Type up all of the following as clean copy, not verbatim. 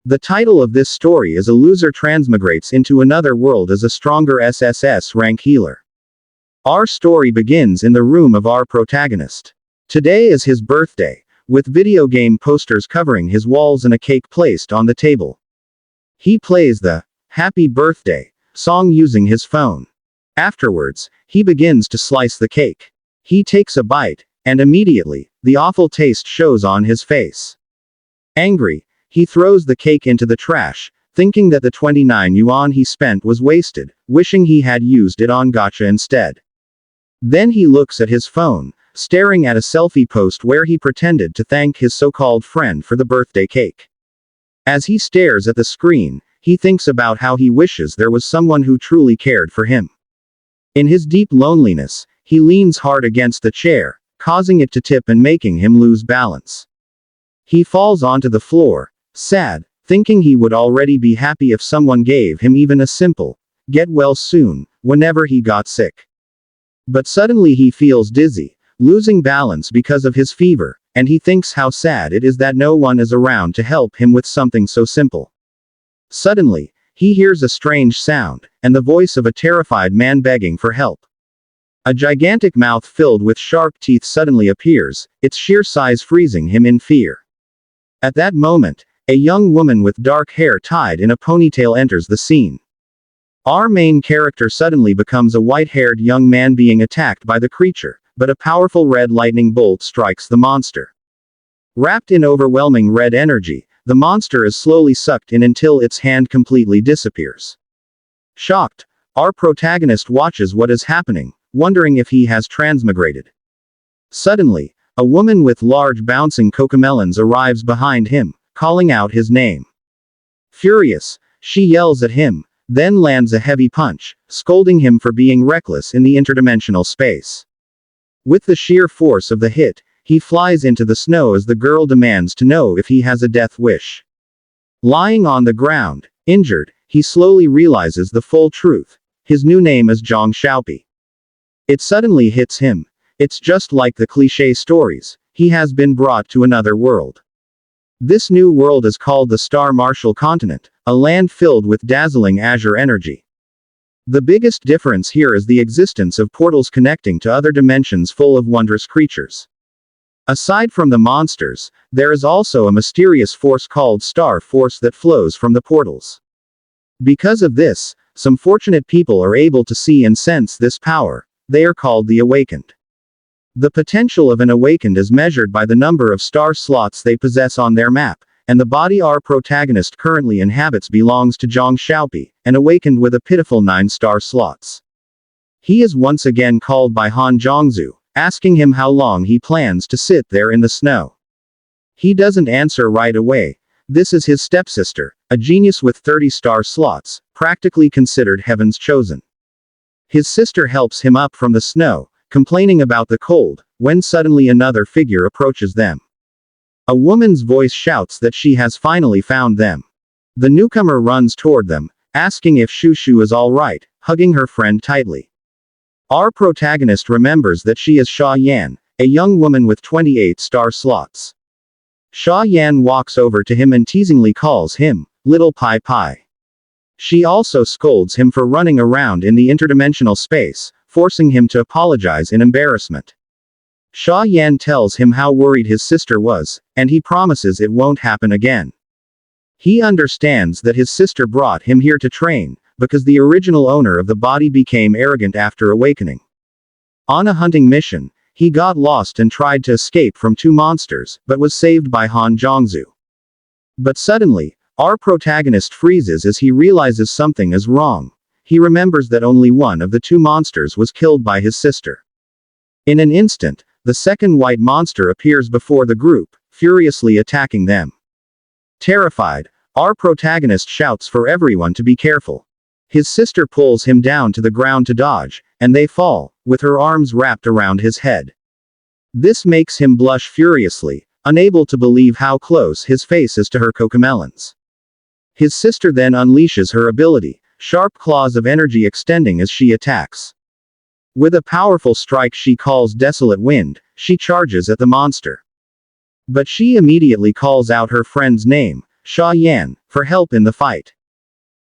The title of this story is a loser transmigrates into another world as a stronger SSS rank healer. Our story begins in the room of our protagonist. Today is his birthday, with video game posters covering his walls and a cake placed on the table. He plays the "Happy Birthday" song using his phone. Afterwards, he begins to slice the cake. He takes a bite, and immediately, the awful taste shows on his face. Angry, he throws the cake into the trash, thinking that the 29 yuan he spent was wasted, wishing he had used it on gacha instead. Then he looks at his phone, staring at a selfie post where he pretended to thank his so-called friend for the birthday cake. As he stares at the screen, he thinks about how he wishes there was someone who truly cared for him. In his deep loneliness, he leans hard against the chair, causing it to tip and making him lose balance. He falls onto the floor, sad, thinking he would already be happy if someone gave him even a simple, "get well soon," whenever he got sick. But suddenly he feels dizzy, losing balance because of his fever, and he thinks how sad it is that no one is around to help him with something so simple. Suddenly, he hears a strange sound, and the voice of a terrified man begging for help. A gigantic mouth filled with sharp teeth suddenly appears, its sheer size freezing him in fear. At that moment, a young woman with dark hair tied in a ponytail enters the scene. Our main character suddenly becomes a white-haired young man being attacked by the creature, but a powerful red lightning bolt strikes the monster. Wrapped in overwhelming red energy, the monster is slowly sucked in until its hand completely disappears. Shocked, our protagonist watches what is happening, wondering if he has transmigrated. Suddenly, a woman with large bouncing cocomelons arrives behind him, calling out his name. Furious, she yells at him, then lands a heavy punch, scolding him for being reckless in the interdimensional space. With the sheer force of the hit, he flies into the snow as the girl demands to know if he has a death wish. Lying on the ground, injured, he slowly realizes the full truth. His new name is Jiang Xiao. It suddenly hits him. It's just like the cliché stories. He has been brought to another world. This new world is called the Star Martial Continent, a land filled with dazzling azure energy. The biggest difference here is the existence of portals connecting to other dimensions full of wondrous creatures. Aside from the monsters, there is also a mysterious force called Star Force that flows from the portals. Because of this, some fortunate people are able to see and sense this power. They are called the Awakened. The potential of an Awakened is measured by the number of star slots they possess on their map, and the body our protagonist currently inhabits belongs to Jiang Xiao, an Awakened with a pitiful 9 star slots. He is once again called by Han Zhongzu, asking him how long he plans to sit there in the snow. He doesn't answer right away. This is his stepsister, a genius with 30 star slots, practically considered heaven's chosen. His sister helps him up from the snow, complaining about the cold, when suddenly another figure approaches them. A woman's voice shouts that she has finally found them. The newcomer runs toward them, asking if Shushu is alright, hugging her friend tightly. Our protagonist remembers that she is Sha Yan, a young woman with 28 star slots. Sha Yan walks over to him and teasingly calls him, "Little Pai Pai." She also scolds him for running around in the interdimensional space, forcing him to apologize in embarrassment. Sha Yan tells him how worried his sister was, and he promises it won't happen again. He understands that his sister brought him here to train, because the original owner of the body became arrogant after awakening. On a hunting mission, he got lost and tried to escape from 2 monsters, but was saved by Han Zhongzu. But suddenly, our protagonist freezes as he realizes something is wrong. He remembers that only one of the 2 monsters was killed by his sister. In an instant, the second white monster appears before the group, furiously attacking them. Terrified, our protagonist shouts for everyone to be careful. His sister pulls him down to the ground to dodge, and they fall, with her arms wrapped around his head. This makes him blush furiously, unable to believe how close his face is to her cocomelons. His sister then unleashes her ability, sharp claws of energy extending as she attacks. With a powerful strike she calls Desolate Wind, she charges at the monster. But she immediately calls out her friend's name, Sha Yan, for help in the fight.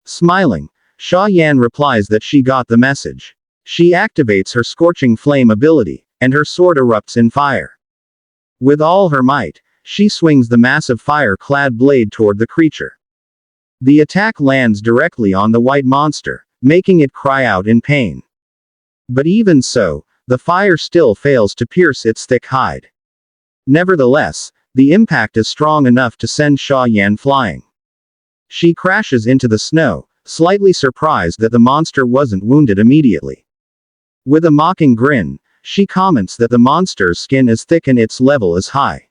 Smiling, Sha Yan replies that she got the message. She activates her scorching flame ability, and her sword erupts in fire. With all her might, she swings the massive fire-clad blade toward the creature. The attack lands directly on the white monster, making it cry out in pain. But even so, the fire still fails to pierce its thick hide. Nevertheless, the impact is strong enough to send Sha Yan flying. She crashes into the snow, slightly surprised that the monster wasn't wounded immediately. With a mocking grin, she comments that the monster's skin is thick and its level is high.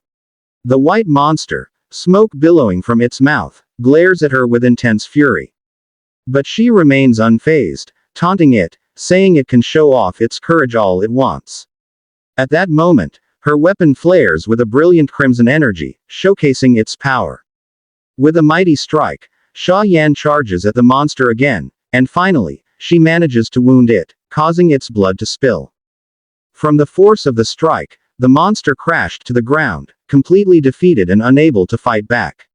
The white monster, smoke billowing from its mouth, glares at her with intense fury. But she remains unfazed, taunting it, saying it can show off its courage all it wants. At that moment, her weapon flares with a brilliant crimson energy, showcasing its power. With a mighty strike, Sha Yan charges at the monster again, and finally, she manages to wound it, causing its blood to spill. From the force of the strike, the monster crashed to the ground, completely defeated and unable to fight back.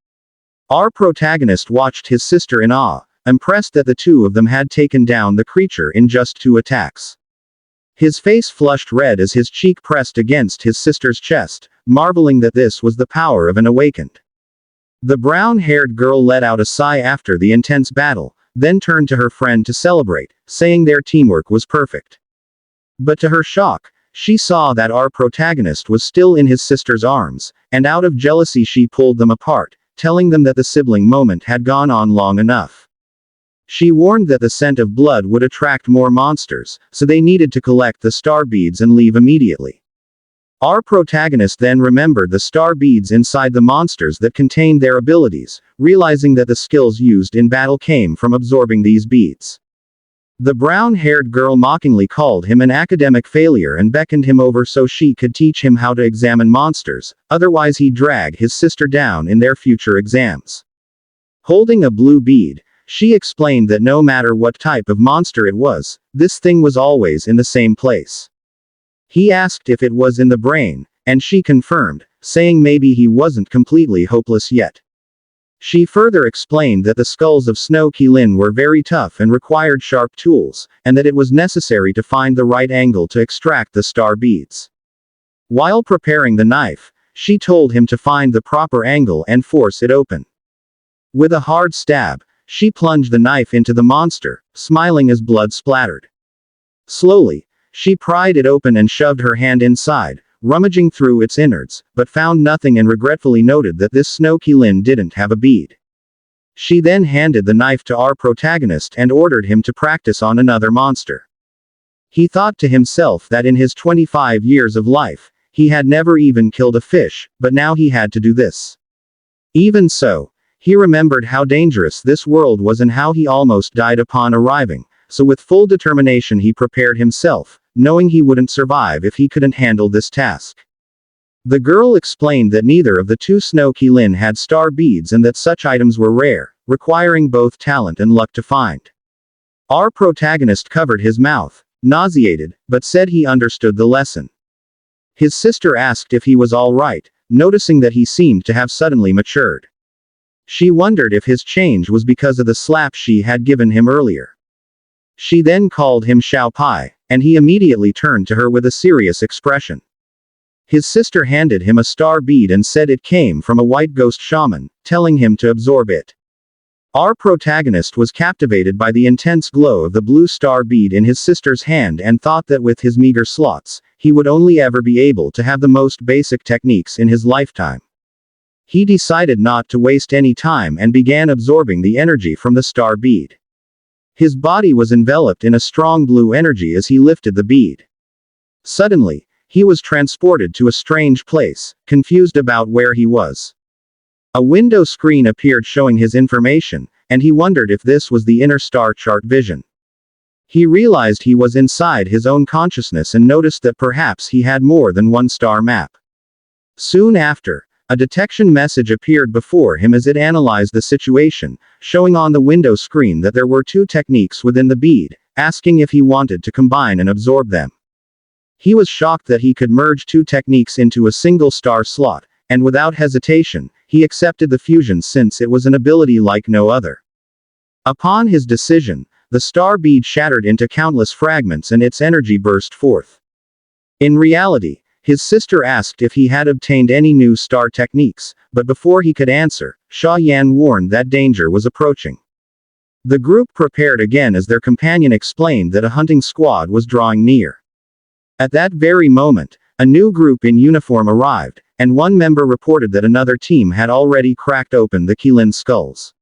Our protagonist watched his sister in awe, impressed that the two of them had taken down the creature in just 2 attacks. His face flushed red as his cheek pressed against his sister's chest, marveling that this was the power of an awakened. The brown-haired girl let out a sigh after the intense battle, then turned to her friend to celebrate, saying their teamwork was perfect. But to her shock, she saw that our protagonist was still in his sister's arms, and out of jealousy she pulled them apart, telling them that the sibling moment had gone on long enough. She warned that the scent of blood would attract more monsters, so they needed to collect the star beads and leave immediately. Our protagonist then remembered the star beads inside the monsters that contained their abilities, realizing that the skills used in battle came from absorbing these beads. The brown-haired girl mockingly called him an academic failure and beckoned him over so she could teach him how to examine monsters, otherwise he'd drag his sister down in their future exams. Holding a blue bead, she explained that no matter what type of monster it was, this thing was always in the same place. He asked if it was in the brain, and she confirmed, saying maybe he wasn't completely hopeless yet. She further explained that the skulls of Snow Keelin were very tough and required sharp tools, and that it was necessary to find the right angle to extract the star beads. While preparing the knife, she told him to find the proper angle and force it open. With a hard stab, she plunged the knife into the monster, smiling as blood splattered. Slowly, she pried it open and shoved her hand inside, rummaging through its innards, but found nothing and regretfully noted that this Snow Keelin didn't have a bead. She then handed the knife to our protagonist and ordered him to practice on another monster. He thought to himself that in his 25 years of life, he had never even killed a fish, but now he had to do this. Even so, he remembered how dangerous this world was and how he almost died upon arriving, so with full determination he prepared himself, knowing he wouldn't survive if he couldn't handle this task. The girl explained that neither of the 2 Snow Keelin had star beads and that such items were rare, requiring both talent and luck to find. Our protagonist covered his mouth, nauseated, but said he understood the lesson. His sister asked if he was all right, noticing that he seemed to have suddenly matured. She wondered if his change was because of the slap she had given him earlier. She then called him Xiao Pai, and he immediately turned to her with a serious expression. His sister handed him a star bead and said it came from a white ghost shaman, telling him to absorb it. Our protagonist was captivated by the intense glow of the blue star bead in his sister's hand and thought that with his meager slots, he would only ever be able to have the most basic techniques in his lifetime. He decided not to waste any time and began absorbing the energy from the star bead. His body was enveloped in a strong blue energy as he lifted the bead. Suddenly, he was transported to a strange place, confused about where he was. A window screen appeared showing his information, and he wondered if this was the inner star chart vision. He realized he was inside his own consciousness and noticed that perhaps he had more than one star map. Soon after, a detection message appeared before him as it analyzed the situation, showing on the window screen that there were 2 techniques within the bead, asking if he wanted to combine and absorb them. He was shocked that he could merge 2 techniques into a single star slot, and without hesitation, he accepted the fusion since it was an ability like no other. Upon his decision, the star bead shattered into countless fragments and its energy burst forth. In reality, his sister asked if he had obtained any new star techniques, but before he could answer, Sha Yan warned that danger was approaching. The group prepared again as their companion explained that a hunting squad was drawing near. At that very moment, a new group in uniform arrived, and one member reported that another team had already cracked open the Qilin skulls.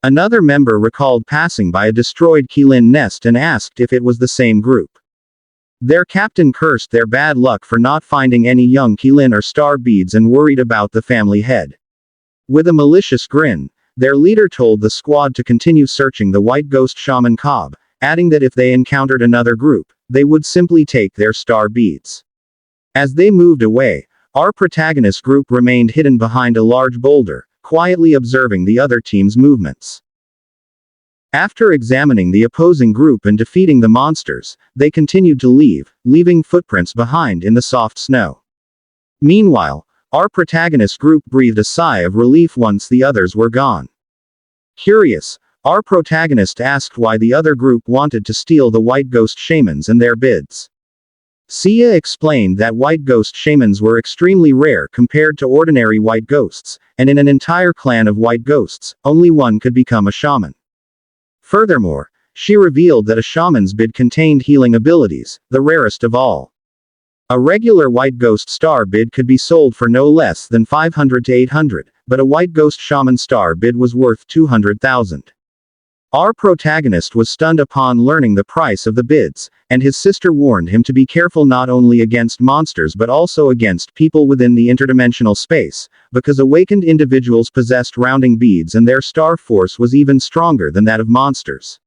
Another member recalled passing by a destroyed Qilin nest and asked if it was the same group. Their captain cursed their bad luck for not finding any young Qilin or star beads and worried about the family head. With a malicious grin, their leader told the squad to continue searching the white ghost shaman Cobb, adding that if they encountered another group, they would simply take their star beads. As they moved away, our protagonist group remained hidden behind a large boulder, quietly observing the other team's movements. After examining the opposing group and defeating the monsters, they continued to leave, leaving footprints behind in the soft snow. Meanwhile, our protagonist group breathed a sigh of relief once the others were gone. Curious, our protagonist asked why the other group wanted to steal the white ghost shamans and their bids. Sia explained that white ghost shamans were extremely rare compared to ordinary white ghosts, and in an entire clan of white ghosts, only one could become a shaman. Furthermore, she revealed that a shaman's bid contained healing abilities, the rarest of all. A regular white ghost star bid could be sold for no less than 500 to 800, but a white ghost shaman star bid was worth 200,000. Our protagonist was stunned upon learning the price of the bids, and his sister warned him to be careful not only against monsters but also against people within the interdimensional space, because awakened individuals possessed rounding beads and their star force was even stronger than that of monsters.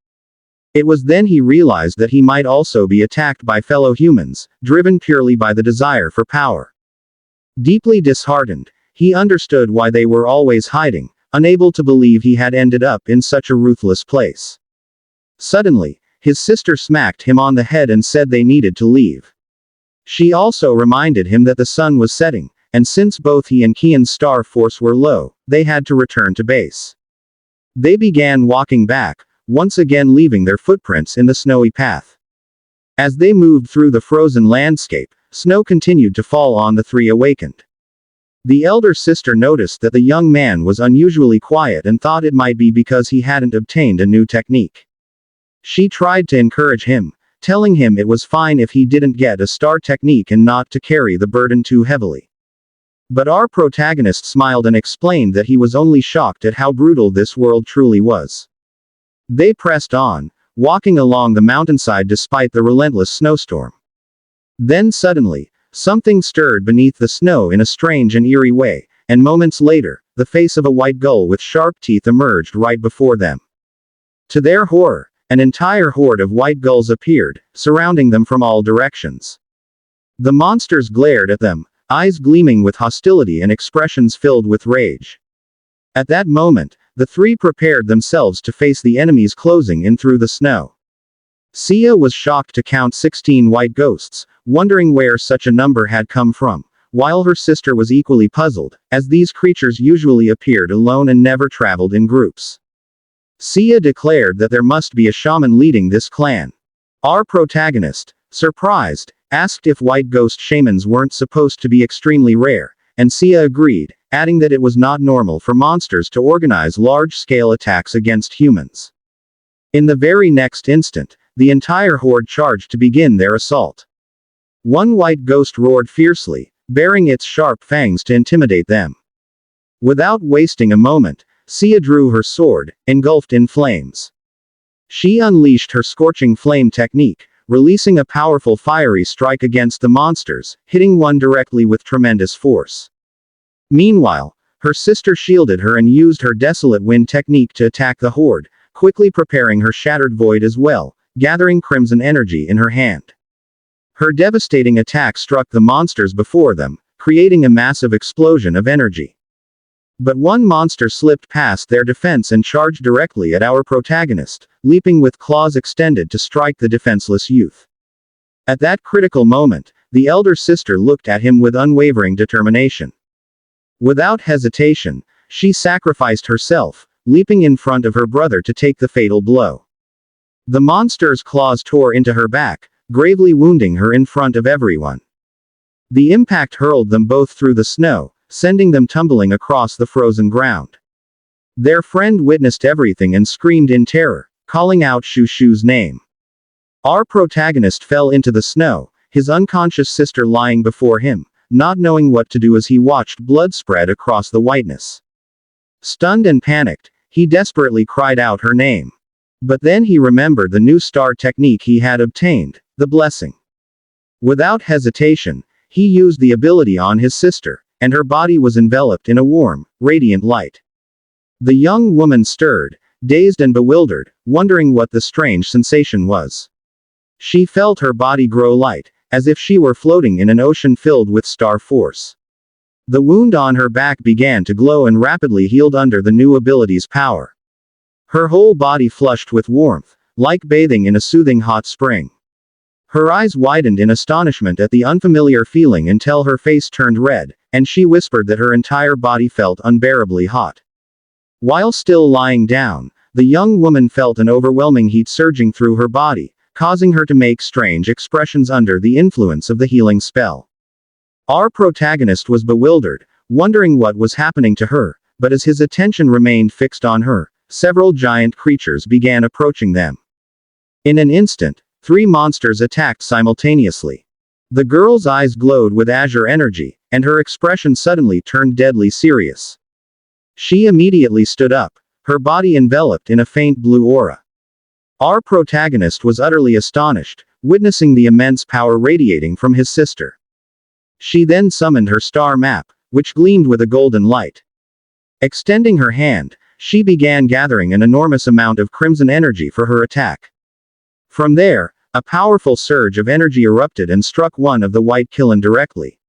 It was then he realized that he might also be attacked by fellow humans, driven purely by the desire for power. Deeply disheartened, he understood why they were always hiding, unable to believe he had ended up in such a ruthless place. Suddenly, his sister smacked him on the head and said they needed to leave. She also reminded him that the sun was setting, and since both he and Kian's star force were low, they had to return to base. They began walking back, once again leaving their footprints in the snowy path. As they moved through the frozen landscape, snow continued to fall on the three awakened. The elder sister noticed that the young man was unusually quiet and thought it might be because he hadn't obtained a new technique. She tried to encourage him, telling him it was fine if he didn't get a star technique and not to carry the burden too heavily. But our protagonist smiled and explained that he was only shocked at how brutal this world truly was. They pressed on, walking along the mountainside despite the relentless snowstorm. Then suddenly, something stirred beneath the snow in a strange and eerie way, and moments later, the face of a white gull with sharp teeth emerged right before them. To their horror, an entire horde of white gulls appeared, surrounding them from all directions. The monsters glared at them, eyes gleaming with hostility and expressions filled with rage. At that moment, the three prepared themselves to face the enemies closing in through the snow. Sia was shocked to count 16 white ghosts, wondering where such a number had come from, while her sister was equally puzzled, as these creatures usually appeared alone and never traveled in groups. Sia declared that there must be a shaman leading this clan. Our protagonist, surprised, asked if white ghost shamans weren't supposed to be extremely rare, and Sia agreed, adding that it was not normal for monsters to organize large-scale attacks against humans. In the very next instant, the entire horde charged to begin their assault. One white ghost roared fiercely, baring its sharp fangs to intimidate them. Without wasting a moment, Sia drew her sword, engulfed in flames. She unleashed her scorching flame technique, releasing a powerful fiery strike against the monsters, hitting one directly with tremendous force. Meanwhile, her sister shielded her and used her desolate wind technique to attack the horde, quickly preparing her shattered void as well, gathering crimson energy in her hand. Her devastating attack struck the monsters before them, creating a massive explosion of energy. But one monster slipped past their defense and charged directly at our protagonist, leaping with claws extended to strike the defenseless youth. At that critical moment, the elder sister looked at him with unwavering determination. Without hesitation, she sacrificed herself, leaping in front of her brother to take the fatal blow. The monster's claws tore into her back, gravely wounding her in front of everyone. The impact hurled them both through the snow, sending them tumbling across the frozen ground. Their friend witnessed everything and screamed in terror, calling out Shushu's name. Our protagonist fell into the snow, his unconscious sister lying before him, not knowing what to do as he watched blood spread across the whiteness. Stunned and panicked, he desperately cried out her name. But then he remembered the new star technique he had obtained, the blessing. Without hesitation, he used the ability on his sister, and her body was enveloped in a warm, radiant light. The young woman stirred, dazed and bewildered, wondering what the strange sensation was. She felt her body grow light, as if she were floating in an ocean filled with star force. The wound on her back began to glow and rapidly healed under the new ability's power. Her whole body flushed with warmth, like bathing in a soothing hot spring. Her eyes widened in astonishment at the unfamiliar feeling until her face turned red, and she whispered that her entire body felt unbearably hot. While still lying down, the young woman felt an overwhelming heat surging through her body, causing her to make strange expressions under the influence of the healing spell. Our protagonist was bewildered, wondering what was happening to her, but as his attention remained fixed on her, several giant creatures began approaching them. In an instant, 3 monsters attacked simultaneously. The girl's eyes glowed with azure energy, and her expression suddenly turned deadly serious. She immediately stood up, her body enveloped in a faint blue aura. Our protagonist was utterly astonished, witnessing the immense power radiating from his sister. She then summoned her star map, which gleamed with a golden light. Extending her hand, she began gathering an enormous amount of crimson energy for her attack. From there, a powerful surge of energy erupted and struck one of the white Killen directly.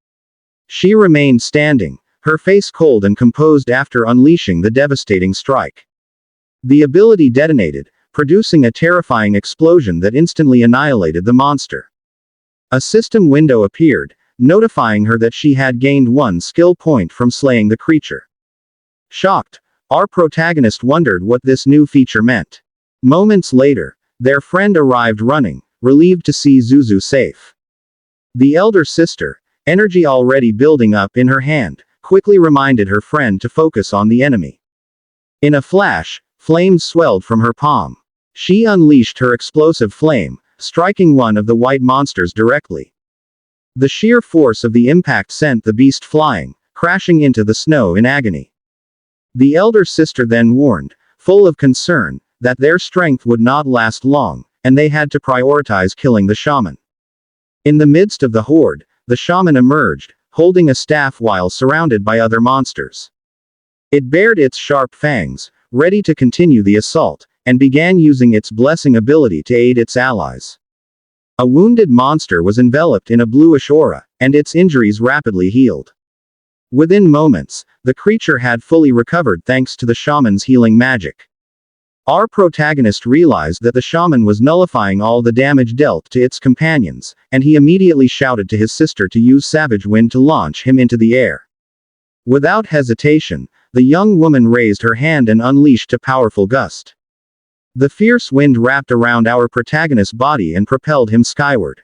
She remained standing, her face cold and composed after unleashing the devastating strike. The ability detonated, producing a terrifying explosion that instantly annihilated the monster. A system window appeared, notifying her that she had gained 1 skill point from slaying the creature. Shocked, our protagonist wondered what this new feature meant. Moments later, their friend arrived running, relieved to see Zuzu safe. The elder sister, energy already building up in her hand, quickly reminded her friend to focus on the enemy. In a flash, flames swelled from her palm. She unleashed her explosive flame, striking one of the white monsters directly. The sheer force of the impact sent the beast flying, crashing into the snow in agony. The elder sister then warned, full of concern, that their strength would not last long, and they had to prioritize killing the shaman. In the midst of the horde, the shaman emerged, holding a staff while surrounded by other monsters. It bared its sharp fangs, ready to continue the assault, and began using its blessing ability to aid its allies. A wounded monster was enveloped in a bluish aura, and its injuries rapidly healed. Within moments, the creature had fully recovered thanks to the shaman's healing magic. Our protagonist realized that the shaman was nullifying all the damage dealt to its companions, and he immediately shouted to his sister to use Savage Wind to launch him into the air. Without hesitation, the young woman raised her hand and unleashed a powerful gust. The fierce wind wrapped around our protagonist's body and propelled him skyward.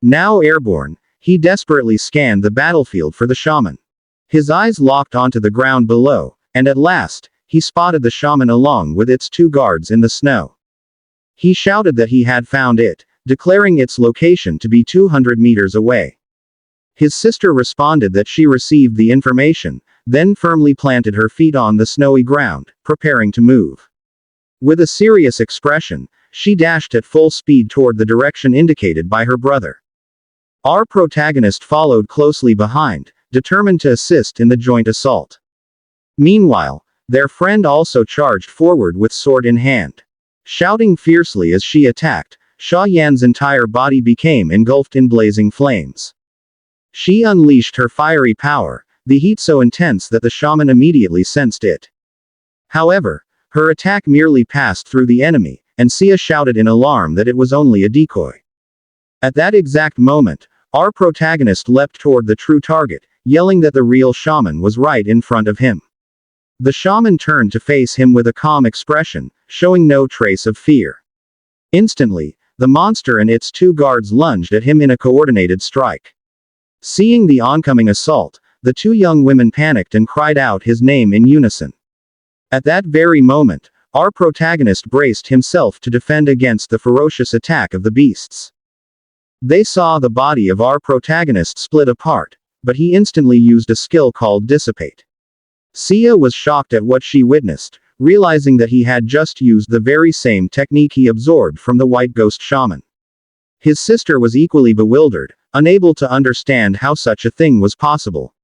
Now airborne, he desperately scanned the battlefield for the shaman. His eyes locked onto the ground below, and at last, he spotted the shaman along with its 2 guards in the snow. He shouted that he had found it, declaring its location to be 200 meters away. His sister responded that she received the information, then firmly planted her feet on the snowy ground, preparing to move. With a serious expression, she dashed at full speed toward the direction indicated by her brother. Our protagonist followed closely behind, determined to assist in the joint assault. Meanwhile, their friend also charged forward with sword in hand. Shouting fiercely as she attacked, Xia Yan's entire body became engulfed in blazing flames. She unleashed her fiery power, the heat so intense that the shaman immediately sensed it. However, her attack merely passed through the enemy, and Xia shouted in alarm that it was only a decoy. At that exact moment, our protagonist leapt toward the true target, yelling that the real shaman was right in front of him. The shaman turned to face him with a calm expression, showing no trace of fear. Instantly, the monster and its two guards lunged at him in a coordinated strike. Seeing the oncoming assault, the two young women panicked and cried out his name in unison. At that very moment, our protagonist braced himself to defend against the ferocious attack of the beasts. They saw the body of our protagonist split apart, but he instantly used a skill called Dissipate. Sia was shocked at what she witnessed, realizing that he had just used the very same technique he absorbed from the white ghost shaman. His sister was equally bewildered, unable to understand how such a thing was possible.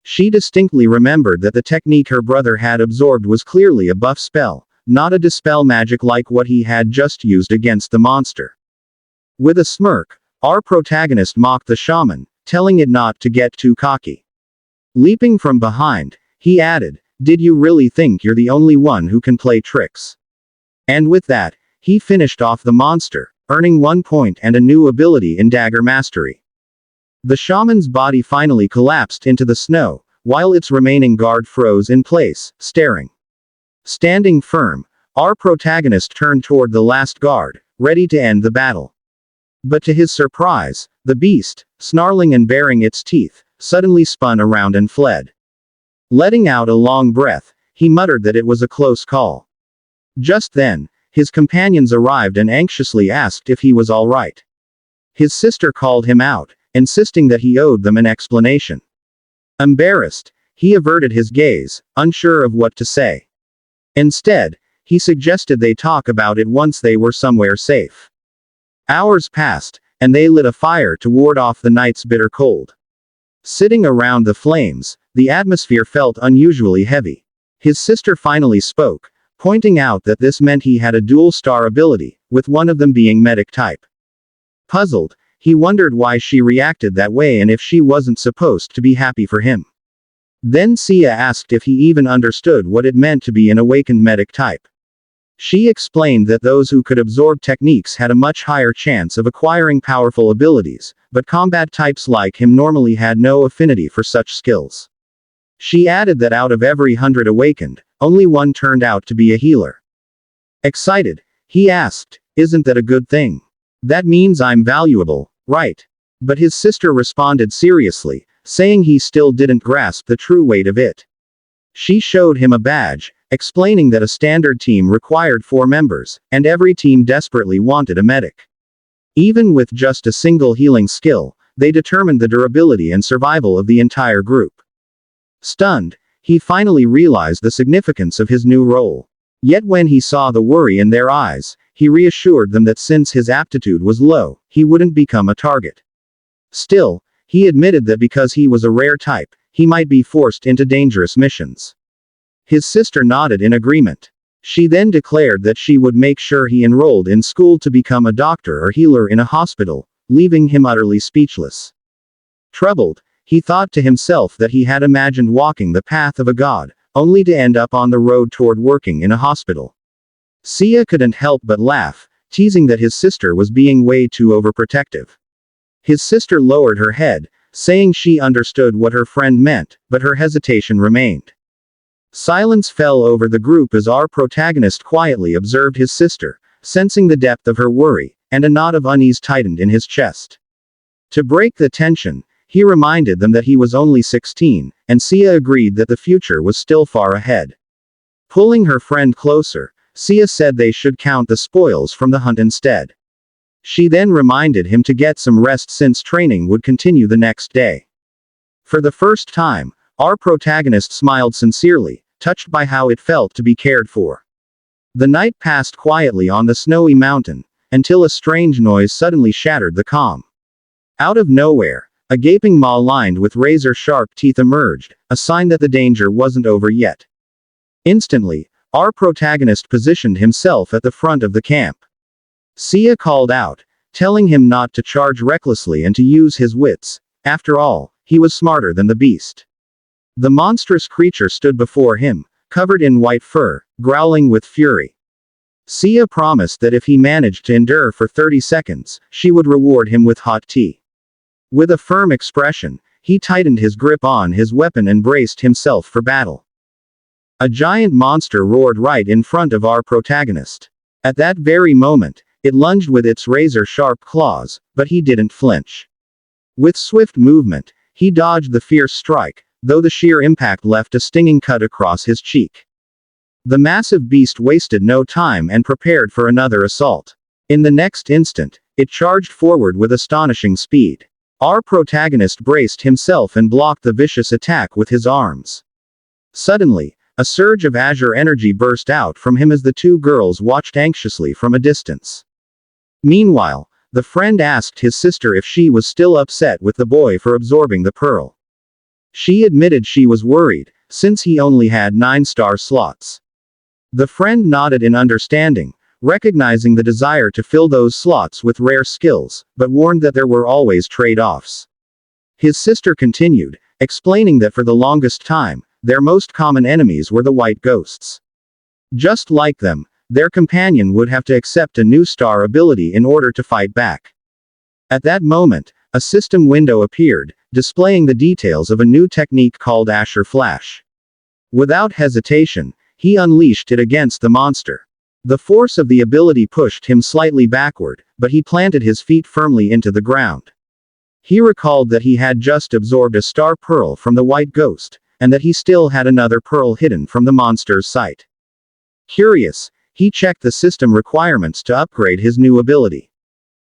She distinctly remembered that the technique her brother had absorbed was clearly a buff spell, not a dispel magic like what he had just used against the monster. With a smirk, our protagonist mocked the shaman, telling it not to get too cocky. Leaping from behind, he added, "Did you really think you're the only one who can play tricks?" And with that, he finished off the monster, earning 1 point and a new ability in dagger mastery. The shaman's body finally collapsed into the snow, while its remaining guard froze in place, staring. Standing firm, our protagonist turned toward the last guard, ready to end the battle. But to his surprise, the beast, snarling and baring its teeth, suddenly spun around and fled. Letting out a long breath, he muttered that it was a close call. Just then, his companions arrived and anxiously asked if he was all right. His sister called him out, insisting that he owed them an explanation. Embarrassed, he averted his gaze, unsure of what to say. Instead, he suggested they talk about it once they were somewhere safe. Hours passed, and they lit a fire to ward off the night's bitter cold. Sitting around the flames, the atmosphere felt unusually heavy. His sister finally spoke, pointing out that this meant he had a dual-star ability, with one of them being medic type. Puzzled, he wondered why she reacted that way and if she wasn't supposed to be happy for him. Then Sia asked if he even understood what it meant to be an awakened medic type. She explained that those who could absorb techniques had a much higher chance of acquiring powerful abilities, but combat types like him normally had no affinity for such skills. She added that out of every 100 awakened, only one turned out to be a healer. Excited, he asked, "Isn't that a good thing? That means I'm valuable, right?" But his sister responded seriously, saying he still didn't grasp the true weight of it. She showed him a badge, explaining that a standard team required 4 members, and every team desperately wanted a medic. Even with just a single healing skill, they determined the durability and survival of the entire group. Stunned, he finally realized the significance of his new role. Yet when he saw the worry in their eyes, he reassured them that since his aptitude was low, he wouldn't become a target. Still, he admitted that because he was a rare type, he might be forced into dangerous missions. His sister nodded in agreement. She then declared that she would make sure he enrolled in school to become a doctor or healer in a hospital, leaving him utterly speechless. Troubled, he thought to himself that he had imagined walking the path of a god, only to end up on the road toward working in a hospital. Sia couldn't help but laugh, teasing that his sister was being way too overprotective. His sister lowered her head, saying she understood what her friend meant, but her hesitation remained. Silence fell over the group as our protagonist quietly observed his sister, sensing the depth of her worry, and a knot of unease tightened in his chest. To break the tension, he reminded them that he was only 16, and Sia agreed that the future was still far ahead. Pulling her friend closer, Sia said they should count the spoils from the hunt instead. She then reminded him to get some rest since training would continue the next day. For the first time, our protagonist smiled sincerely, touched by how it felt to be cared for. The night passed quietly on the snowy mountain, until a strange noise suddenly shattered the calm. Out of nowhere, a gaping maw lined with razor-sharp teeth emerged, a sign that the danger wasn't over yet. Instantly, our protagonist positioned himself at the front of the camp. Sia called out, telling him not to charge recklessly and to use his wits. After all, he was smarter than the beast. The monstrous creature stood before him, covered in white fur, growling with fury. Sia promised that if he managed to endure for 30 seconds, she would reward him with hot tea. With a firm expression, he tightened his grip on his weapon and braced himself for battle. A giant monster roared right in front of our protagonist. At that very moment, it lunged with its razor-sharp claws, but he didn't flinch. With swift movement, he dodged the fierce strike, though the sheer impact left a stinging cut across his cheek. The massive beast wasted no time and prepared for another assault. In the next instant, it charged forward with astonishing speed. Our protagonist braced himself and blocked the vicious attack with his arms. Suddenly, a surge of azure energy burst out from him as the two girls watched anxiously from a distance. Meanwhile, the friend asked his sister if she was still upset with the boy for absorbing the pearl. She admitted she was worried, since he only had 9-star slots. The friend nodded in understanding, recognizing the desire to fill those slots with rare skills, but warned that there were always trade-offs. His sister continued, explaining that for the longest time, their most common enemies were the white ghosts. Just like them, their companion would have to accept a new star ability in order to fight back. At that moment, a system window appeared, displaying the details of a new technique called Azure Flash. Without hesitation, he unleashed it against the monster. The force of the ability pushed him slightly backward, but he planted his feet firmly into the ground. He recalled that he had just absorbed a star pearl from the white ghost, and that he still had another pearl hidden from the monster's sight. Curious, he checked the system requirements to upgrade his new ability.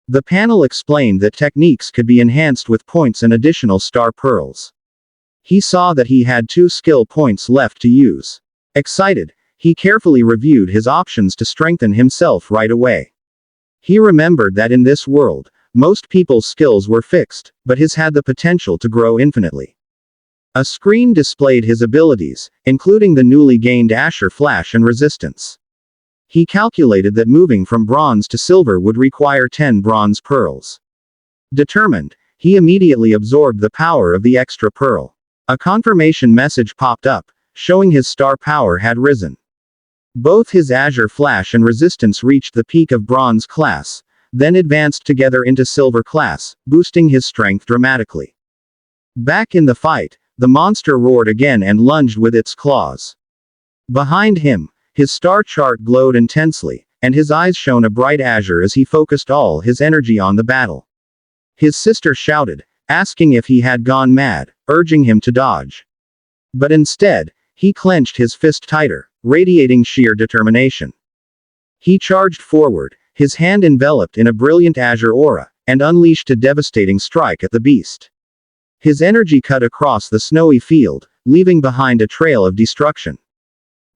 The panel explained that techniques could be enhanced with points and additional star pearls. He saw that he had 2 skill points left to use. Excited, he carefully reviewed his options to strengthen himself right away. He remembered that in this world, most people's skills were fixed, but his had the potential to grow infinitely. A screen displayed his abilities, including the newly gained Azure Flash and Resistance. He calculated that moving from bronze to silver would require 10 bronze pearls. Determined, he immediately absorbed the power of the extra pearl. A confirmation message popped up, showing his star power had risen. Both his Azure Flash and Resistance reached the peak of bronze class, then advanced together into silver class, boosting his strength dramatically. Back in the fight, the monster roared again and lunged with its claws. Behind him, his star chart glowed intensely, and his eyes shone a bright azure as he focused all his energy on the battle. His sister shouted, asking if he had gone mad, urging him to dodge. But instead, he clenched his fist tighter, radiating sheer determination. He charged forward, his hand enveloped in a brilliant azure aura, and unleashed a devastating strike at the beast. His energy cut across the snowy field, leaving behind a trail of destruction.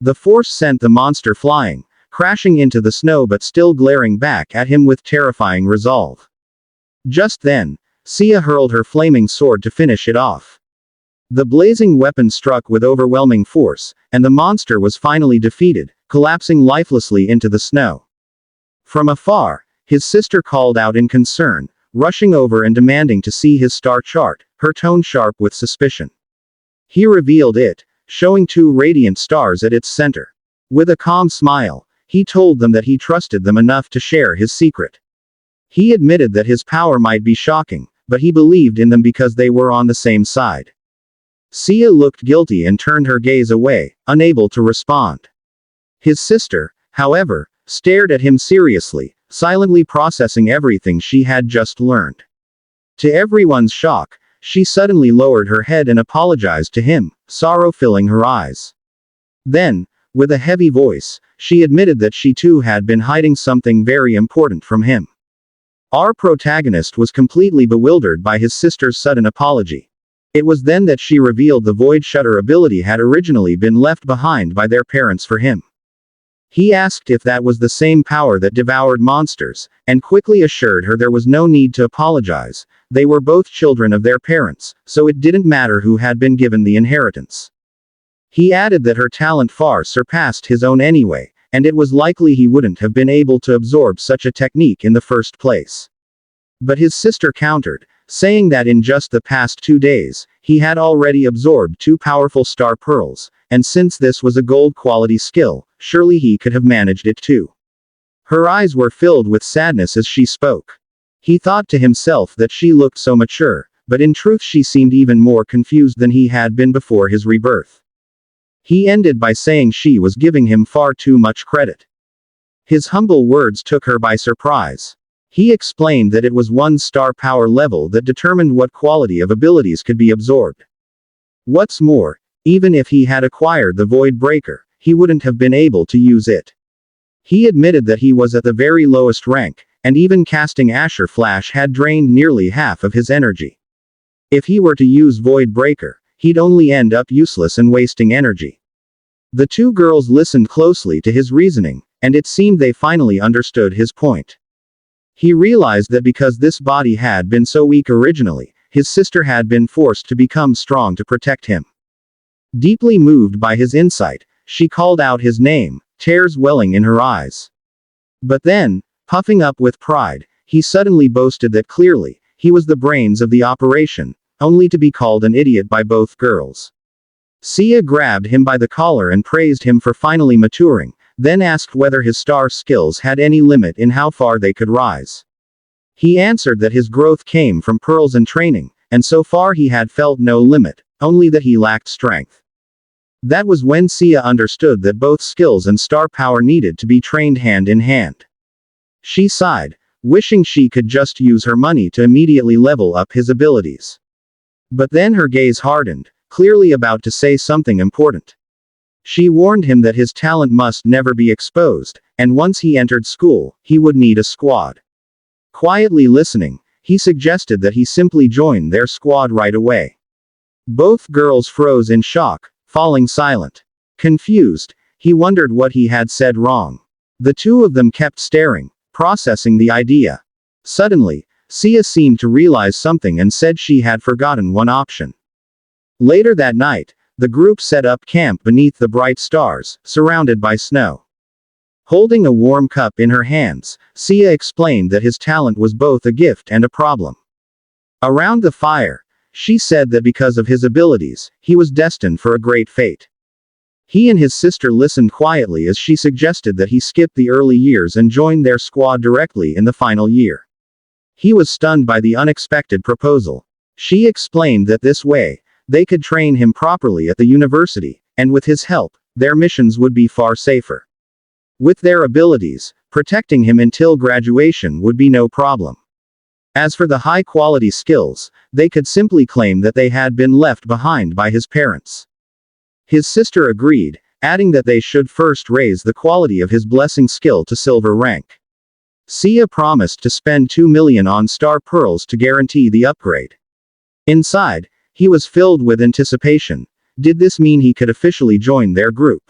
The force sent the monster flying, crashing into the snow but still glaring back at him with terrifying resolve. Just then, Sia hurled her flaming sword to finish it off. The blazing weapon struck with overwhelming force, and the monster was finally defeated, collapsing lifelessly into the snow. From afar, his sister called out in concern, rushing over and demanding to see his star chart, her tone sharp with suspicion. He revealed it, showing 2 radiant stars at its center. With a calm smile, he told them that he trusted them enough to share his secret. He admitted that his power might be shocking, but he believed in them because they were on the same side. Sia looked guilty and turned her gaze away, unable to respond. His sister, however, stared at him seriously, silently processing everything she had just learned. To everyone's shock, she suddenly lowered her head and apologized to him, sorrow filling her eyes. Then, with a heavy voice, she admitted that she too had been hiding something very important from him. Our protagonist was completely bewildered by his sister's sudden apology. It was then that she revealed the Void Shutter ability had originally been left behind by their parents for him. He asked if that was the same power that devoured monsters, and quickly assured her there was no need to apologize. They were both children of their parents, so it didn't matter who had been given the inheritance. He added that her talent far surpassed his own anyway, and it was likely he wouldn't have been able to absorb such a technique in the first place. But his sister countered, saying that in just the past 2 days, he had already absorbed 2 powerful star pearls, and since this was a gold-quality skill, surely he could have managed it too. Her eyes were filled with sadness as she spoke. He thought to himself that she looked so mature, but in truth she seemed even more confused than he had been before his rebirth. He ended by saying she was giving him far too much credit. His humble words took her by surprise. He explained that it was one star power level that determined what quality of abilities could be absorbed. What's more, even if he had acquired the Void Breaker, he wouldn't have been able to use it. He admitted that he was at the very lowest rank, and even casting Asher Flash had drained nearly half of his energy. If he were to use Void Breaker, he'd only end up useless and wasting energy. The two girls listened closely to his reasoning, and it seemed they finally understood his point. He realized that because this body had been so weak originally, his sister had been forced to become strong to protect him. Deeply moved by his insight, she called out his name, tears welling in her eyes. But then, puffing up with pride, he suddenly boasted that clearly, he was the brains of the operation, only to be called an idiot by both girls. Sia grabbed him by the collar and praised him for finally maturing, then asked whether his star skills had any limit in how far they could rise. He answered that his growth came from pearls and training, and so far he had felt no limit, only that he lacked strength. That was when Sia understood that both skills and star power needed to be trained hand in hand. She sighed, wishing she could just use her money to immediately level up his abilities. But then her gaze hardened, clearly about to say something important. She warned him that his talent must never be exposed, and once he entered school, he would need a squad. Quietly listening, he suggested that he simply join their squad right away. Both girls froze in shock, falling silent. Confused, he wondered what he had said wrong. The two of them kept staring, processing the idea. Suddenly, Sia seemed to realize something and said she had forgotten one option. Later that night, the group set up camp beneath the bright stars, surrounded by snow. Holding a warm cup in her hands, Sia explained that his talent was both a gift and a problem. Around the fire, she said that because of his abilities, he was destined for a great fate. He and his sister listened quietly as she suggested that he skip the early years and join their squad directly in the final year. He was stunned by the unexpected proposal. She explained that this way, they could train him properly at the university, and with his help, their missions would be far safer. With their abilities, protecting him until graduation would be no problem. As for the high-quality skills, they could simply claim that they had been left behind by his parents. His sister agreed, adding that they should first raise the quality of his blessing skill to silver rank. Sia promised to spend 2 million on star pearls to guarantee the upgrade. Inside, he was filled with anticipation. Did this mean he could officially join their group?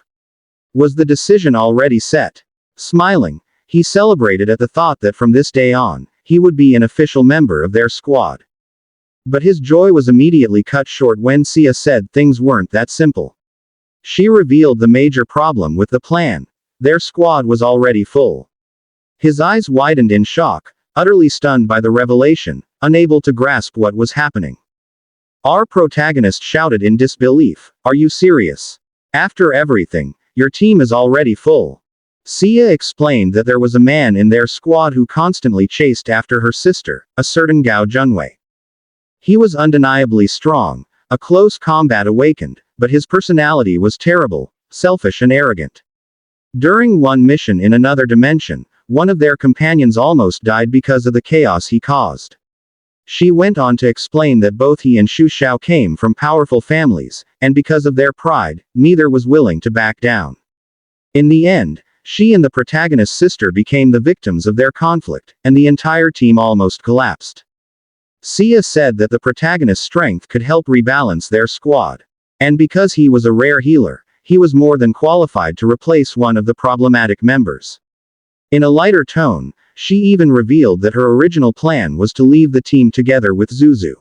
Was the decision already set? Smiling, he celebrated at the thought that from this day on, he would be an official member of their squad. But his joy was immediately cut short when Sia said things weren't that simple. She revealed the major problem with the plan. Their squad was already full. His eyes widened in shock, utterly stunned by the revelation, unable to grasp what was happening. Our protagonist shouted in disbelief, "Are you serious? After everything, your team is already full." Sia explained that there was a man in their squad who constantly chased after her sister, a certain Gao Junwei. He was undeniably strong, a close combat awakened, but his personality was terrible, selfish and arrogant. During one mission in another dimension, one of their companions almost died because of the chaos he caused. She went on to explain that both he and Xu Xiao came from powerful families, and because of their pride, neither was willing to back down. In the end, she and the protagonist's sister became the victims of their conflict, and the entire team almost collapsed. Sia said that the protagonist's strength could help rebalance their squad. And because he was a rare healer, he was more than qualified to replace one of the problematic members. In a lighter tone, she even revealed that her original plan was to leave the team together with Zuzu.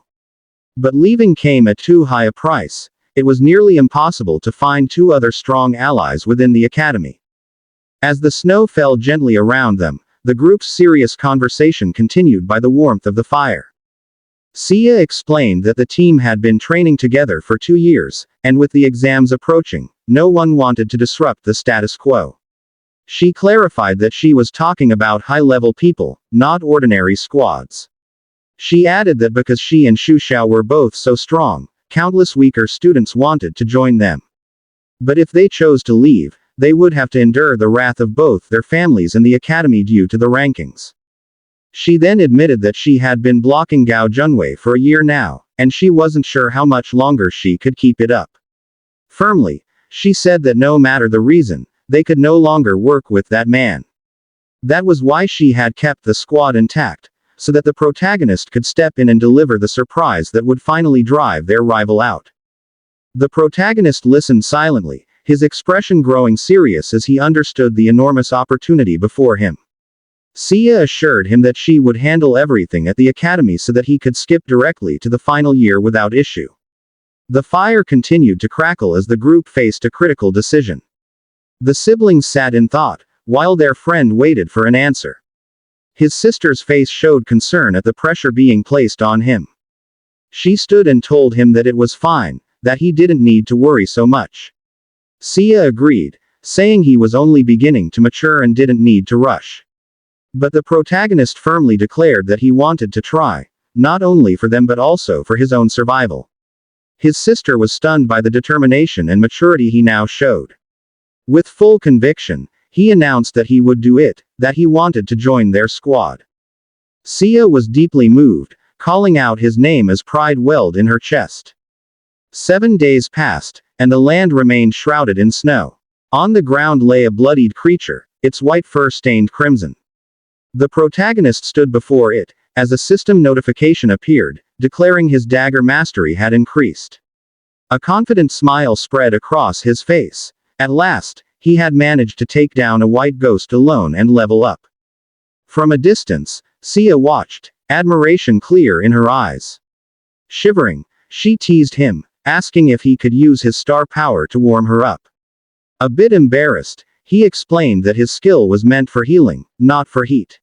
But leaving came at too high a price. It was nearly impossible to find two other strong allies within the academy. As the snow fell gently around them, the group's serious conversation continued by the warmth of the fire. Sia explained that the team had been training together for 2 years, and with the exams approaching, no one wanted to disrupt the status quo. She clarified that she was talking about high-level people, not ordinary squads. She added that because she and Xu Xiao were both so strong, countless weaker students wanted to join them. But if they chose to leave, they would have to endure the wrath of both their families and the academy due to the rankings. She then admitted that she had been blocking Gao Junwei for a year now, and she wasn't sure how much longer she could keep it up. Firmly, she said that no matter the reason, they could no longer work with that man. That was why she had kept the squad intact, so that the protagonist could step in and deliver the surprise that would finally drive their rival out. The protagonist listened silently, his expression growing serious as he understood the enormous opportunity before him. Sia assured him that she would handle everything at the academy so that he could skip directly to the final year without issue. The fire continued to crackle as the group faced a critical decision. The siblings sat in thought, while their friend waited for an answer. His sister's face showed concern at the pressure being placed on him. She stood and told him that it was fine, that he didn't need to worry so much. Sia agreed, saying he was only beginning to mature and didn't need to rush. But the protagonist firmly declared that he wanted to try, not only for them but also for his own survival. His sister was stunned by the determination and maturity he now showed. With full conviction, he announced that he would do it, that he wanted to join their squad. Sia was deeply moved, calling out his name as pride welled in her chest. 7 days passed, and the land remained shrouded in snow. On the ground lay a bloodied creature, its white fur stained crimson. The protagonist stood before it, as a system notification appeared, declaring his dagger mastery had increased. A confident smile spread across his face. At last, he had managed to take down a white ghost alone and level up. From a distance, Sia watched, admiration clear in her eyes. Shivering, she teased him, asking if he could use his star power to warm her up. A bit embarrassed, he explained that his skill was meant for healing, not for heat.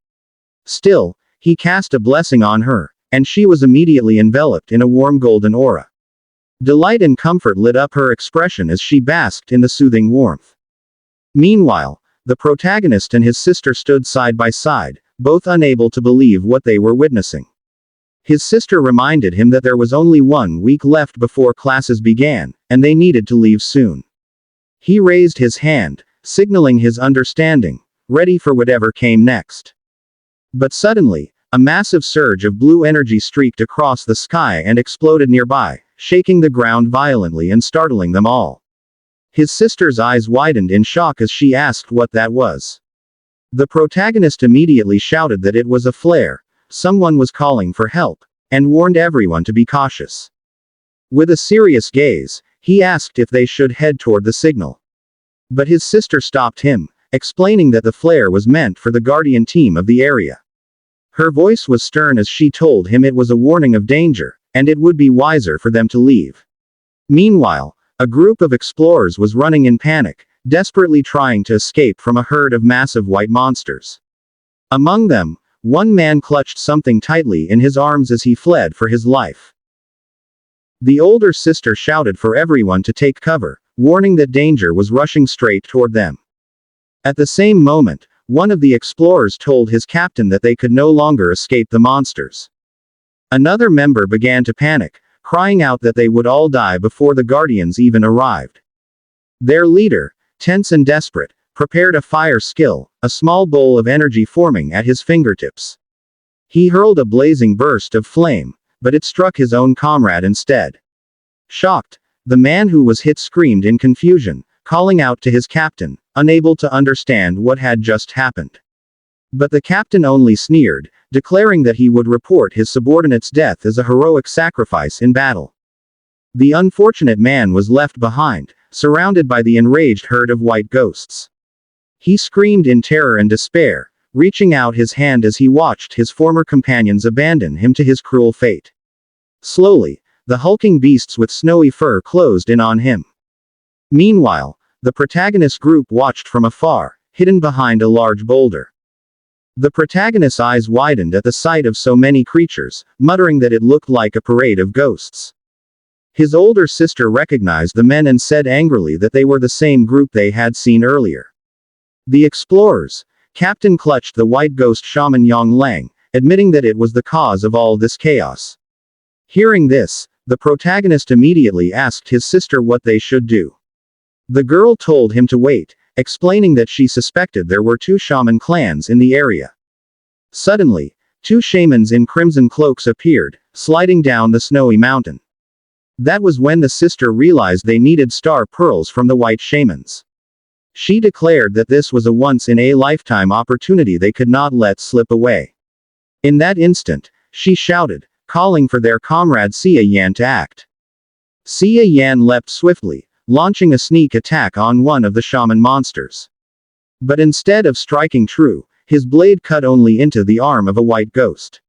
Still, he cast a blessing on her, and she was immediately enveloped in a warm golden aura. Delight and comfort lit up her expression as she basked in the soothing warmth. Meanwhile, the protagonist and his sister stood side by side, both unable to believe what they were witnessing. His sister reminded him that there was only 1 week left before classes began, and they needed to leave soon. He raised his hand, signaling his understanding, ready for whatever came next. But suddenly, a massive surge of blue energy streaked across the sky and exploded nearby, shaking the ground violently and startling them all. His sister's eyes widened in shock as she asked what that was. The protagonist immediately shouted that it was a flare, someone was calling for help, and warned everyone to be cautious. With a serious gaze, he asked if they should head toward the signal. But his sister stopped him, explaining that the flare was meant for the guardian team of the area. Her voice was stern as she told him it was a warning of danger, and it would be wiser for them to leave. Meanwhile, a group of explorers was running in panic, desperately trying to escape from a herd of massive white monsters. Among them, one man clutched something tightly in his arms as he fled for his life. The older sister shouted for everyone to take cover, warning that danger was rushing straight toward them. At the same moment, one of the explorers told his captain that they could no longer escape the monsters. Another member began to panic, crying out that they would all die before the guardians even arrived. Their leader, tense and desperate, prepared a fire skill, a small bowl of energy forming at his fingertips. He hurled a blazing burst of flame, but it struck his own comrade instead. Shocked, the man who was hit screamed in confusion, calling out to his captain, unable to understand what had just happened. But the captain only sneered, declaring that he would report his subordinate's death as a heroic sacrifice in battle. The unfortunate man was left behind, surrounded by the enraged herd of white ghosts. He screamed in terror and despair, reaching out his hand as he watched his former companions abandon him to his cruel fate. Slowly, the hulking beasts with snowy fur closed in on him. Meanwhile, the protagonist group watched from afar, hidden behind a large boulder. The protagonist's eyes widened at the sight of so many creatures, muttering that it looked like a parade of ghosts. His older sister recognized the men and said angrily that they were the same group they had seen earlier. The explorers. Captain clutched the white ghost shaman Yang Lang, admitting that it was the cause of all this chaos. Hearing this, the protagonist immediately asked his sister what they should do. The girl told him to wait, explaining that she suspected there were 2 shaman clans in the area. Suddenly, 2 shamans in crimson cloaks appeared, sliding down the snowy mountain. That was when the sister realized they needed star pearls from the white shamans. She declared that this was a once-in-a-lifetime opportunity they could not let slip away. In that instant, she shouted, calling for their comrade Xia Yan to act. Xia Yan leapt swiftly, launching a sneak attack on one of the shaman monsters. But instead of striking true, his blade cut only into the arm of a white ghost.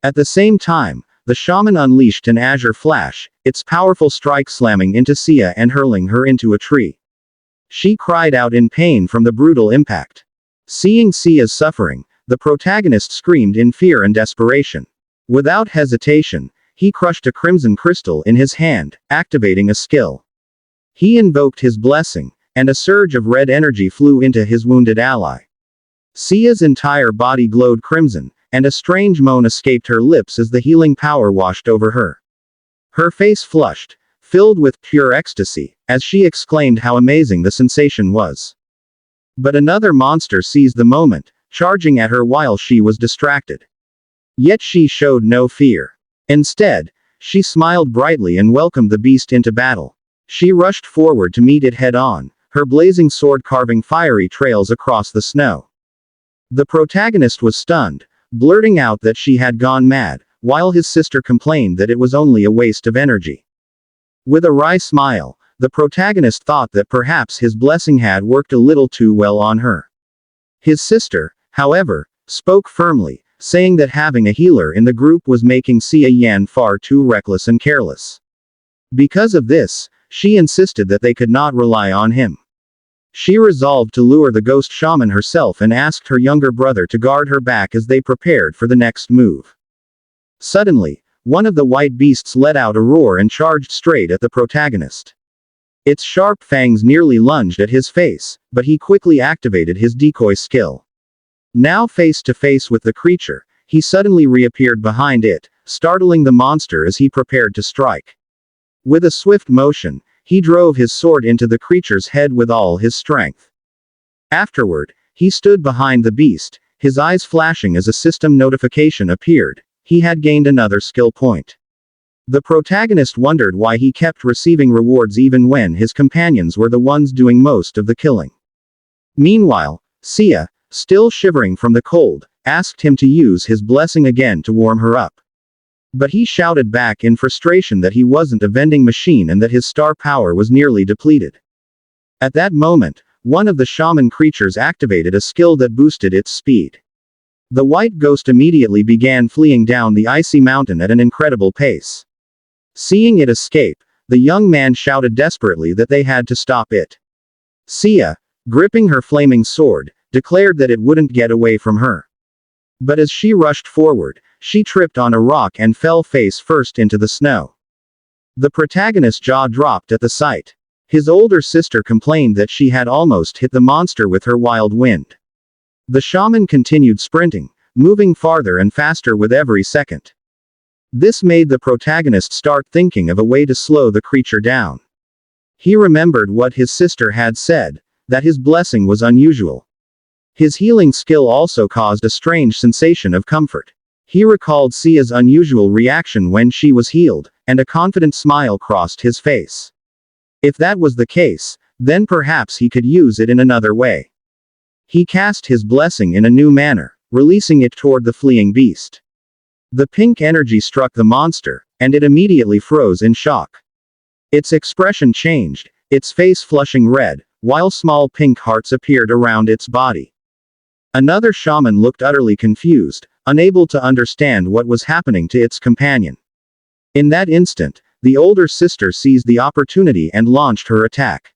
At the same time, the shaman unleashed an azure flash, its powerful strike slamming into Xia and hurling her into a tree. She cried out in pain from the brutal impact. Seeing Xia's suffering, the protagonist screamed in fear and desperation. Without hesitation, he crushed a crimson crystal in his hand, activating a skill. He invoked his blessing, and a surge of red energy flew into his wounded ally. Xia's entire body glowed crimson, and a strange moan escaped her lips as the healing power washed over her. Her face flushed, filled with pure ecstasy, as she exclaimed how amazing the sensation was. But another monster seized the moment, charging at her while she was distracted. Yet she showed no fear. Instead, she smiled brightly and welcomed the beast into battle. She rushed forward to meet it head-on, her blazing sword carving fiery trails across the snow. The protagonist was stunned, blurting out that she had gone mad, while his sister complained that it was only a waste of energy. With a wry smile, the protagonist thought that perhaps his blessing had worked a little too well on her. His sister, however, spoke firmly, saying that having a healer in the group was making Xia Yan far too reckless and careless. Because of this, she insisted that they could not rely on him. She resolved to lure the ghost shaman herself and asked her younger brother to guard her back as they prepared for the next move. Suddenly, one of the white beasts let out a roar and charged straight at the protagonist. Its sharp fangs nearly lunged at his face, but he quickly activated his decoy skill. Now face to face with the creature, he suddenly reappeared behind it, startling the monster as he prepared to strike. With a swift motion, he drove his sword into the creature's head with all his strength. Afterward, he stood behind the beast, his eyes flashing as a system notification appeared. He had gained another skill point. The protagonist wondered why he kept receiving rewards even when his companions were the ones doing most of the killing. Meanwhile, Xia, still shivering from the cold, asked him to use his blessing again to warm her up. But he shouted back in frustration that he wasn't a vending machine and that his star power was nearly depleted. At that moment, one of the shaman creatures activated a skill that boosted its speed. The white ghost immediately began fleeing down the icy mountain at an incredible pace. Seeing it escape, the young man shouted desperately that they had to stop it. Xia, gripping her flaming sword, declared that it wouldn't get away from her. But as she rushed forward, she tripped on a rock and fell face first into the snow. The protagonist's jaw dropped at the sight. His older sister complained that she had almost hit the monster with her wild wind. The shaman continued sprinting, moving farther and faster with every second. This made the protagonist start thinking of a way to slow the creature down. He remembered what his sister had said, that his blessing was unusual. His healing skill also caused a strange sensation of comfort. He recalled Xia's unusual reaction when she was healed, and a confident smile crossed his face. If that was the case, then perhaps he could use it in another way. He cast his blessing in a new manner, releasing it toward the fleeing beast. The pink energy struck the monster, and it immediately froze in shock. Its expression changed, its face flushing red, while small pink hearts appeared around its body. Another shaman looked utterly confused, unable to understand what was happening to its companion. In that instant, the older sister seized the opportunity and launched her attack.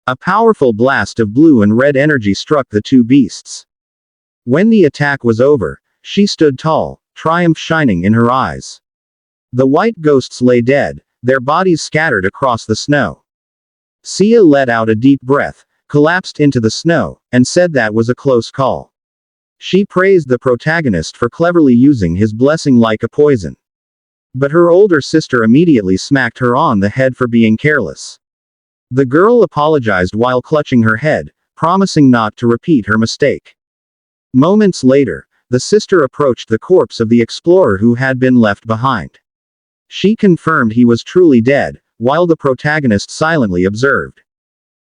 A powerful blast of blue and red energy struck the two beasts. When the attack was over, she stood tall, triumph shining in her eyes. The white ghosts lay dead, their bodies scattered across the snow. Xia let out a deep breath, collapsed into the snow, and said that was a close call. She praised the protagonist for cleverly using his blessing like a poison. But her older sister immediately smacked her on the head for being careless. The girl apologized while clutching her head, promising not to repeat her mistake. Moments later, the sister approached the corpse of the explorer who had been left behind. She confirmed he was truly dead, while the protagonist silently observed.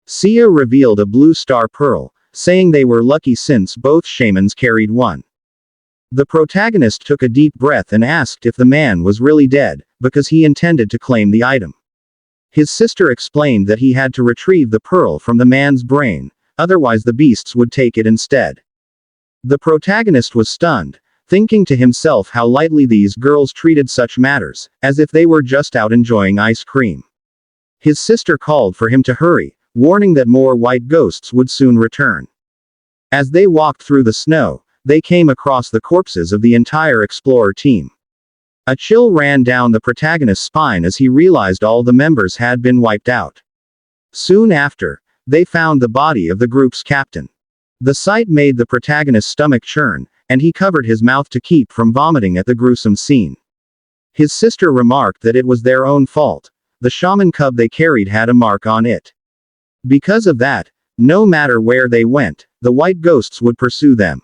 Sia revealed a blue star pearl, saying they were lucky since both shamans carried one. The protagonist took a deep breath and asked if the man was really dead, because he intended to claim the item. His sister explained that he had to retrieve the pearl from the man's brain, otherwise the beasts would take it instead. The protagonist was stunned, thinking to himself how lightly these girls treated such matters, as if they were just out enjoying ice cream. His sister called for him to hurry, warning that more white ghosts would soon return. As they walked through the snow, they came across the corpses of the entire explorer team. A chill ran down the protagonist's spine as he realized all the members had been wiped out. Soon after, they found the body of the group's captain. The sight made the protagonist's stomach churn, and he covered his mouth to keep from vomiting at the gruesome scene. His sister remarked that it was their own fault. The shaman cub they carried had a mark on it. Because of that, no matter where they went, the white ghosts would pursue them.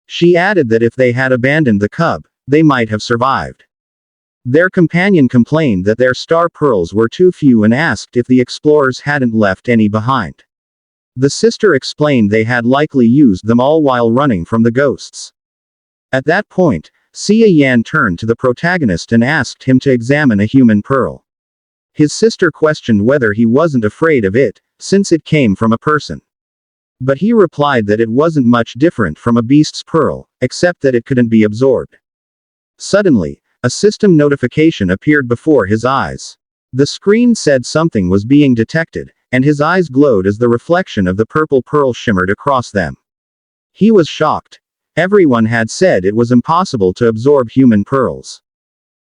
She added that if they had abandoned the cub, they might have survived. Their companion complained that their star pearls were too few and asked if the explorers hadn't left any behind. The sister explained they had likely used them all while running from the ghosts. At that point, Xia Yan turned to the protagonist and asked him to examine a human pearl. His sister questioned whether he wasn't afraid of it, since it came from a person. But he replied that it wasn't much different from a beast's pearl, except that it couldn't be absorbed. Suddenly, a system notification appeared before his eyes. The screen said something was being detected, and his eyes glowed as the reflection of the purple pearl shimmered across them. He was shocked. Everyone had said it was impossible to absorb human pearls.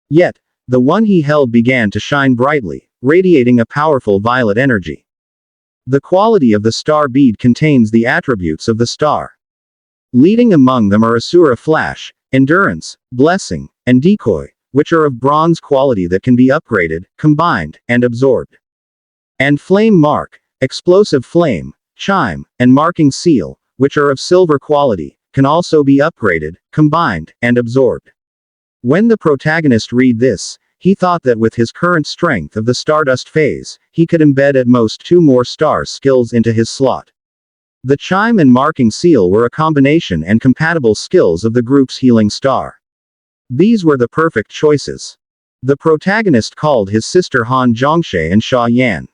Yet, the one he held began to shine brightly, radiating a powerful violet energy. The quality of the star bead contains the attributes of the star. Leading among them are Asura Flash, Endurance, Blessing, and Decoy, which are of bronze quality that can be upgraded, combined, and absorbed. And Flame Mark, Explosive Flame, Chime, and Marking Seal, which are of silver quality, can also be upgraded, combined, and absorbed. When the protagonist read this, he thought that with his current strength of the Stardust phase, he could embed at most 2 more star skills into his slot. The Chime and Marking Seal were a combination and compatible skills of the group's healing star. These were the perfect choices. The protagonist called his sister Han Zhongshe and Xia Yan.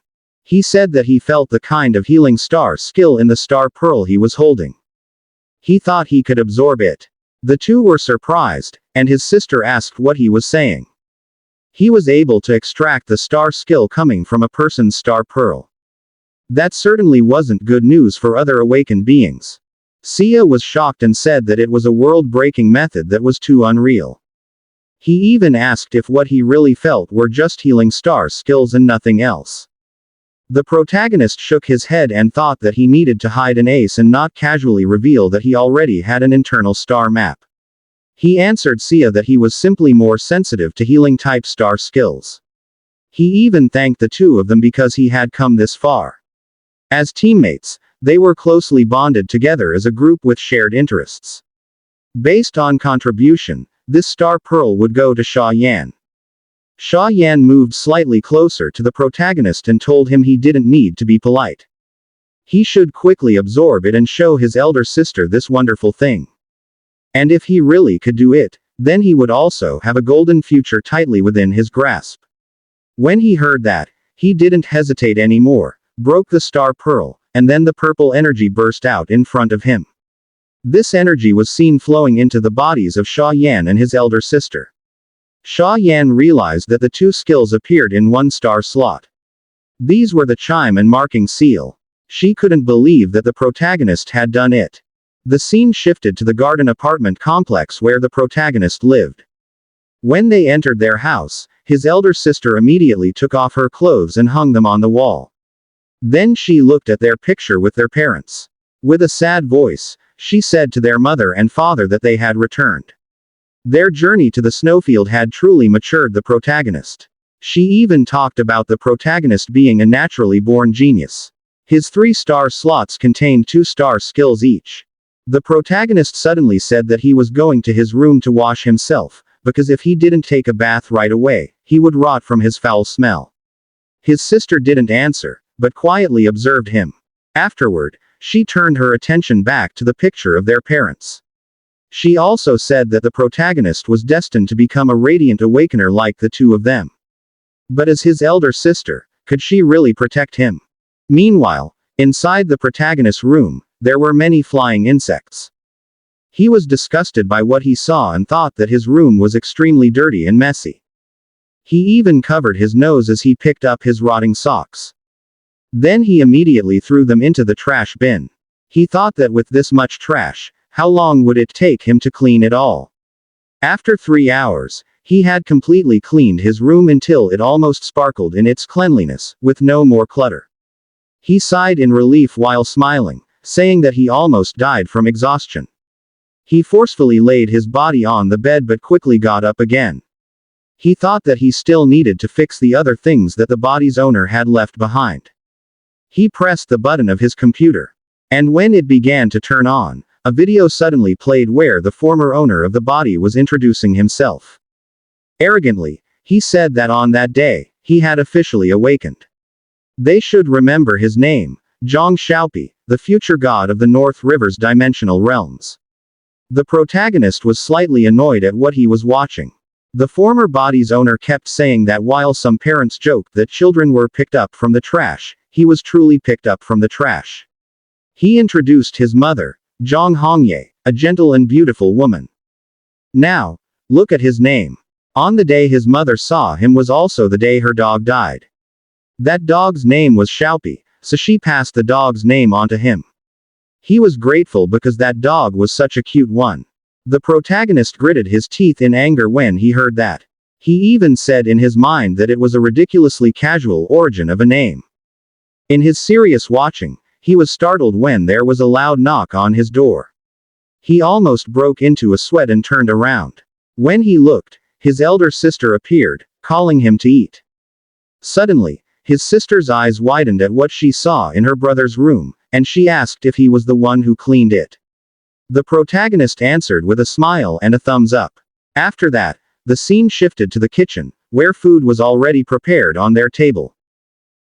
He said that he felt the kind of healing star skill in the star pearl he was holding. He thought he could absorb it. The two were surprised, and his sister asked what he was saying. He was able to extract the star skill coming from a person's star pearl. That certainly wasn't good news for other awakened beings. Sia was shocked and said that it was a world-breaking method that was too unreal. He even asked if what he really felt were just healing star skills and nothing else. The protagonist shook his head and thought that he needed to hide an ace and not casually reveal that he already had an internal star map. He answered Sia that he was simply more sensitive to healing-type star skills. He even thanked the two of them because he had come this far. As teammates, they were closely bonded together as a group with shared interests. Based on contribution, this star pearl would go to Xia Yan. Xia Yan moved slightly closer to the protagonist and told him he didn't need to be polite. He should quickly absorb it and show his elder sister this wonderful thing. And if he really could do it, then he would also have a golden future tightly within his grasp. When he heard that, he didn't hesitate anymore, broke the star pearl, and then the purple energy burst out in front of him. This energy was seen flowing into the bodies of Xia Yan and his elder sister. Xia Yan realized that the two skills appeared in one star slot. These were the Chime and Marking Seal. She couldn't believe that the protagonist had done it. The scene shifted to the garden apartment complex where the protagonist lived. When they entered their house, his elder sister immediately took off her clothes and hung them on the wall. Then she looked at their picture with their parents. With a sad voice, she said to their mother and father that they had returned. Their journey to the snowfield had truly matured the protagonist. She even talked about the protagonist being a naturally born genius. His 3-star slots contained 2-star skills each. The protagonist suddenly said that he was going to his room to wash himself, because if he didn't take a bath right away, he would rot from his foul smell. His sister didn't answer, but quietly observed him. Afterward, she turned her attention back to the picture of their parents. She also said that the protagonist was destined to become a radiant awakener like the two of them. But as his elder sister, could she really protect him? Meanwhile, inside the protagonist's room, there were many flying insects. He was disgusted by what he saw and thought that his room was extremely dirty and messy. He even covered his nose as he picked up his rotting socks. Then he immediately threw them into the trash bin. He thought that with this much trash, how long would it take him to clean it all? After 3 hours, he had completely cleaned his room until it almost sparkled in its cleanliness, with no more clutter. He sighed in relief while smiling, saying that he almost died from exhaustion. He forcefully laid his body on the bed but quickly got up again. He thought that he still needed to fix the other things that the body's owner had left behind. He pressed the button of his computer. And when it began to turn on, a video suddenly played where the former owner of the body was introducing himself. Arrogantly, he said that on that day, he had officially awakened. They should remember his name, Jiang Xiao, the future god of the North River's dimensional realms. The protagonist was slightly annoyed at what he was watching. The former body's owner kept saying that while some parents joked that children were picked up from the trash, he was truly picked up from the trash. He introduced his mother, Zhang Hongye, a gentle and beautiful woman. Now, look at his name. On the day his mother saw him was also the day her dog died. That dog's name was Xiaopi, so she passed the dog's name on to him. He was grateful because that dog was such a cute one. The protagonist gritted his teeth in anger when he heard that. He even said in his mind that it was a ridiculously casual origin of a name. In his serious watching, he was startled when there was a loud knock on his door. He almost broke into a sweat and turned around. When he looked, his elder sister appeared, calling him to eat. Suddenly, his sister's eyes widened at what she saw in her brother's room, and she asked if he was the one who cleaned it. The protagonist answered with a smile and a thumbs up. After that, the scene shifted to the kitchen, where food was already prepared on their table.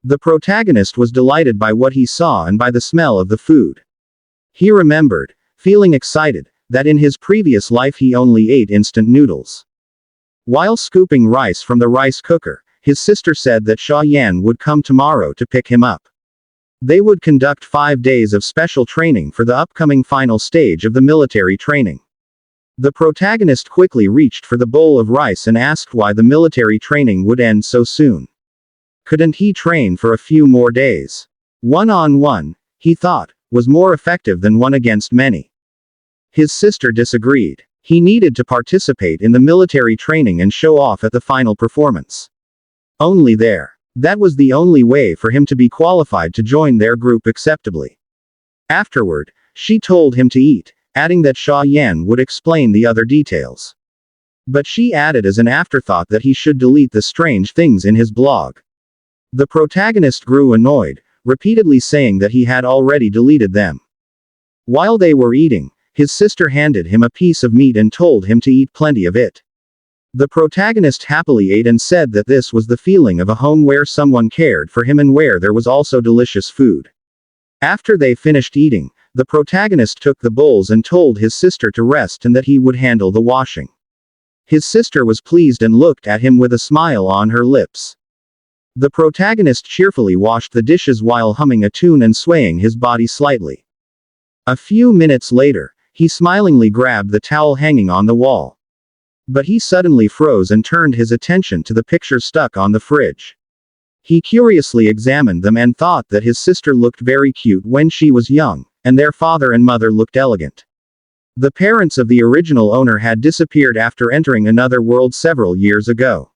The protagonist was delighted by what he saw and by the smell of the food. He remembered, feeling excited, that in his previous life he only ate instant noodles. While scooping rice from the rice cooker, his sister said that Sha Yan would come tomorrow to pick him up. They would conduct 5 days of special training for the upcoming final stage of the military training. The protagonist quickly reached for the bowl of rice and asked why the military training would end so soon. Couldn't he train for a few more days? One-on-one, he thought, was more effective than one against many. His sister disagreed. He needed to participate in the military training and show off at the final performance. Only there. That was the only way for him to be qualified to join their group acceptably. Afterward, she told him to eat, adding that Sha Yan would explain the other details. But she added as an afterthought that he should delete the strange things in his blog. The protagonist grew annoyed, repeatedly saying that he had already deleted them. While they were eating, his sister handed him a piece of meat and told him to eat plenty of it. The protagonist happily ate and said that this was the feeling of a home where someone cared for him and where there was also delicious food. After they finished eating, the protagonist took the bowls and told his sister to rest and that he would handle the washing. His sister was pleased and looked at him with a smile on her lips. The protagonist cheerfully washed the dishes while humming a tune and swaying his body slightly. A few minutes later, he smilingly grabbed the towel hanging on the wall. But he suddenly froze and turned his attention to the pictures stuck on the fridge. He curiously examined them and thought that his sister looked very cute when she was young, and their father and mother looked elegant. The parents of the original owner had disappeared after entering another world several years ago.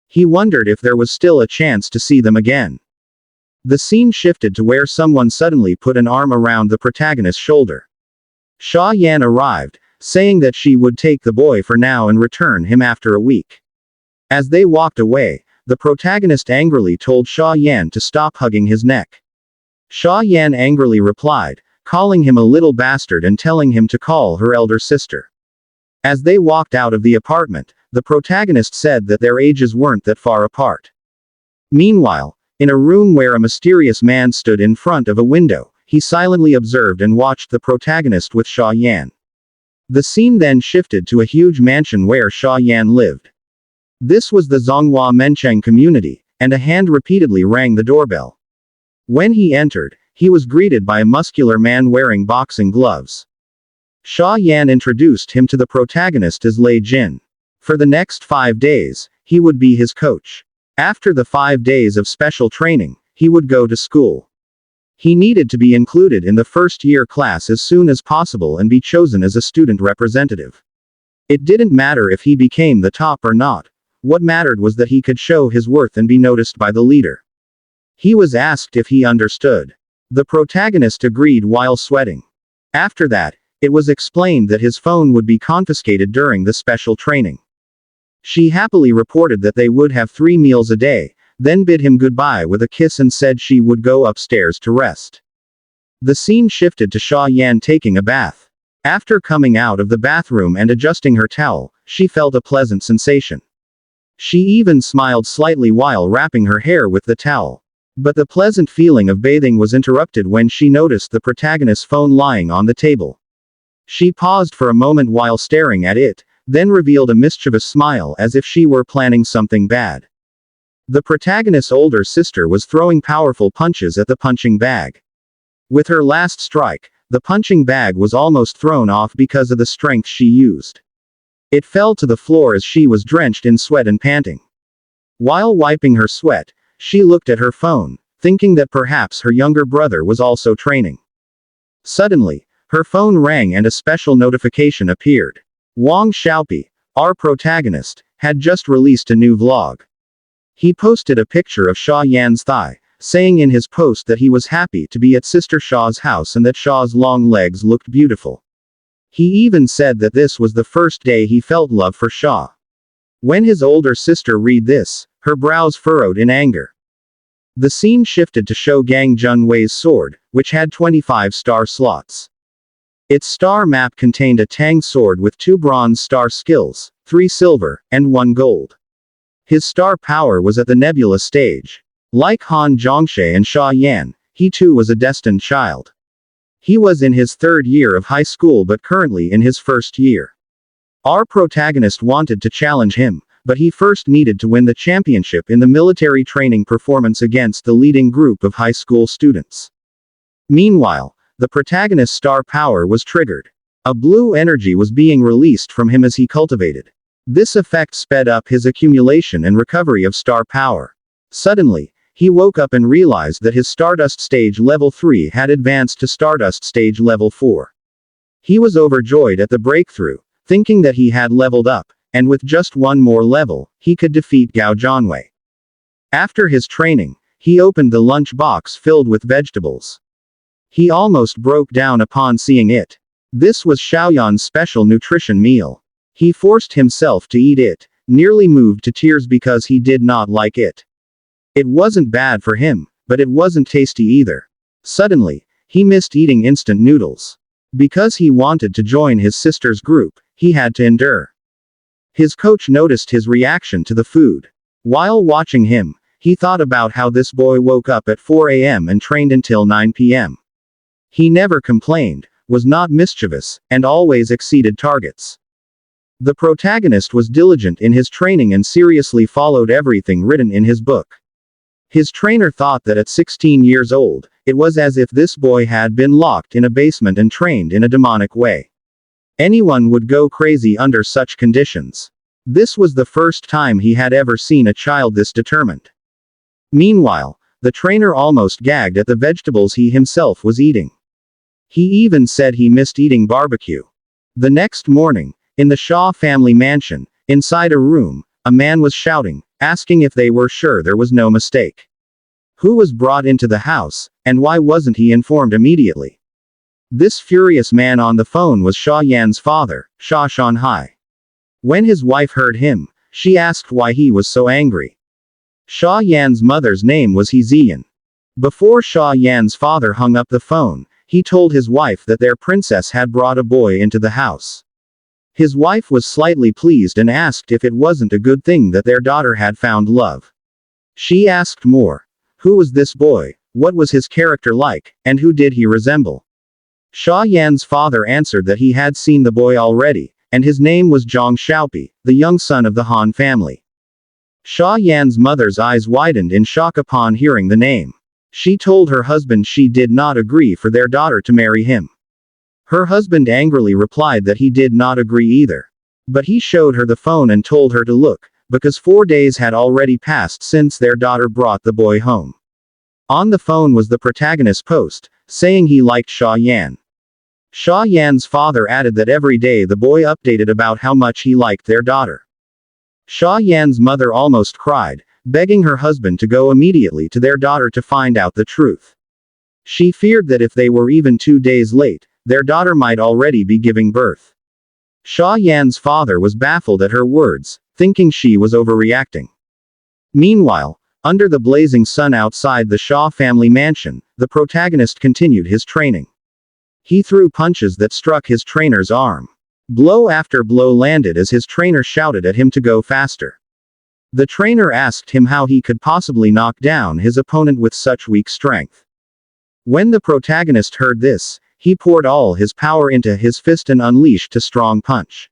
He wondered if there was still a chance to see them again. The scene shifted to where someone suddenly put an arm around the protagonist's shoulder. Sha Yan arrived, saying that she would take the boy for now and return him after a week. As they walked away, the protagonist angrily told Sha Yan to stop hugging his neck. Sha Yan angrily replied, calling him a little bastard and telling him to call her elder sister. As they walked out of the apartment, the protagonist said that their ages weren't that far apart. Meanwhile, in a room where a mysterious man stood in front of a window, he silently observed and watched the protagonist with Sha Yan. The scene then shifted to a huge mansion where Sha Yan lived. This was the Zonghua Mencheng community, and a hand repeatedly rang the doorbell. When he entered, he was greeted by a muscular man wearing boxing gloves. Sha Yan introduced him to the protagonist as Lei Jin. For the next 5 days, he would be his coach. After the 5 days of special training, he would go to school. He needed to be included in the first-year class as soon as possible and be chosen as a student representative. It didn't matter if he became the top or not. What mattered was that he could show his worth and be noticed by the leader. He was asked if he understood. The protagonist agreed while sweating. After that, it was explained that his phone would be confiscated during the special training. She happily reported that they would have 3 meals a day, then bid him goodbye with a kiss and said she would go upstairs to rest. The scene shifted to Sha Yan taking a bath. After coming out of the bathroom and adjusting her towel, she felt a pleasant sensation. She even smiled slightly while wrapping her hair with the towel. But the pleasant feeling of bathing was interrupted when she noticed the protagonist's phone lying on the table. She paused for a moment while staring at it, then revealed a mischievous smile as if she were planning something bad. The protagonist's older sister was throwing powerful punches at the punching bag. With her last strike, the punching bag was almost thrown off because of the strength she used. It fell to the floor as she was drenched in sweat and panting. While wiping her sweat, she looked at her phone, thinking that perhaps her younger brother was also training. Suddenly, her phone rang and a special notification appeared. Wang Xiaopi, our protagonist, had just released a new vlog. He posted a picture of Sha Yan's thigh, saying in his post that he was happy to be at Sister Sha's house and that Sha's long legs looked beautiful. He even said that this was the first day he felt love for Sha. When his older sister read this, her brows furrowed in anger. The scene shifted to show Gang Junwei's sword, which had 25 star slots. Its star map contained a Tang sword with 2 bronze star skills, 3 silver, and 1 gold. His star power was at the nebula stage. Like Han Zhongshe and Sha Yan, he too was a destined child. He was in his 3rd year of high school but currently in his 1st year. Our protagonist wanted to challenge him, but he first needed to win the championship in the military training performance against the leading group of high school students. Meanwhile, the protagonist's star power was triggered. A blue energy was being released from him as he cultivated. This effect sped up his accumulation and recovery of star power. Suddenly, he woke up and realized that his Stardust Stage Level 3 had advanced to Stardust Stage Level 4. He was overjoyed at the breakthrough, thinking that he had leveled up, and with just 1 more level, he could defeat Gao Zhanwei. After his training, he opened the lunch box filled with vegetables. He almost broke down upon seeing it. This was Xiaoyan's special nutrition meal. He forced himself to eat it, nearly moved to tears because he did not like it. It wasn't bad for him, but it wasn't tasty either. Suddenly, he missed eating instant noodles. Because he wanted to join his sister's group, he had to endure. His coach noticed his reaction to the food. While watching him, he thought about how this boy woke up at 4 a.m. and trained until 9 p.m. He never complained, was not mischievous, and always exceeded targets. The protagonist was diligent in his training and seriously followed everything written in his book. His trainer thought that at 16 years old, it was as if this boy had been locked in a basement and trained in a demonic way. Anyone would go crazy under such conditions. This was the first time he had ever seen a child this determined. Meanwhile, the trainer almost gagged at the vegetables he himself was eating. He even said he missed eating barbecue. The next morning, in the Shaw family mansion, inside a room, a man was shouting, asking if they were sure there was no mistake. Who was brought into the house, and why wasn't he informed immediately? This furious man on the phone was Sha Yan's father, Sha Shanhai. When his wife heard him, she asked why he was so angry. Sha Yan's mother's name was Hezian. Before Sha Yan's father hung up the phone, he told his wife that their princess had brought a boy into the house. His wife was slightly pleased and asked if it wasn't a good thing that their daughter had found love. She asked more. Who was this boy, what was his character like, and who did he resemble? Sha Yan's father answered that he had seen the boy already, and his name was Jiang Xiao, the young son of the Han family. Sha Yan's mother's eyes widened in shock upon hearing the name. She told her husband she did not agree for their daughter to marry him. Her husband angrily replied that he did not agree either. But he showed her the phone and told her to look, because 4 days had already passed since their daughter brought the boy home. On the phone was the protagonist's post, saying he liked Sha Yan. Sha Yan's father added that every day the boy updated about how much he liked their daughter. Sha Yan's mother almost cried, begging her husband to go immediately to their daughter to find out the truth. She feared that if they were even 2 days late, their daughter might already be giving birth. Sha Yan's father was baffled at her words, thinking she was overreacting. Meanwhile, under the blazing sun outside the Sha family mansion, the protagonist continued his training. He threw punches that struck his trainer's arm. Blow after blow landed as his trainer shouted at him to go faster. The trainer asked him how he could possibly knock down his opponent with such weak strength. When the protagonist heard this, he poured all his power into his fist and unleashed a strong punch.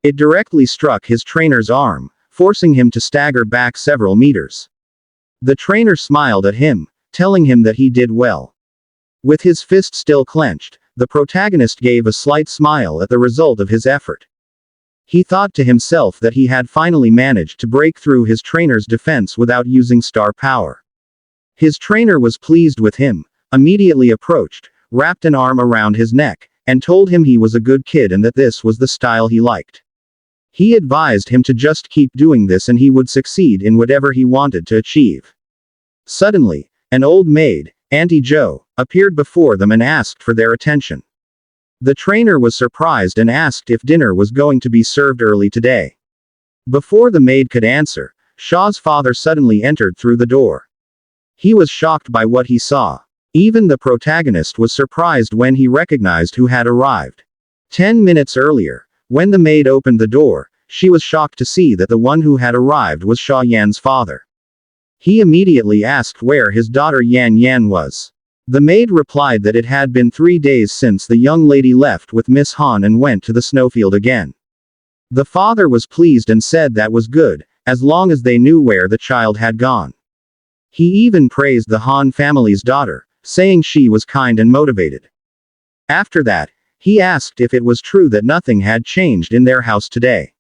It directly struck his trainer's arm, forcing him to stagger back several meters. The trainer smiled at him, telling him that he did well. With his fist still clenched, the protagonist gave a slight smile at the result of his effort. He thought to himself that he had finally managed to break through his trainer's defense without using star power. His trainer was pleased with him, immediately approached, wrapped an arm around his neck, and told him he was a good kid and that this was the style he liked. He advised him to just keep doing this and he would succeed in whatever he wanted to achieve. Suddenly, an old maid, Auntie Jo, appeared before them and asked for their attention. The trainer was surprised and asked if dinner was going to be served early today. Before the maid could answer, Sha's father suddenly entered through the door. He was shocked by what he saw. Even the protagonist was surprised when he recognized who had arrived. 10 minutes earlier, when the maid opened the door, she was shocked to see that the one who had arrived was Sha Yan's father. He immediately asked where his daughter Yan Yan was. The maid replied that it had been 3 days since the young lady left with Miss Han and went to the snowfield again. The father was pleased and said that was good, as long as they knew where the child had gone. He even praised the Han family's daughter, saying she was kind and motivated. After that, he asked if it was true that nothing had changed in their house today.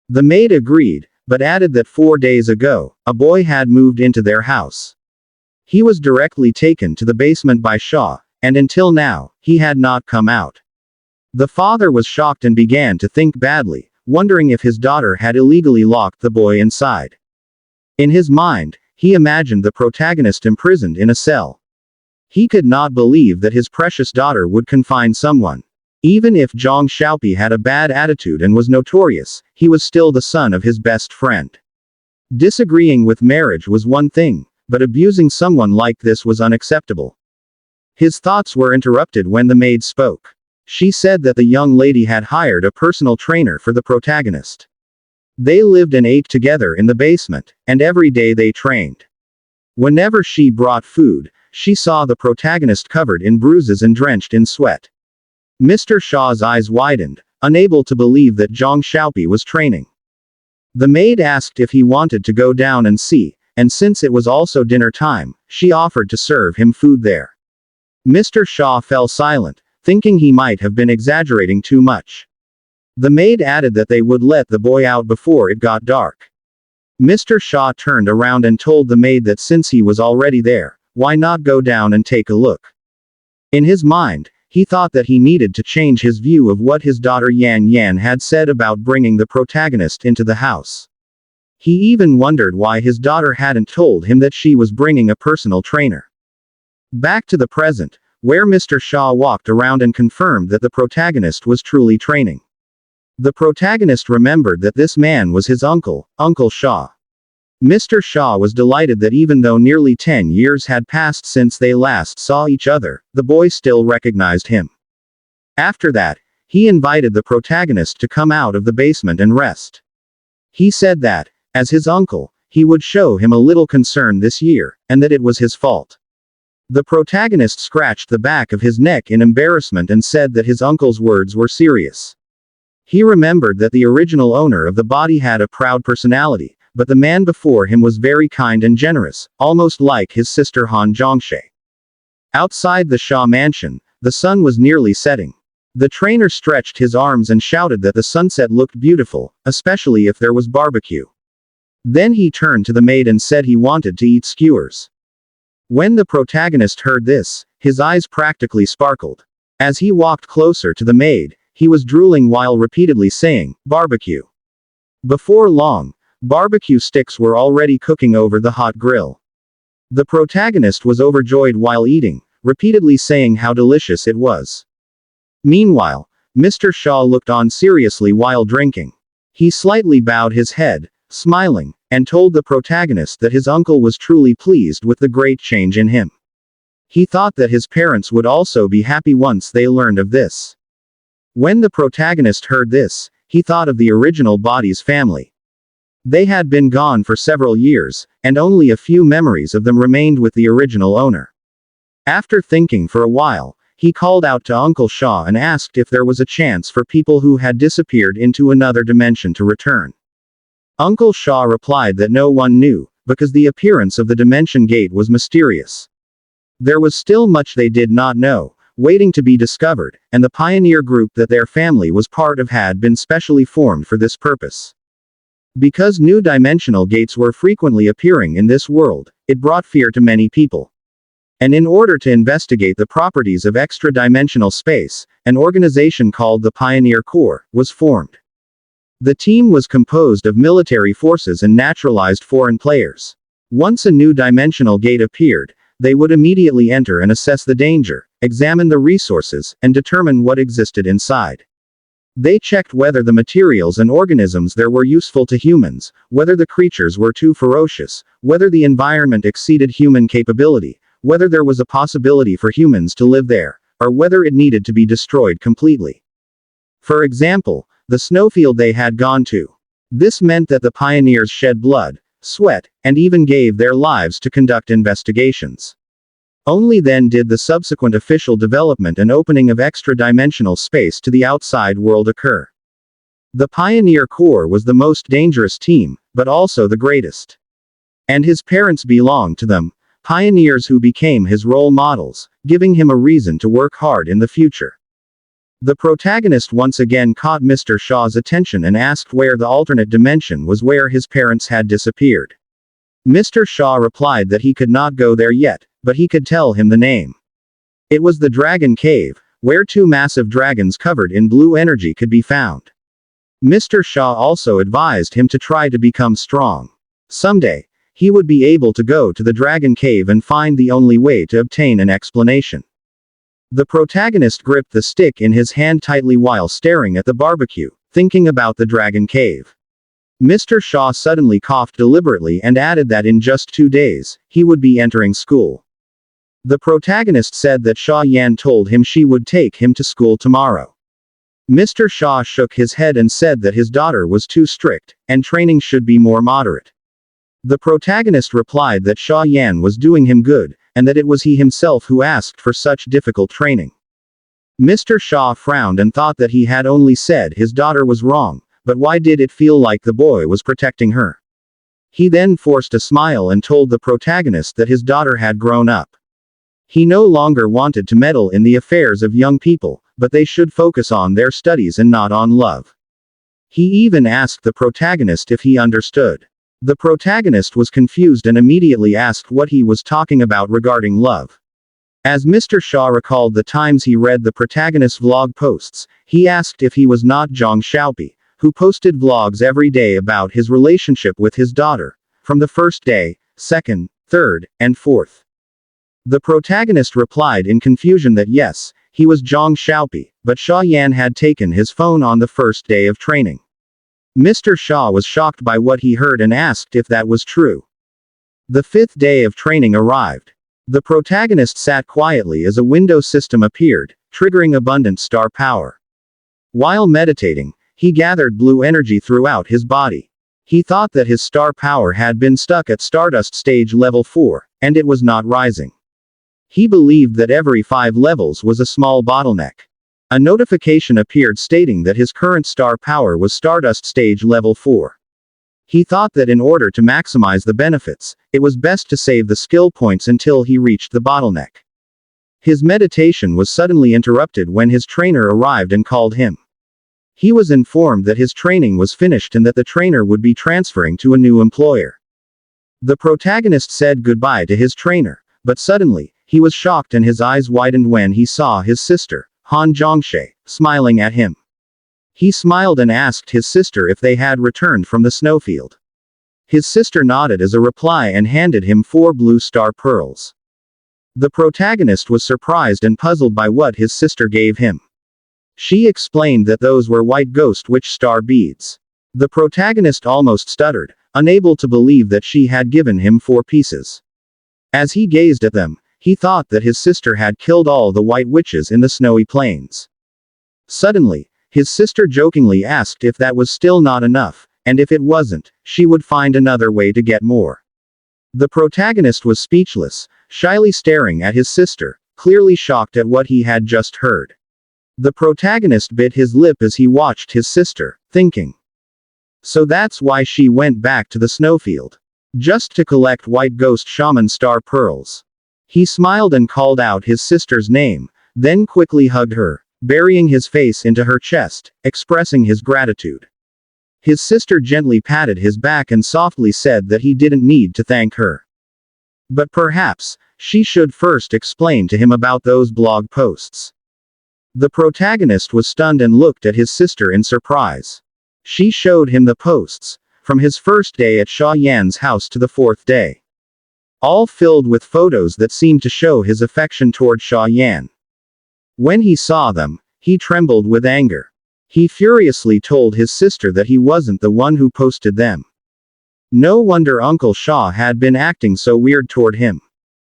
The maid agreed, but added that 4 days ago, a boy had moved into their house. He was directly taken to the basement by Sha, and until now, he had not come out. The father was shocked and began to think badly, wondering if his daughter had illegally locked the boy inside. In his mind, he imagined the protagonist imprisoned in a cell. He could not believe that his precious daughter would confine someone. Even if Jiang Xiao had a bad attitude and was notorious, he was still the son of his best friend. Disagreeing with marriage was one thing, but abusing someone like this was unacceptable. His thoughts were interrupted when the maid spoke. She said that the young lady had hired a personal trainer for the protagonist. They lived and ate together in the basement, and every day they trained. Whenever she brought food, she saw the protagonist covered in bruises and drenched in sweat. Mr. Shaw's eyes widened, unable to believe that Jiang Xiao was training. The maid asked if he wanted to go down and see, and since it was also dinner time, she offered to serve him food there. Mr. Shaw fell silent, thinking he might have been exaggerating too much. The maid added that they would let the boy out before it got dark. Mr. Shaw turned around and told the maid that since he was already there, why not go down and take a look? In his mind, he thought that he needed to change his view of what his daughter Yan Yan had said about bringing the protagonist into the house. He even wondered why his daughter hadn't told him that she was bringing a personal trainer. Back to the present, where Mr. Shaw walked around and confirmed that the protagonist was truly training. The protagonist remembered that this man was his uncle, Uncle Shaw. Mr. Shaw was delighted that even though nearly 10 years had passed since they last saw each other, the boy still recognized him. After that, he invited the protagonist to come out of the basement and rest. He said that, as his uncle, he would show him a little concern this year, and that it was his fault. The protagonist scratched the back of his neck in embarrassment and said that his uncle's words were serious. He remembered that the original owner of the body had a proud personality, but the man before him was very kind and generous, almost like his sister Han Zhongshe. Outside the Shaw mansion, the sun was nearly setting. The trainer stretched his arms and shouted that the sunset looked beautiful, especially if there was barbecue. Then he turned to the maid and said he wanted to eat skewers. When the protagonist heard this, his eyes practically sparkled. As he walked closer to the maid, he was drooling while repeatedly saying, "Barbecue." Before long, barbecue sticks were already cooking over the hot grill. The protagonist was overjoyed while eating, repeatedly saying how delicious it was. Meanwhile, Mr. Shaw looked on seriously while drinking. He slightly bowed his head, smiling, and told the protagonist that his uncle was truly pleased with the great change in him. He thought that his parents would also be happy once they learned of this. When the protagonist heard this, he thought of the original body's family. They had been gone for several years, and only a few memories of them remained with the original owner. After thinking for a while, he called out to Uncle Shaw and asked if there was a chance for people who had disappeared into another dimension to return. Uncle Shaw replied that no one knew, because the appearance of the dimension gate was mysterious. There was still much they did not know, waiting to be discovered, and the pioneer group that their family was part of had been specially formed for this purpose. Because new dimensional gates were frequently appearing in this world, it brought fear to many people. And in order to investigate the properties of extra-dimensional space, an organization called the Pioneer Corps was formed. The team was composed of military forces and naturalized foreign players. Once a new dimensional gate appeared, they would immediately enter and assess the danger, examine the resources, and determine what existed inside. They checked whether the materials and organisms there were useful to humans, whether the creatures were too ferocious, whether the environment exceeded human capability, whether there was a possibility for humans to live there, or whether it needed to be destroyed completely. For example, the snowfield they had gone to. This meant that the pioneers shed blood, sweat, and even gave their lives to conduct investigations. Only then did the subsequent official development and opening of extra-dimensional space to the outside world occur. The Pioneer Corps was the most dangerous team, but also the greatest. And his parents belonged to them, pioneers who became his role models, giving him a reason to work hard in the future. The protagonist once again caught Mr. Shaw's attention and asked where the alternate dimension was where his parents had disappeared. Mr. Shaw replied that he could not go there yet, but he could tell him the name. It was the Dragon Cave, where two massive dragons covered in blue energy could be found. Mr. Shaw also advised him to try to become strong. Someday, he would be able to go to the Dragon Cave and find the only way to obtain an explanation. The protagonist gripped the stick in his hand tightly while staring at the barbecue, thinking about the Dragon Cave. Mr. Shaw suddenly coughed deliberately and added that in just 2 days, he would be entering school. The protagonist said that Shaw Yan told him she would take him to school tomorrow. Mr. Shaw shook his head and said that his daughter was too strict, and training should be more moderate. The protagonist replied that Shaw Yan was doing him good, and that it was he himself who asked for such difficult training. Mr. Shaw frowned and thought that he had only said his daughter was wrong, but why did it feel like the boy was protecting her? He then forced a smile and told the protagonist that his daughter had grown up. He no longer wanted to meddle in the affairs of young people, but they should focus on their studies and not on love. He even asked the protagonist if he understood. The protagonist was confused and immediately asked what he was talking about regarding love. As Mr. Shaw recalled the times he read the protagonist's vlog posts, he asked if he was not Jiang Xiao, who posted vlogs every day about his relationship with his daughter, from the first day, second, third, and fourth. The protagonist replied in confusion that yes, he was Jiang Xiao, but Shaw Yan had taken his phone on the first day of training. Mr. Shaw was shocked by what he heard and asked if that was true. The 5th day of training arrived. The protagonist sat quietly as a window system appeared, triggering abundant star power. While meditating, he gathered blue energy throughout his body. He thought that his star power had been stuck at Stardust stage level 4, and it was not rising. He believed that every 5 levels was a small bottleneck. A notification appeared stating that his current star power was Stardust stage level 4. He thought that in order to maximize the benefits, it was best to save the skill points until he reached the bottleneck. His meditation was suddenly interrupted when his trainer arrived and called him. He was informed that his training was finished and that the trainer would be transferring to a new employer. The protagonist said goodbye to his trainer, but suddenly, he was shocked and his eyes widened when he saw his sister, Han Zhongxie, smiling at him. He smiled and asked his sister if they had returned from the snowfield. His sister nodded as a reply and handed him 4 blue star pearls. The protagonist was surprised and puzzled by what his sister gave him. She explained that those were white ghost witch star beads. The protagonist almost stuttered, unable to believe that she had given him 4 pieces. As he gazed at them, he thought that his sister had killed all the white witches in the snowy plains. Suddenly, his sister jokingly asked if that was still not enough, and if it wasn't, she would find another way to get more. The protagonist was speechless, shyly staring at his sister, clearly shocked at what he had just heard. The protagonist bit his lip as he watched his sister, thinking. So that's why she went back to the snowfield. Just to collect white ghost shaman star pearls. He smiled and called out his sister's name, then quickly hugged her, burying his face into her chest, expressing his gratitude. His sister gently patted his back and softly said that he didn't need to thank her. But perhaps, she should first explain to him about those blog posts. The protagonist was stunned and looked at his sister in surprise. She showed him the posts, from his first day at Sha Yan's house to the 4th day. All filled with photos that seemed to show his affection toward Sha Yan. When he saw them, he trembled with anger. He furiously told his sister that he wasn't the one who posted them. No wonder Uncle Shaw had been acting so weird toward him.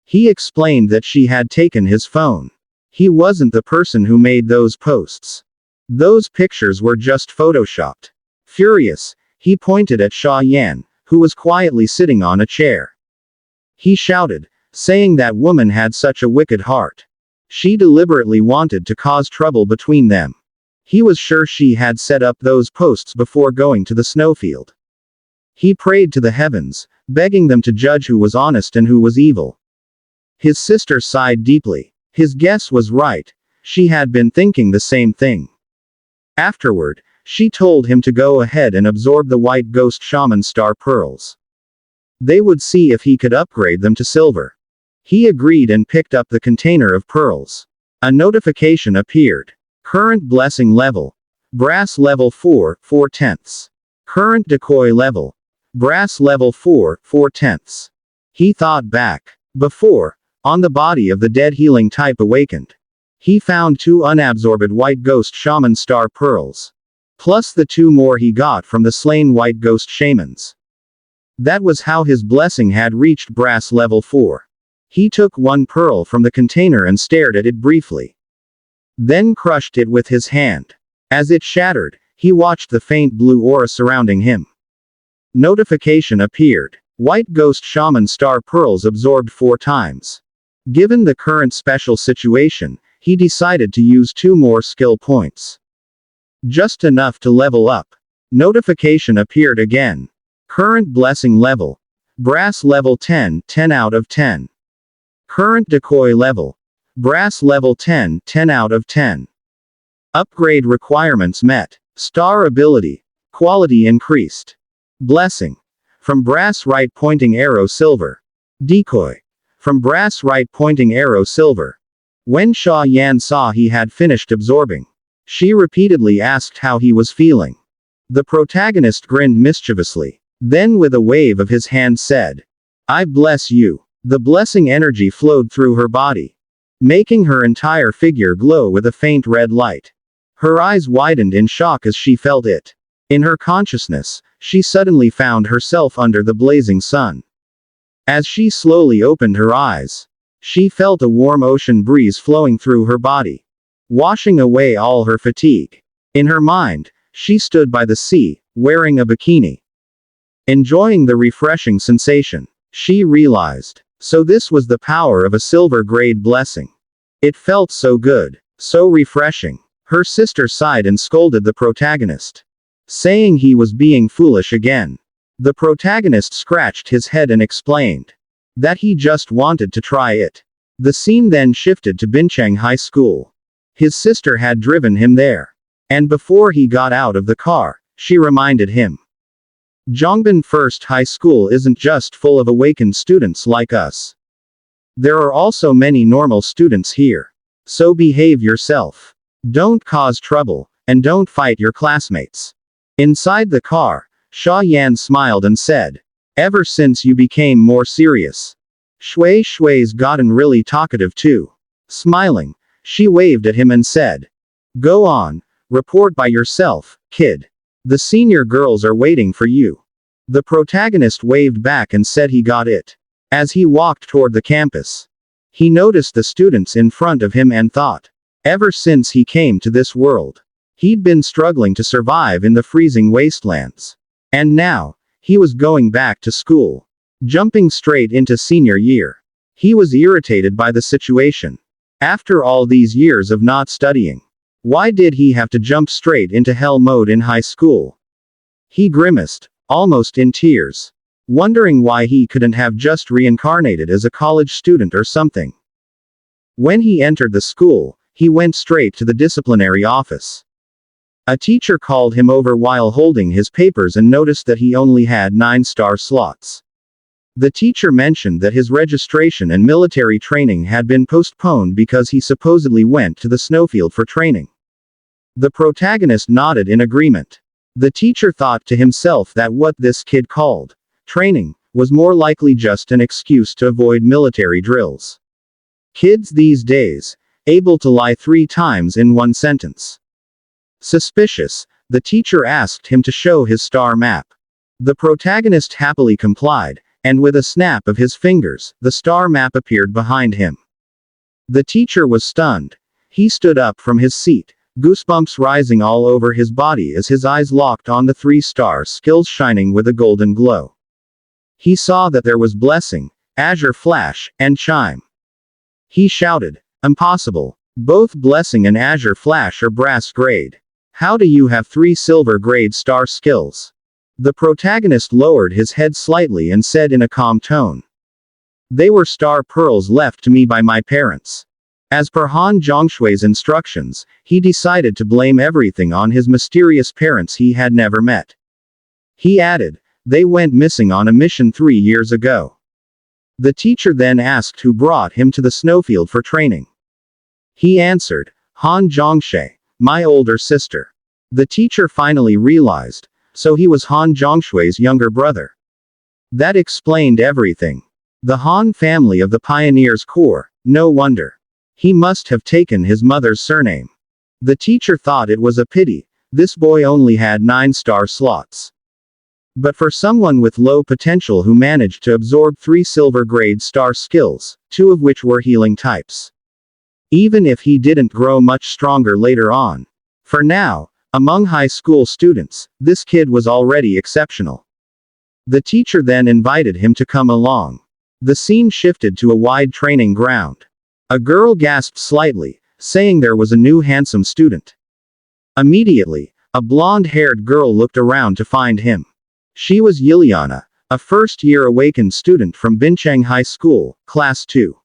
He explained that she had taken his phone. He wasn't the person who made those posts. Those pictures were just photoshopped. Furious, he pointed at Sha Yan, who was quietly sitting on a chair. He shouted, saying that woman had such a wicked heart. She deliberately wanted to cause trouble between them. He was sure she had set up those posts before going to the snowfield. He prayed to the heavens, begging them to judge who was honest and who was evil. His sister sighed deeply. His guess was right. She had been thinking the same thing. Afterward, she told him to go ahead and absorb the white ghost shaman star pearls. They would see if he could upgrade them to silver. He agreed and picked up the container of pearls. A notification appeared. Current blessing level. Brass level 4, 4/10. Current decoy level. Brass level 4, 4/10. He thought back. Before, on the body of the dead healing type awakened. He found 2 unabsorbed white ghost shaman star pearls. Plus the 2 more he got from the slain white ghost shamans. That was how his blessing had reached brass level 4. He took 1 pearl from the container and stared at it briefly. Then crushed it with his hand. As it shattered, he watched the faint blue aura surrounding him. Notification appeared. White ghost shaman star pearls absorbed 4 times. Given the current special situation, he decided to use 2 more skill points. Just enough to level up. Notification appeared again. Current blessing level. Brass level 10, 10 out of 10. Current decoy level. Brass level 10, 10 out of 10. Upgrade requirements met. Star ability. Quality increased. Blessing. From brass right pointing arrow silver. Decoy. From brass right pointing arrow silver. When Sha Yan saw he had finished absorbing, she repeatedly asked how he was feeling. The protagonist grinned mischievously. Then with a wave of his hand said, "I bless you." The blessing energy flowed through her body, making her entire figure glow with a faint red light. Her eyes widened in shock as she felt it. In her consciousness, she suddenly found herself under the blazing sun. As she slowly opened her eyes, she felt a warm ocean breeze flowing through her body, washing away all her fatigue. In her mind, she stood by the sea, wearing a bikini. Enjoying the refreshing sensation, she realized, so this was the power of a silver-grade blessing. It felt so good, so refreshing. Her sister sighed and scolded the protagonist, saying he was being foolish again. The protagonist scratched his head and explained that he just wanted to try it. The scene then shifted to Bincheng High School. His sister had driven him there. And before he got out of the car, she reminded him, Zhongbin First High School isn't just full of awakened students like us. There are also many normal students here. So behave yourself. Don't cause trouble, and don't fight your classmates. Inside the car, Sha Yan smiled and said, ever since you became more serious, Shui's gotten really talkative too. Smiling, she waved at him and said, go on, report by yourself, kid. The senior girls are waiting for you. The protagonist waved back and said he got it. As he walked toward the campus, he noticed the students in front of him and thought, ever since he came to this world, he'd been struggling to survive in the freezing wastelands. And now, he was going back to school, jumping straight into senior year. He was irritated by the situation. After all these years of not studying, why did he have to jump straight into hell mode in high school? He grimaced, almost in tears, wondering why he couldn't have just reincarnated as a college student or something. When he entered the school, he went straight to the disciplinary office. A teacher called him over while holding his papers and noticed that he only had 9-star slots. The teacher mentioned that his registration and military training had been postponed because he supposedly went to the snowfield for training. The protagonist nodded in agreement. The teacher thought to himself that what this kid called training was more likely just an excuse to avoid military drills. Kids these days, able to lie 3 times in one sentence. Suspicious, the teacher asked him to show his star map. The protagonist happily complied, and with a snap of his fingers, the star map appeared behind him. The teacher was stunned. He stood up from his seat, goosebumps rising all over his body as his eyes locked on the 3-star skills shining with a golden glow. He saw that there was blessing, azure flash, and chime. He shouted, impossible. Both blessing and azure flash are brass grade. How do you have 3 silver grade star skills? The protagonist lowered his head slightly and said in a calm tone, they were star pearls left to me by my parents. As per Han Zhongshui's instructions, he decided to blame everything on his mysterious parents he had never met. He added, they went missing on a mission 3 years ago. The teacher then asked who brought him to the snowfield for training. He answered, Han Zhongshui, my older sister. The teacher finally realized, so he was Han Zhongshui's younger brother. That explained everything. The Han family of the Pioneers Corps, no wonder. He must have taken his mother's surname. The teacher thought it was a pity, this boy only had 9-star slots. But for someone with low potential who managed to absorb 3 silver grade star skills, 2 of which were healing types. Even if he didn't grow much stronger later on. For now, among high school students, this kid was already exceptional. The teacher then invited him to come along. The scene shifted to a wide training ground. A girl gasped slightly, saying there was a new handsome student. Immediately, a blonde-haired girl looked around to find him. She was Yiliana, a first-year awakened student from Bincheng High School, Class 2.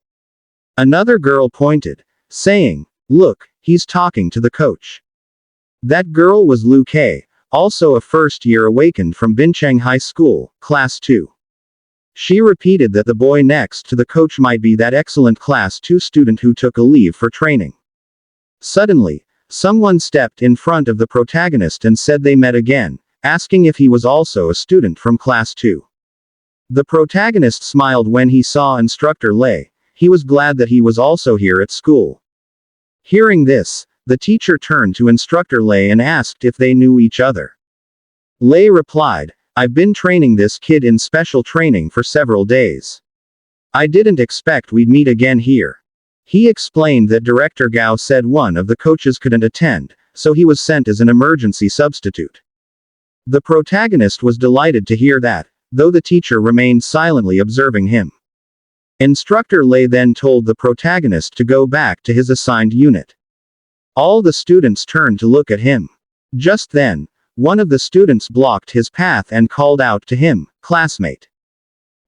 Another girl pointed, saying, look, he's talking to the coach. That girl was Lu Kei, also a first-year awakened from Bincheng High School, Class 2. She repeated that the boy next to the coach might be that excellent Class 2 student who took a leave for training. Suddenly, someone stepped in front of the protagonist and said they met again, asking if he was also a student from Class 2. The protagonist smiled when he saw Instructor Lei. He was glad that he was also here at school. Hearing this, the teacher turned to Instructor Lei and asked if they knew each other. Lei replied, I've been training this kid in special training for several days. I didn't expect we'd meet again here. He explained that Director Gao said one of the coaches couldn't attend, so he was sent as an emergency substitute. The protagonist was delighted to hear that, though the teacher remained silently observing him. Instructor Lei then told the protagonist to go back to his assigned unit. All the students turned to look at him. Just then, one of the students blocked his path and called out to him, classmate.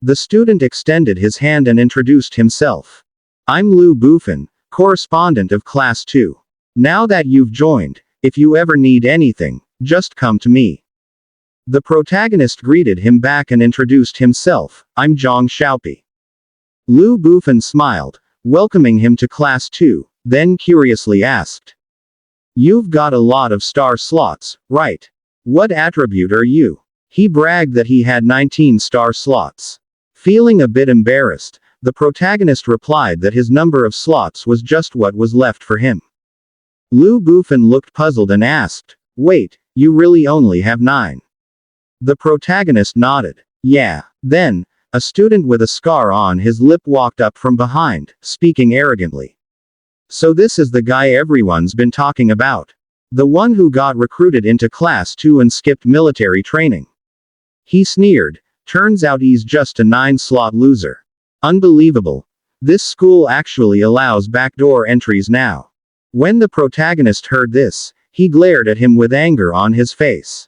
The student extended his hand and introduced himself. I'm Liu Bufan, correspondent of Class 2. Now that you've joined, if you ever need anything, just come to me. The protagonist greeted him back and introduced himself, I'm Jiang Xiao. Liu Bufan smiled, welcoming him to Class 2, then curiously asked. You've got a lot of star slots, right? What attribute are you? He bragged that he had 19 star slots. Feeling a bit embarrassed, the protagonist replied that his number of slots was just what was left for him. Liu Bufan looked puzzled and asked, wait, you really only have 9? The protagonist nodded. Yeah. Then, a student with a scar on his lip walked up from behind, speaking arrogantly. So this is the guy everyone's been talking about. The one who got recruited into Class 2 and skipped military training. He sneered, turns out he's just a 9-slot loser. Unbelievable. This school actually allows backdoor entries now. When the protagonist heard this, he glared at him with anger on his face.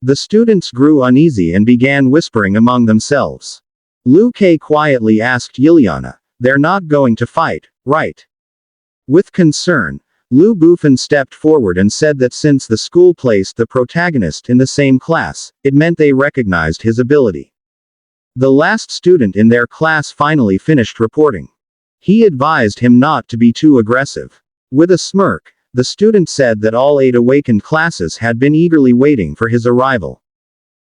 The students grew uneasy and began whispering among themselves. Liu Kei quietly asked Liliana, they're not going to fight, right? With concern, Liu Bufan stepped forward and said that since the school placed the protagonist in the same class, it meant they recognized his ability. The last student in their class finally finished reporting. He advised him not to be too aggressive. With a smirk, the student said that all 8 awakened classes had been eagerly waiting for his arrival.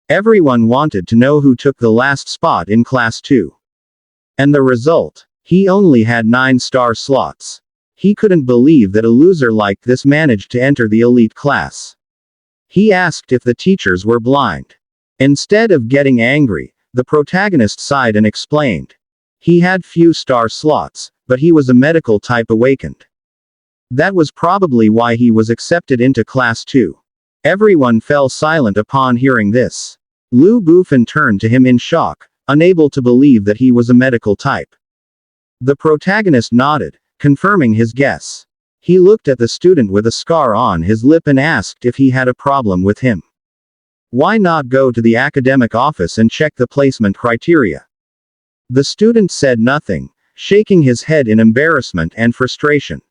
Everyone wanted to know who took the last spot in Class 2. And the result? He only had 9 star slots. He couldn't believe that a loser like this managed to enter the elite class. He asked if the teachers were blind. Instead of getting angry, the protagonist sighed and explained. He had few star slots, but he was a medical type awakened. That was probably why he was accepted into Class 2. Everyone fell silent upon hearing this. Liu Bufan turned to him in shock, unable to believe that he was a medical type. The protagonist nodded, confirming his guess. He looked at the student with a scar on his lip and asked if he had a problem with him. Why not go to the academic office and check the placement criteria? The student said nothing, shaking his head in embarrassment and frustration.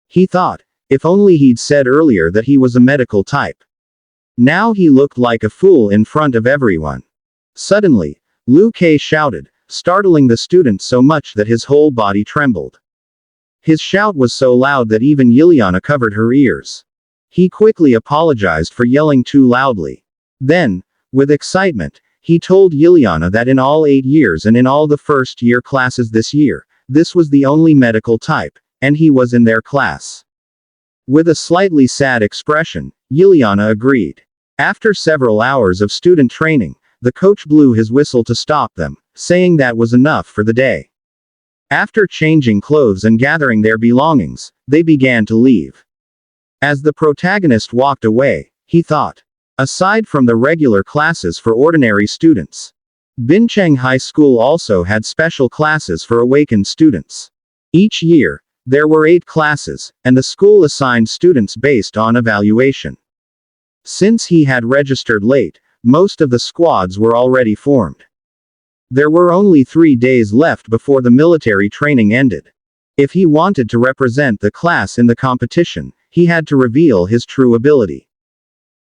He thought, if only he'd said earlier that he was a medical type. Now he looked like a fool in front of everyone. Suddenly, Liu Kei shouted, startling the student so much that his whole body trembled. His shout was so loud that even Liliana covered her ears. He quickly apologized for yelling too loudly. Then, with excitement, he told Liliana that in all 8 years and in all the first-year classes this year, this was the only medical type, and he was in their class. With a slightly sad expression, Liliana agreed. After several hours of student training, the coach blew his whistle to stop them, saying that was enough for the day. After changing clothes and gathering their belongings, they began to leave. As the protagonist walked away, he thought. Aside from the regular classes for ordinary students, Bincheng High School also had special classes for awakened students. Each year, there were 8 classes, and the school assigned students based on evaluation. Since he had registered late, most of the squads were already formed. There were only 3 days left before the military training ended. If he wanted to represent the class in the competition, he had to reveal his true ability.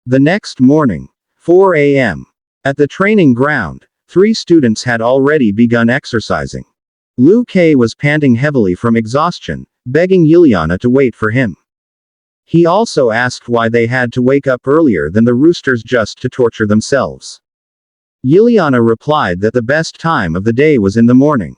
The next morning, 4 a.m. At the training ground, 3 students had already begun exercising. Liu Kei was panting heavily from exhaustion, begging Liliana to wait for him. He also asked why they had to wake up earlier than the roosters just to torture themselves. Liliana replied that the best time of the day was in the morning.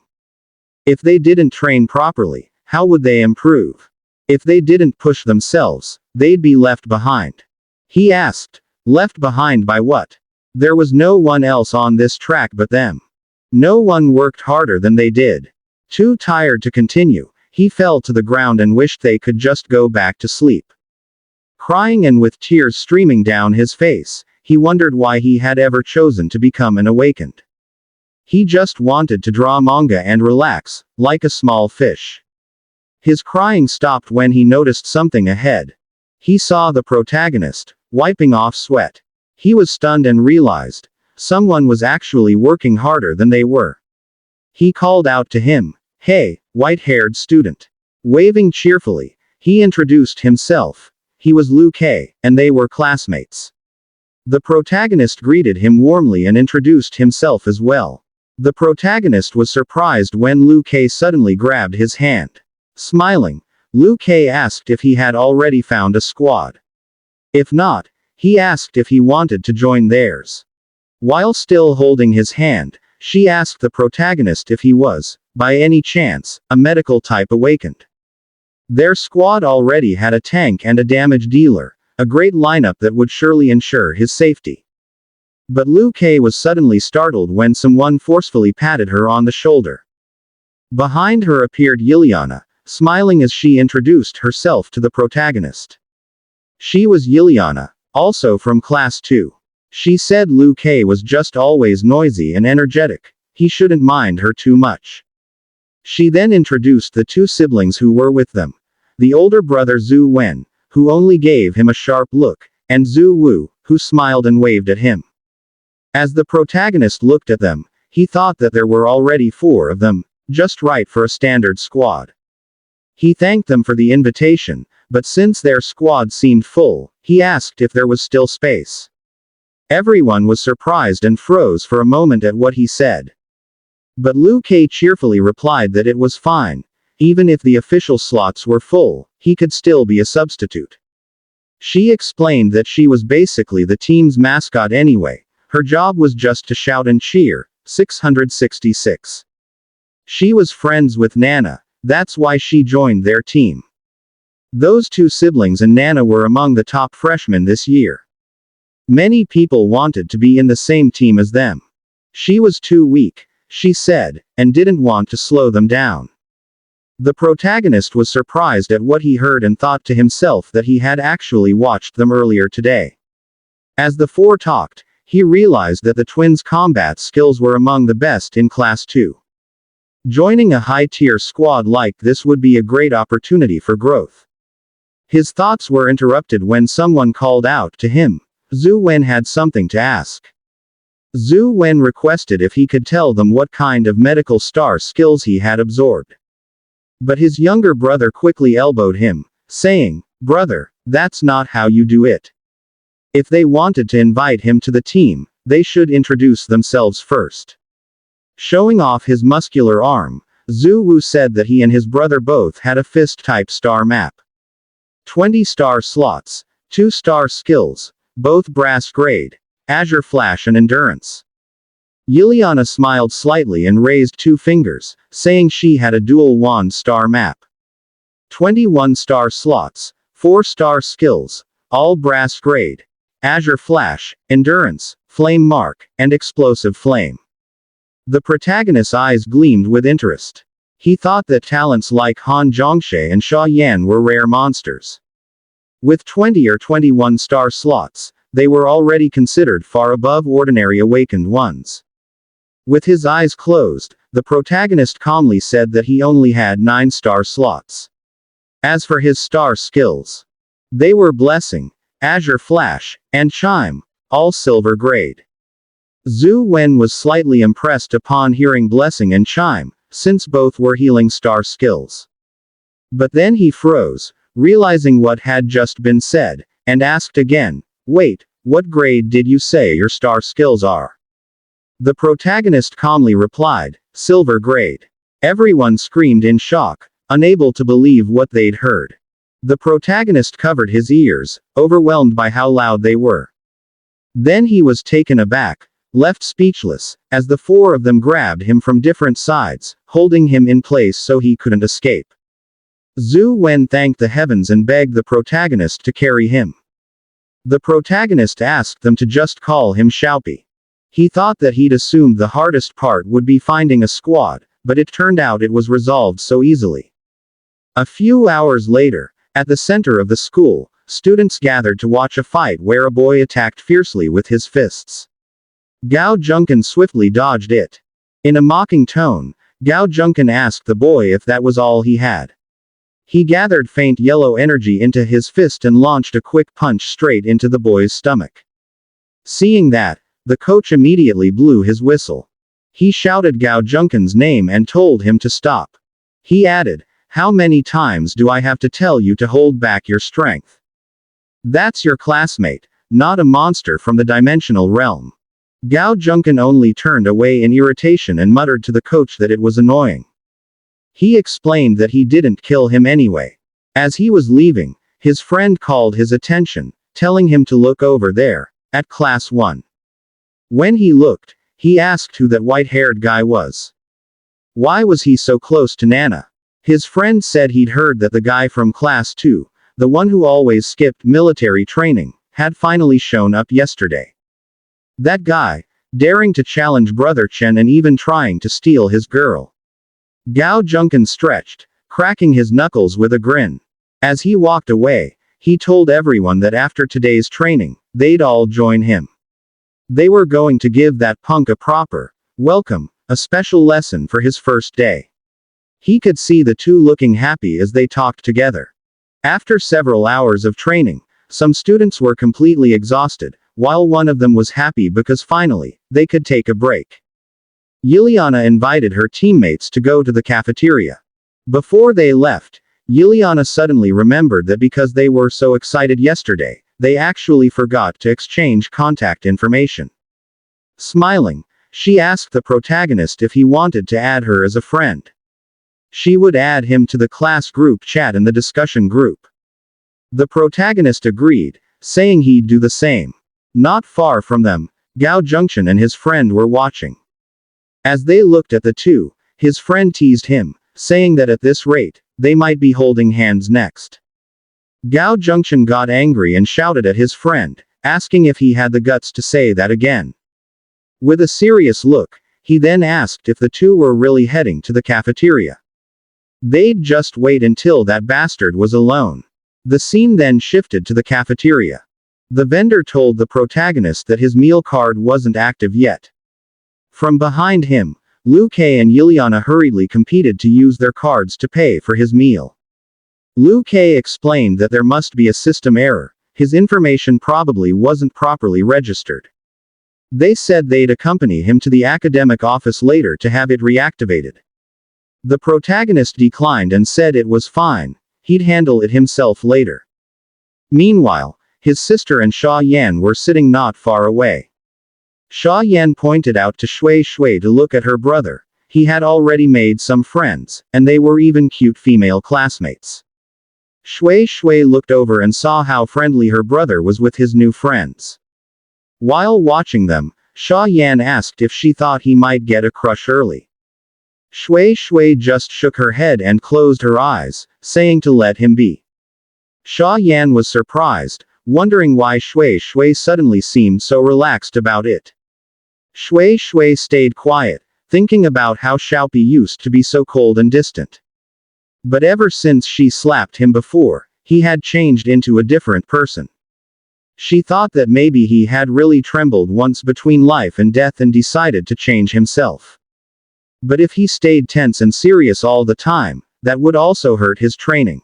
If they didn't train properly, how would they improve? If they didn't push themselves, they'd be left behind. He asked, Left behind by what? There was no one else on this track but them. No one worked harder than they did. Too tired to continue, he fell to the ground and wished they could just go back to sleep. Crying and with tears streaming down his face, he wondered why he had ever chosen to become an awakened. He just wanted to draw manga and relax, like a small fish. His crying stopped when he noticed something ahead. He saw the protagonist, wiping off sweat. He was stunned and realized, someone was actually working harder than they were. He called out to him, "Hey, white-haired student." Waving cheerfully, he introduced himself. He was Liu Kei, and they were classmates. The protagonist greeted him warmly and introduced himself as well. The protagonist was surprised when Liu Kei suddenly grabbed his hand. Smiling, Liu Kei asked if he had already found a squad. If not, he asked if he wanted to join theirs. While still holding his hand, she asked the protagonist if he was, by any chance, a medical type awakened. Their squad already had a tank and a damage dealer, a great lineup that would surely ensure his safety. But Liu Kei was suddenly startled when someone forcefully patted her on the shoulder. Behind her appeared Yiliana, smiling as she introduced herself to the protagonist. She was Yiliana, also from Class 2. She said Liu Kei was just always noisy and energetic, he shouldn't mind her too much. She then introduced the two siblings who were with them. The older brother Zhu Wen, who only gave him a sharp look, and Zhu Wu, who smiled and waved at him. As the protagonist looked at them, he thought that there were already 4 of them, just right for a standard squad. He thanked them for the invitation, but since their squad seemed full, he asked if there was still space. Everyone was surprised and froze for a moment at what he said. But Liu Kei cheerfully replied that it was fine. Even if the official slots were full, he could still be a substitute. She explained that she was basically the team's mascot anyway. Her job was just to shout and cheer. 666. She was friends with Nana, that's why she joined their team. Those two siblings and Nana were among the top freshmen this year. Many people wanted to be in the same team as them. She was too weak, she said, and didn't want to slow them down. The protagonist was surprised at what he heard and thought to himself that he had actually watched them earlier today. As the 4 talked, he realized that the twins' combat skills were among the best in Class 2. Joining a high-tier squad like this would be a great opportunity for growth. His thoughts were interrupted when someone called out to him. Zhu Wen had something to ask. Zhu Wen requested if he could tell them what kind of medical star skills he had absorbed. But his younger brother quickly elbowed him, saying, "Brother, that's not how you do it." If they wanted to invite him to the team, they should introduce themselves first. Showing off his muscular arm, Zhu Wu said that he and his brother both had a fist-type star map. 20 star slots, 2 star skills, both brass grade, azure flash and endurance. Yiliana smiled slightly and raised 2 fingers, saying she had a dual wand star map. 21 star slots, 4 star skills, all brass grade, azure flash, endurance, flame mark, and explosive flame. The protagonist's eyes gleamed with interest. He thought that talents like Han Zhongshe and Xia Yan were rare monsters. With 20 or 21 star slots, they were already considered far above ordinary awakened ones. With his eyes closed, the protagonist calmly said that he only had 9 star slots. As for his star skills, they were Blessing, Azure Flash, and Chime, all silver grade. Zhu Wen was slightly impressed upon hearing Blessing and Chime, since both were healing star skills. But then he froze, realizing what had just been said, and asked again, "Wait, what grade did you say your star skills are?" The protagonist calmly replied, "Silver grade." Everyone screamed in shock, unable to believe what they'd heard. The protagonist covered his ears, overwhelmed by how loud they were. Then he was taken aback, left speechless, as the 4 of them grabbed him from different sides, holding him in place so he couldn't escape. Zhu Wen thanked the heavens and begged the protagonist to carry him. The protagonist asked them to just call him Xiaopi. He thought that he'd assumed the hardest part would be finding a squad, but it turned out it was resolved so easily. A few hours later, at the center of the school, students gathered to watch a fight where a boy attacked fiercely with his fists. Gao Junkan swiftly dodged it. In a mocking tone, Gao Junkan asked the boy if that was all he had. He gathered faint yellow energy into his fist and launched a quick punch straight into the boy's stomach. Seeing that, the coach immediately blew his whistle. He shouted Gao Junkan's name and told him to stop. He added, "How many times do I have to tell you to hold back your strength? That's your classmate, not a monster from the dimensional realm." Gao Junkan only turned away in irritation and muttered to the coach that it was annoying. He explained that he didn't kill him anyway. As he was leaving, his friend called his attention, telling him to look over there, at class 1. When he looked, he asked who that white-haired guy was. Why was he so close to Nana? His friend said he'd heard that the guy from class 2, the one who always skipped military training, had finally shown up yesterday. That guy, daring to challenge Brother Chen and even trying to steal his girl. Gao Junkan stretched, cracking his knuckles with a grin. As he walked away, he told everyone that after today's training, they'd all join him. They were going to give that punk a proper welcome, a special lesson for his first day. He could see the two looking happy as they talked together. After several hours of training, some students were completely exhausted, while one of them was happy because finally, they could take a break. Liliana invited her teammates to go to the cafeteria. Before they left, Liliana suddenly remembered that because they were so excited yesterday, they actually forgot to exchange contact information. Smiling, she asked the protagonist if he wanted to add her as a friend. She would add him to the class group chat and the discussion group. The protagonist agreed, saying he'd do the same. Not far from them, Gao Junction and his friend were watching. As they looked at the two, his friend teased him, saying that at this rate, they might be holding hands next. Gao Junction got angry and shouted at his friend, asking if he had the guts to say that again. With a serious look, he then asked if the two were really heading to the cafeteria. They'd just wait until that bastard was alone. The scene then shifted to the cafeteria. The vendor told the protagonist that his meal card wasn't active yet. From behind him, Liu Kei and Liliana hurriedly competed to use their cards to pay for his meal. Liu Kei explained that there must be a system error, his information probably wasn't properly registered. They said they'd accompany him to the academic office later to have it reactivated. The protagonist declined and said it was fine, he'd handle it himself later. Meanwhile, his sister and Xia Yan were sitting not far away. Xia Yan pointed out to Shui Shui to look at her brother. He had already made some friends, and they were even cute female classmates. Shui Shui looked over and saw how friendly her brother was with his new friends. While watching them, Xia Yan asked if she thought he might get a crush early. Shui Shui just shook her head and closed her eyes, saying to let him be. Xia Yan was surprised, wondering why Shui Shui suddenly seemed so relaxed about it. Shui Shui stayed quiet, thinking about how Xiaopi used to be so cold and distant. But ever since she slapped him before, he had changed into a different person. She thought that maybe he had really trembled once between life and death and decided to change himself. But if he stayed tense and serious all the time, that would also hurt his training.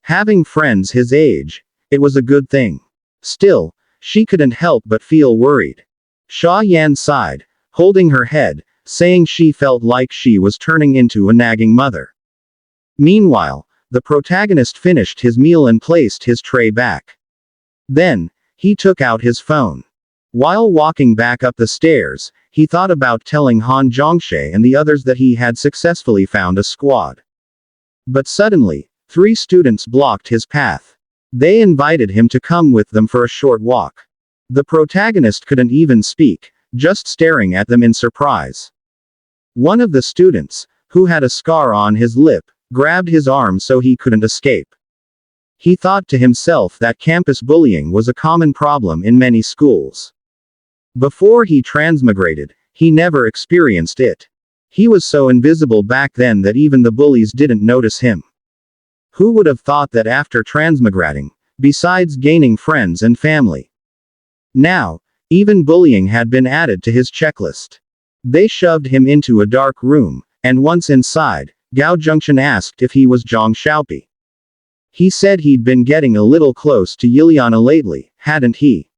Having friends his age, it was a good thing. Still, she couldn't help but feel worried. Xia Yan sighed, holding her head, saying she felt like she was turning into a nagging mother. Meanwhile, the protagonist finished his meal and placed his tray back. Then, he took out his phone. While walking back up the stairs, he thought about telling Han Zhongshe and the others that he had successfully found a squad. But suddenly, 3 students blocked his path. They invited him to come with them for a short walk. The protagonist couldn't even speak, just staring at them in surprise. One of the students, who had a scar on his lip, grabbed his arm so he couldn't escape. He thought to himself that campus bullying was a common problem in many schools. Before he transmigrated, he never experienced it. He was so invisible back then that even the bullies didn't notice him. Who would have thought that after transmigrating, besides gaining friends and family, now, even bullying had been added to his checklist? They shoved him into a dark room, and once inside, Gao Junction asked if he was Jiang Xiao. He said he'd been getting a little close to Yiliana lately, hadn't he?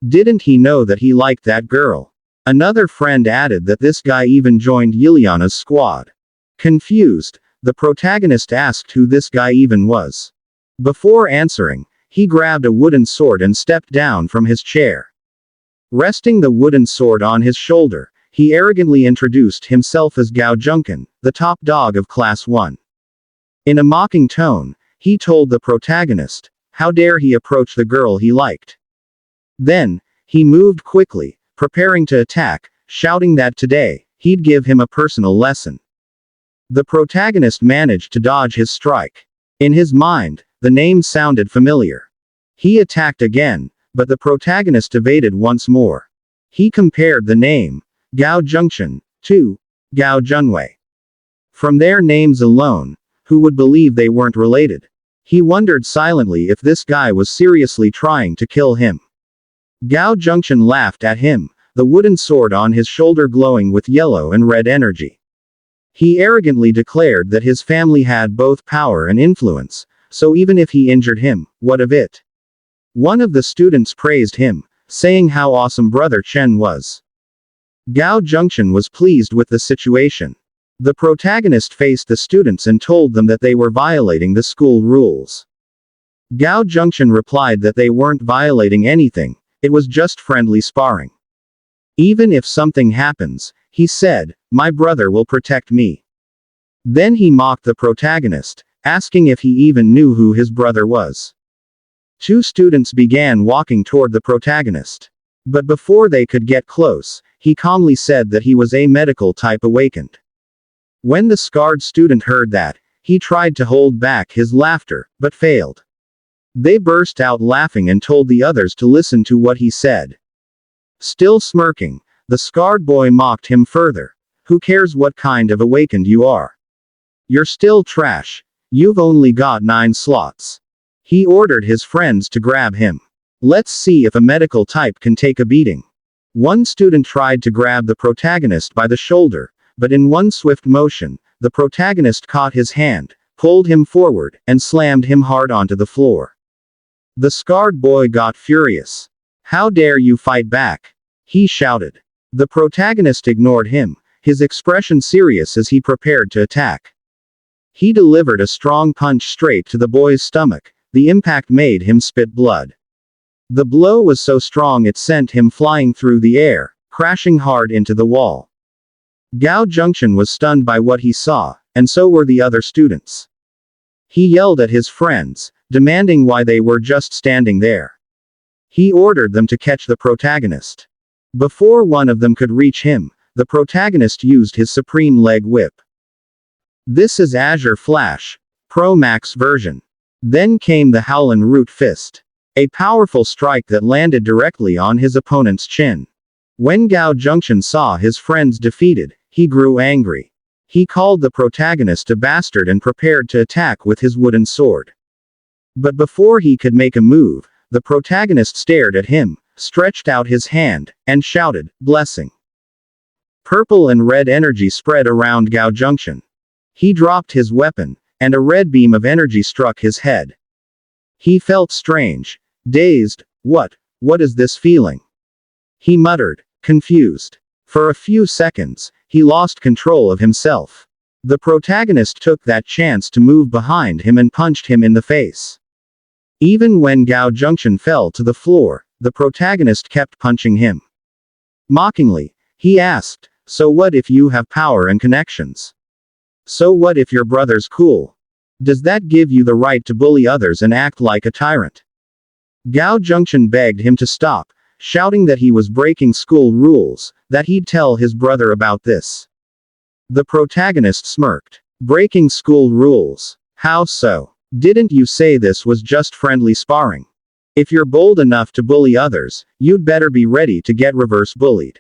Didn't he know that he liked that girl? Another friend added that this guy even joined Yiliana's squad. Confused, the protagonist asked who this guy even was. Before answering, he grabbed a wooden sword and stepped down from his chair. Resting the wooden sword on his shoulder, he arrogantly introduced himself as Gao Junkin, the top dog of Class 1. In a mocking tone, he told the protagonist, how dare he approach the girl he liked. Then, he moved quickly, preparing to attack, shouting that today, he'd give him a personal lesson. The protagonist managed to dodge his strike. In his mind, the name sounded familiar. He attacked again, but the protagonist evaded once more. He compared the name, Gao Junction, to Gao Junwei. From their names alone, who would believe they weren't related? He wondered silently if this guy was seriously trying to kill him. Gao Junction laughed at him, the wooden sword on his shoulder glowing with yellow and red energy. He arrogantly declared that his family had both power and influence, so even if he injured him, what of it? One of the students praised him, saying how awesome Brother Chen was. Gao Junction was pleased with the situation. The protagonist faced the students and told them that they were violating the school rules. Gao Junction replied that they weren't violating anything, it was just friendly sparring. Even if something happens, he said, my brother will protect me. Then he mocked the protagonist, asking if he even knew who his brother was. Two students began walking toward the protagonist. But before they could get close, he calmly said that he was a medical type awakened. When the scarred student heard that, he tried to hold back his laughter, but failed. They burst out laughing and told the others to listen to what he said. Still smirking, the scarred boy mocked him further. Who cares what kind of awakened you are? You're still trash. You've only got 9 slots. He ordered his friends to grab him. Let's see if a medical type can take a beating. One student tried to grab the protagonist by the shoulder, but in one swift motion, the protagonist caught his hand, pulled him forward, and slammed him hard onto the floor. The scarred boy got furious. How dare you fight back? He shouted. The protagonist ignored him, his expression serious as he prepared to attack. He delivered a strong punch straight to the boy's stomach. The impact made him spit blood. The blow was so strong it sent him flying through the air, crashing hard into the wall. Gao Junction was stunned by what he saw, and so were the other students. He yelled at his friends, demanding why they were just standing there. He ordered them to catch the protagonist. Before one of them could reach him, the protagonist used his supreme leg whip. This is Azure Flash, Pro Max version. Then came the Howlin' Root Fist. A powerful strike that landed directly on his opponent's chin. When Gao Junction saw his friends defeated, he grew angry. He called the protagonist a bastard and prepared to attack with his wooden sword. But before he could make a move, the protagonist stared at him, stretched out his hand, and shouted, blessing. Purple and red energy spread around Gao Junction. He dropped his weapon, and a red beam of energy struck his head. He felt strange, dazed. What is this feeling? He muttered, confused. For a few seconds, he lost control of himself. The protagonist took that chance to move behind him and punched him in the face. Even when Gao Junction fell to the floor, the protagonist kept punching him. Mockingly, he asked, so what if you have power and connections? So what if your brother's cool? Does that give you the right to bully others and act like a tyrant? Gao Junction begged him to stop, shouting that he was breaking school rules, that he'd tell his brother about this. The protagonist smirked. Breaking school rules. How so? Didn't you say this was just friendly sparring? If you're bold enough to bully others, you'd better be ready to get reverse bullied.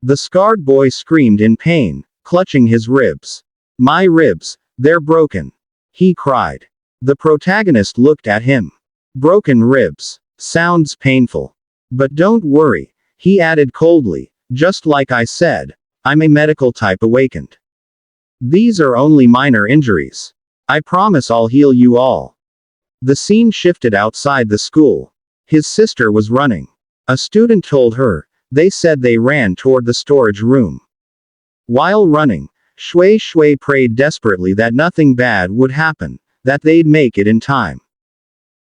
The scarred boy screamed in pain, clutching his ribs. My ribs, they're broken. He cried. The protagonist looked at him. Broken ribs. Sounds painful. But don't worry, he added coldly, just like I said, I'm a medical type awakened. These are only minor injuries. I promise I'll heal you all. The scene shifted outside the school. His sister was running. A student told her, they said they ran toward the storage room. While running, Shui Shui prayed desperately that nothing bad would happen, that they'd make it in time.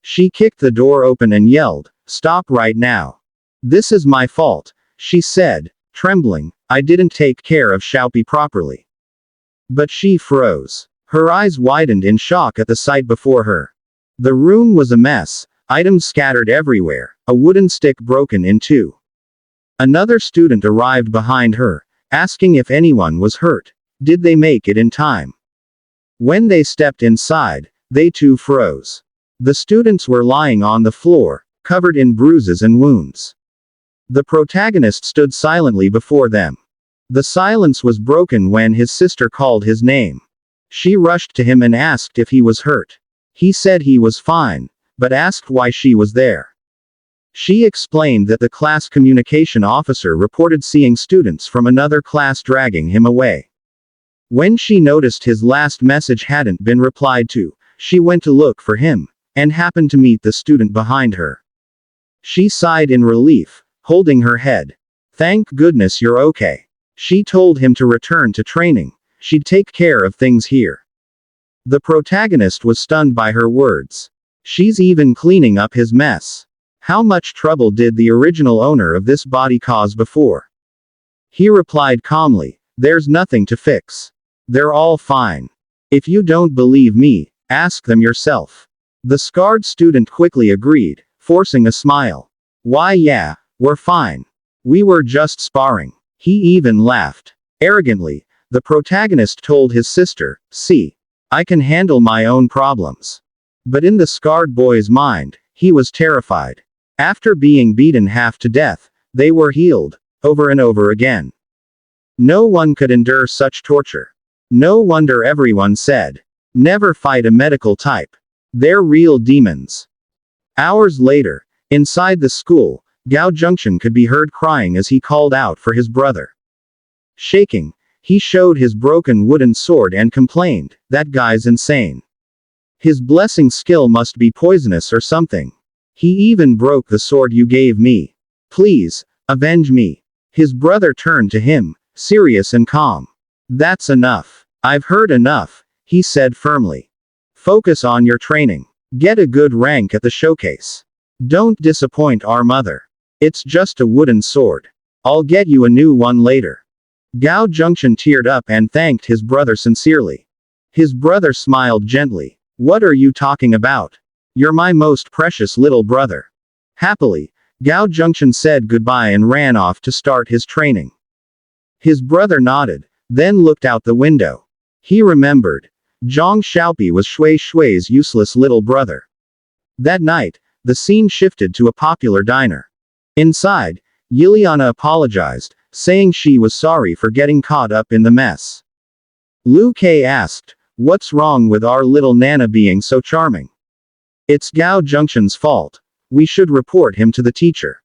She kicked the door open and yelled, "Stop right now. This is my fault," she said, trembling. I didn't take care of Xiaopi properly. But she froze. Her eyes widened in shock at the sight before her. The room was a mess, items scattered everywhere, a wooden stick broken in two. Another student arrived behind her, asking if anyone was hurt. Did they make it in time? When they stepped inside, they too froze. The students were lying on the floor, covered in bruises and wounds. The protagonist stood silently before them. The silence was broken when his sister called his name. She rushed to him and asked if he was hurt. He said he was fine, but asked why she was there. She explained that the class communication officer reported seeing students from another class dragging him away. When she noticed his last message hadn't been replied to, she went to look for him, and happened to meet the student behind her. She sighed in relief, holding her head. Thank goodness you're okay. She told him to return to training. She'd take care of things here. The protagonist was stunned by her words. She's even cleaning up his mess. How much trouble did the original owner of this body cause before? He replied calmly, there's nothing to fix. They're all fine. If you don't believe me, ask them yourself. The scarred student quickly agreed, forcing a smile. Why yeah, we're fine. We were just sparring. He even laughed. Arrogantly, the protagonist told his sister, see, I can handle my own problems. But in the scarred boy's mind, he was terrified. After being beaten half to death, they were healed, over and over again. No one could endure such torture. No wonder everyone said, never fight a medical type. They're real demons. Hours later, inside the school, Gao Junction could be heard crying as he called out for his brother. Shaking, he showed his broken wooden sword and complained, that guy's insane. His blessing skill must be poisonous or something. He even broke the sword you gave me. Please, avenge me. His brother turned to him, serious and calm. That's enough. I've heard enough, he said firmly. Focus on your training. Get a good rank at the showcase. Don't disappoint our mother. It's just a wooden sword. I'll get you a new one later. Gao Junction teared up and thanked his brother sincerely. His brother smiled gently. What are you talking about? You're my most precious little brother. Happily, Gao Junction said goodbye and ran off to start his training. His brother nodded, then looked out the window. He remembered. Jiang Xiao was Shui Shui's useless little brother. That night, the scene shifted to a popular diner. Inside, Yiliana apologized, saying she was sorry for getting caught up in the mess. Liu Kei asked, what's wrong with our little Nana being so charming? It's Gao Junction's fault. We should report him to the teacher.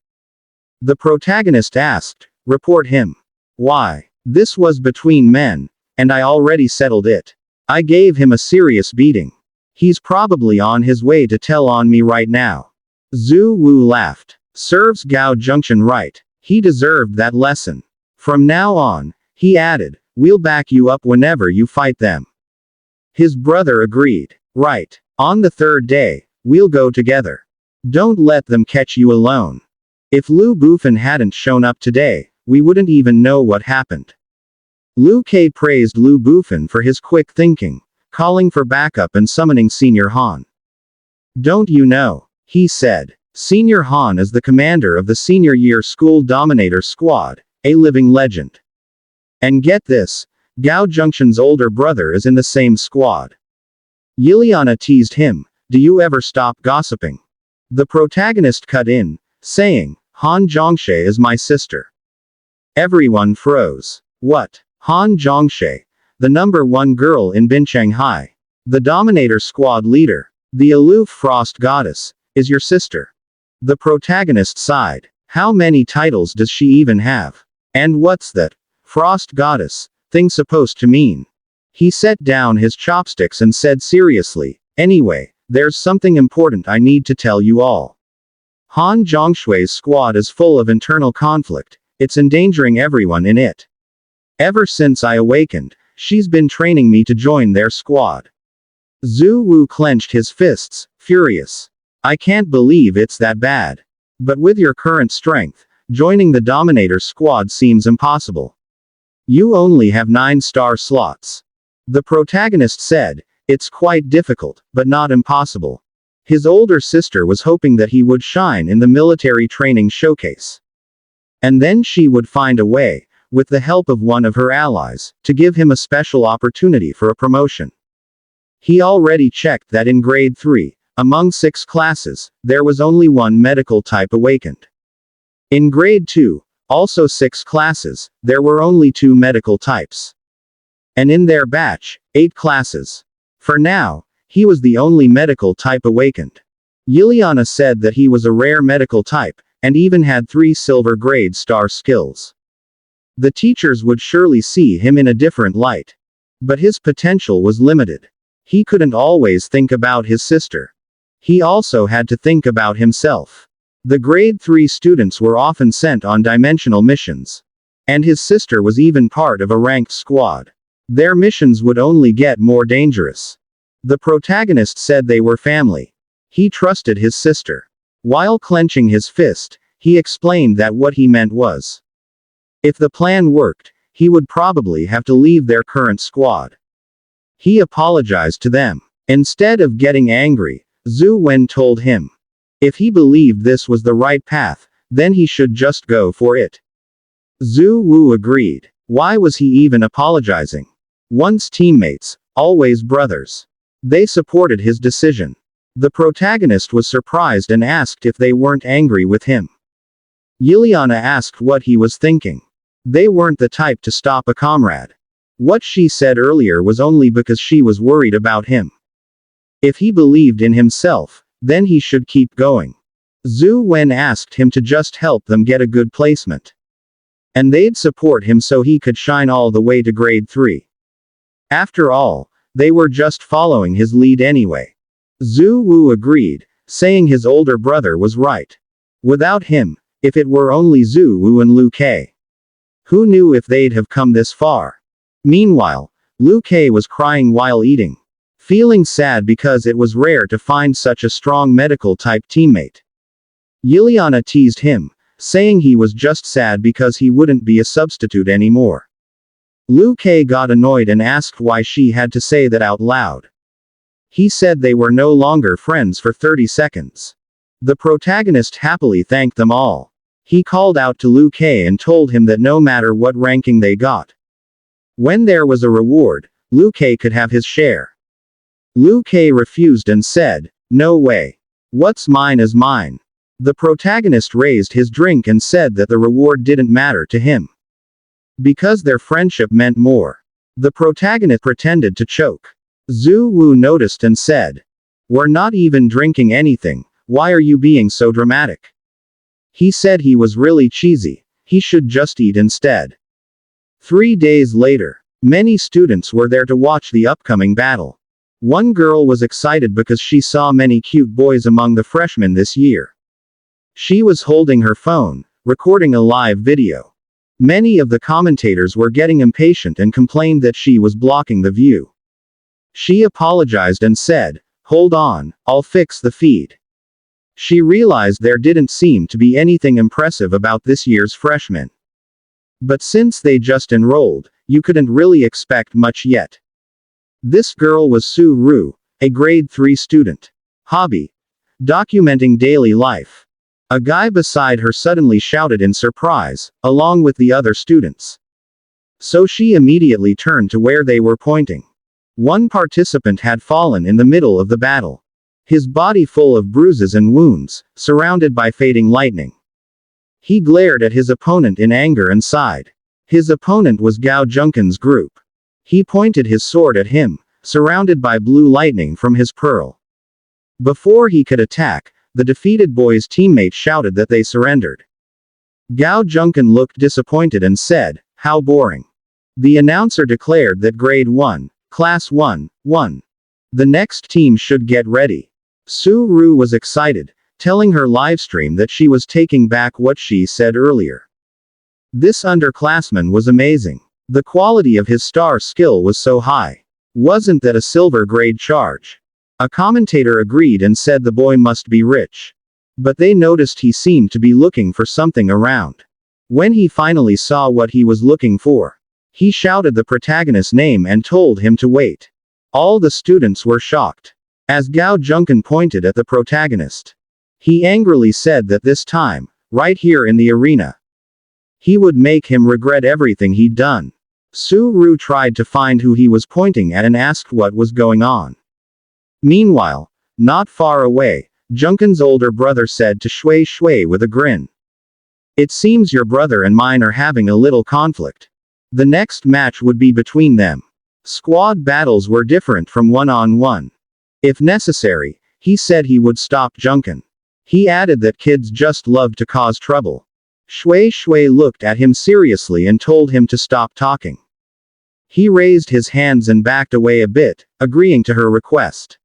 The protagonist asked, report him. Why? This was between men, and I already settled it. I gave him a serious beating. He's probably on his way to tell on me right now. Zhu Wu laughed. Serves Gao Junction right. He deserved that lesson. From now on, he added, we'll back you up whenever you fight them. His brother agreed. Right. On the third day, we'll go together. Don't let them catch you alone. If Lu Bufan hadn't shown up today, we wouldn't even know what happened. Liu Kei praised Lu Bufan for his quick thinking, calling for backup and summoning Senior Han. Don't you know, he said. Senior Han is the commander of the senior year school dominator squad, a living legend. And get this, Gao Junction's older brother is in the same squad. Liliana teased him, "Do you ever stop gossiping?" The protagonist cut in, saying, "Han Zhongshe is my sister." Everyone froze. What? Han Zhongshe, the #1 girl in Binshanghai, the Dominator Squad leader, the aloof Frost Goddess, is your sister? The protagonist sighed. How many titles does she even have? And what's that Frost Goddess thing supposed to mean? He set down his chopsticks and said seriously, "Anyway, there's something important I need to tell you all. Han Zhongshui's squad is full of internal conflict. It's endangering everyone in it. Ever since I awakened, she's been training me to join their squad." Zhu Wu clenched his fists, furious. "I can't believe it's that bad. But with your current strength, joining the Dominator squad seems impossible. You only have 9-star slots." The protagonist said, "It's quite difficult, but not impossible." His older sister was hoping that he would shine in the military training showcase. And then she would find a way, with the help of one of her allies, to give him a special opportunity for a promotion. He already checked that in grade 3, among 6 classes, there was only 1 medical type awakened. In grade 2, also 6 classes, there were only 2 medical types. And in their batch, 8 classes. For now, he was the only medical type awakened. Liliana said that he was a rare medical type, and even had 3 silver grade star skills. The teachers would surely see him in a different light. But his potential was limited. He couldn't always think about his sister. He also had to think about himself. The grade 3 students were often sent on dimensional missions. And his sister was even part of a ranked squad. Their missions would only get more dangerous. The protagonist said they were family. He trusted his sister. While clenching his fist, he explained that what he meant was, if the plan worked, he would probably have to leave their current squad. He apologized to them. Instead of getting angry, Zhu Wen told him, if he believed this was the right path, then he should just go for it. Zhu Wu agreed. Why was he even apologizing? Once teammates, always brothers. They supported his decision. The protagonist was surprised and asked if they weren't angry with him. Liliana asked what he was thinking. They weren't the type to stop a comrade. What she said earlier was only because she was worried about him. If he believed in himself, then he should keep going. Zhu Wen asked him to just help them get a good placement. And they'd support him so he could shine all the way to grade 3. After all, they were just following his lead anyway. Zhu Wu agreed, saying his older brother was right. Without him, if it were only Zhu Wu and Liu Kei, who knew if they'd have come this far? Meanwhile, Liu Kei was crying while eating, feeling sad because it was rare to find such a strong medical type teammate. Liliana teased him, saying he was just sad because he wouldn't be a substitute anymore. Liu Kei got annoyed and asked why she had to say that out loud. He said they were no longer friends for 30 seconds. The protagonist happily thanked them all. He called out to Liu Kei and told him that no matter what ranking they got, when there was a reward, Liu Kei could have his share. Liu Kei refused and said, "No way. What's mine is mine." The protagonist raised his drink and said that the reward didn't matter to him, because their friendship meant more. The protagonist pretended to choke. Zhu Wu noticed and said, "We're not even drinking anything, why are you being so dramatic?" He said he was really cheesy, he should just eat instead. 3 days later, many students were there to watch the upcoming battle. One girl was excited because she saw many cute boys among the freshmen this year. She was holding her phone, recording a live video. Many of the commentators were getting impatient and complained that she was blocking the view. She apologized and said, "Hold on, I'll fix the feed." She realized there didn't seem to be anything impressive about this year's freshmen. But since they just enrolled, you couldn't really expect much yet. This girl was Su Ru, a grade 3 student. Hobby: documenting daily life. A guy beside her suddenly shouted in surprise, along with the other students. So she immediately turned to where they were pointing. One participant had fallen in the middle of the battle. His body full of bruises and wounds, surrounded by fading lightning. He glared at his opponent in anger and sighed. His opponent was Gao Junken's group. He pointed his sword at him, surrounded by blue lightning from his pearl. Before he could attack, the defeated boy's teammate shouted that they surrendered. Gao Junken looked disappointed and said, "How boring." The announcer declared that Grade 1, Class 1, won. The next team should get ready. Su Ru was excited, telling her livestream that she was taking back what she said earlier. This underclassman was amazing. The quality of his star skill was so high. Wasn't that a silver grade charge? A commentator agreed and said the boy must be rich. But they noticed he seemed to be looking for something around. When he finally saw what he was looking for, he shouted the protagonist's name and told him to wait. All the students were shocked. As Gao Junken pointed at the protagonist, he angrily said that this time, right here in the arena, he would make him regret everything he'd done. Su Ru tried to find who he was pointing at and asked what was going on. Meanwhile, not far away, Junken's older brother said to Shui Shui with a grin. "It seems your brother and mine are having a little conflict. The next match would be between them. Squad battles were different from one-on-one. If necessary, he said he would stop Junken. He added that kids just love to cause trouble." Shui Shui looked at him seriously and told him to stop talking. He raised his hands and backed away a bit, agreeing to her request.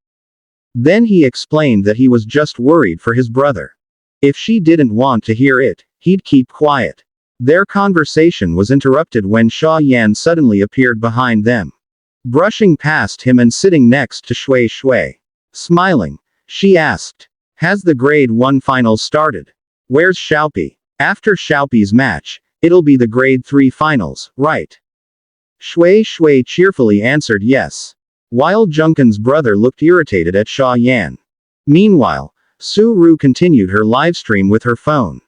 Then he explained that he was just worried for his brother. If she didn't want to hear it, he'd keep quiet. Their conversation was interrupted when Xia Yan suddenly appeared behind them, brushing past him and sitting next to Shui Shui. Smiling, she asked, "Has the Grade 1 finals started? Where's Xiaopi? After Xiaopi's match, it'll be the Grade 3 finals, right?" Shui Shui cheerfully answered yes, while Junken's brother looked irritated at Xia Yan. Meanwhile, Su Ru continued her livestream with her phone.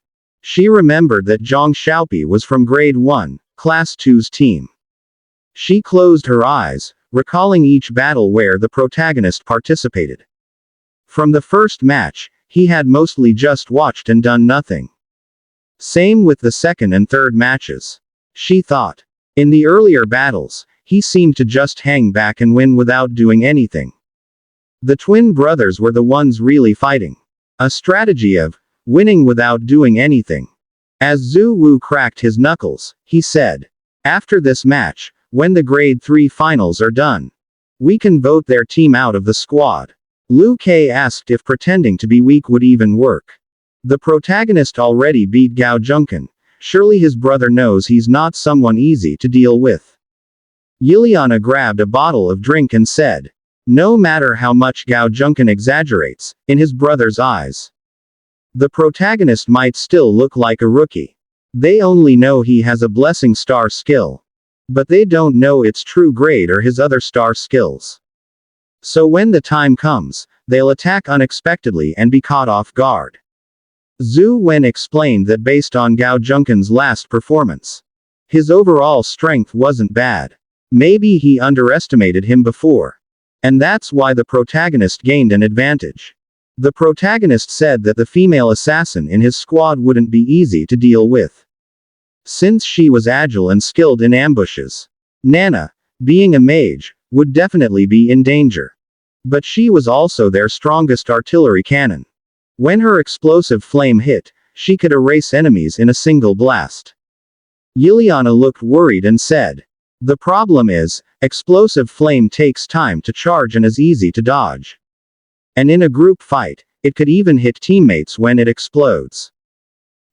She remembered that Jiang Xiao was from Grade 1, Class 2's team. She closed her eyes, recalling each battle where the protagonist participated. From the first match, he had mostly just watched and done nothing. Same with the second and third matches. She thought. In the earlier battles, he seemed to just hang back and win without doing anything. The twin brothers were the ones really fighting. A strategy of winning without doing anything. As Zhu Wu cracked his knuckles, he said, "After this match, when the Grade 3 finals are done, we can vote their team out of the squad." Liu Kei asked if pretending to be weak would even work. The protagonist already beat Gao Junken. Surely his brother knows he's not someone easy to deal with. Yiliana grabbed a bottle of drink and said, "No matter how much Gao Junken exaggerates, in his brother's eyes, the protagonist might still look like a rookie. They only know he has a blessing star skill. But they don't know its true grade or his other star skills. So when the time comes, they'll attack unexpectedly and be caught off guard." Zhu Wen explained that based on Gao Junken's last performance, his overall strength wasn't bad. Maybe he underestimated him before. And that's why the protagonist gained an advantage. The protagonist said that the female assassin in his squad wouldn't be easy to deal with, since she was agile and skilled in ambushes. Nana, being a mage, would definitely be in danger. But she was also their strongest artillery cannon. When her explosive flame hit, she could erase enemies in a single blast. Yiliana looked worried and said, "The problem is, explosive flame takes time to charge and is easy to dodge. And in a group fight, it could even hit teammates when it explodes."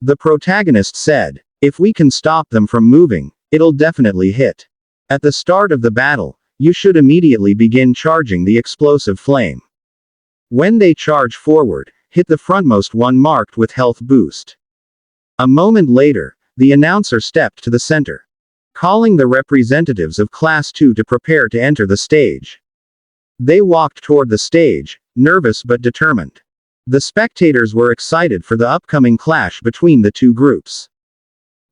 The protagonist said, "If we can stop them from moving, it'll definitely hit. At the start of the battle, you should immediately begin charging the explosive flame. When they charge forward, hit the frontmost one marked with health boost." A moment later, the announcer stepped to the center, calling the representatives of Class 2 to prepare to enter the stage. They walked toward the stage, nervous but determined. The spectators were excited for the upcoming clash between the two groups.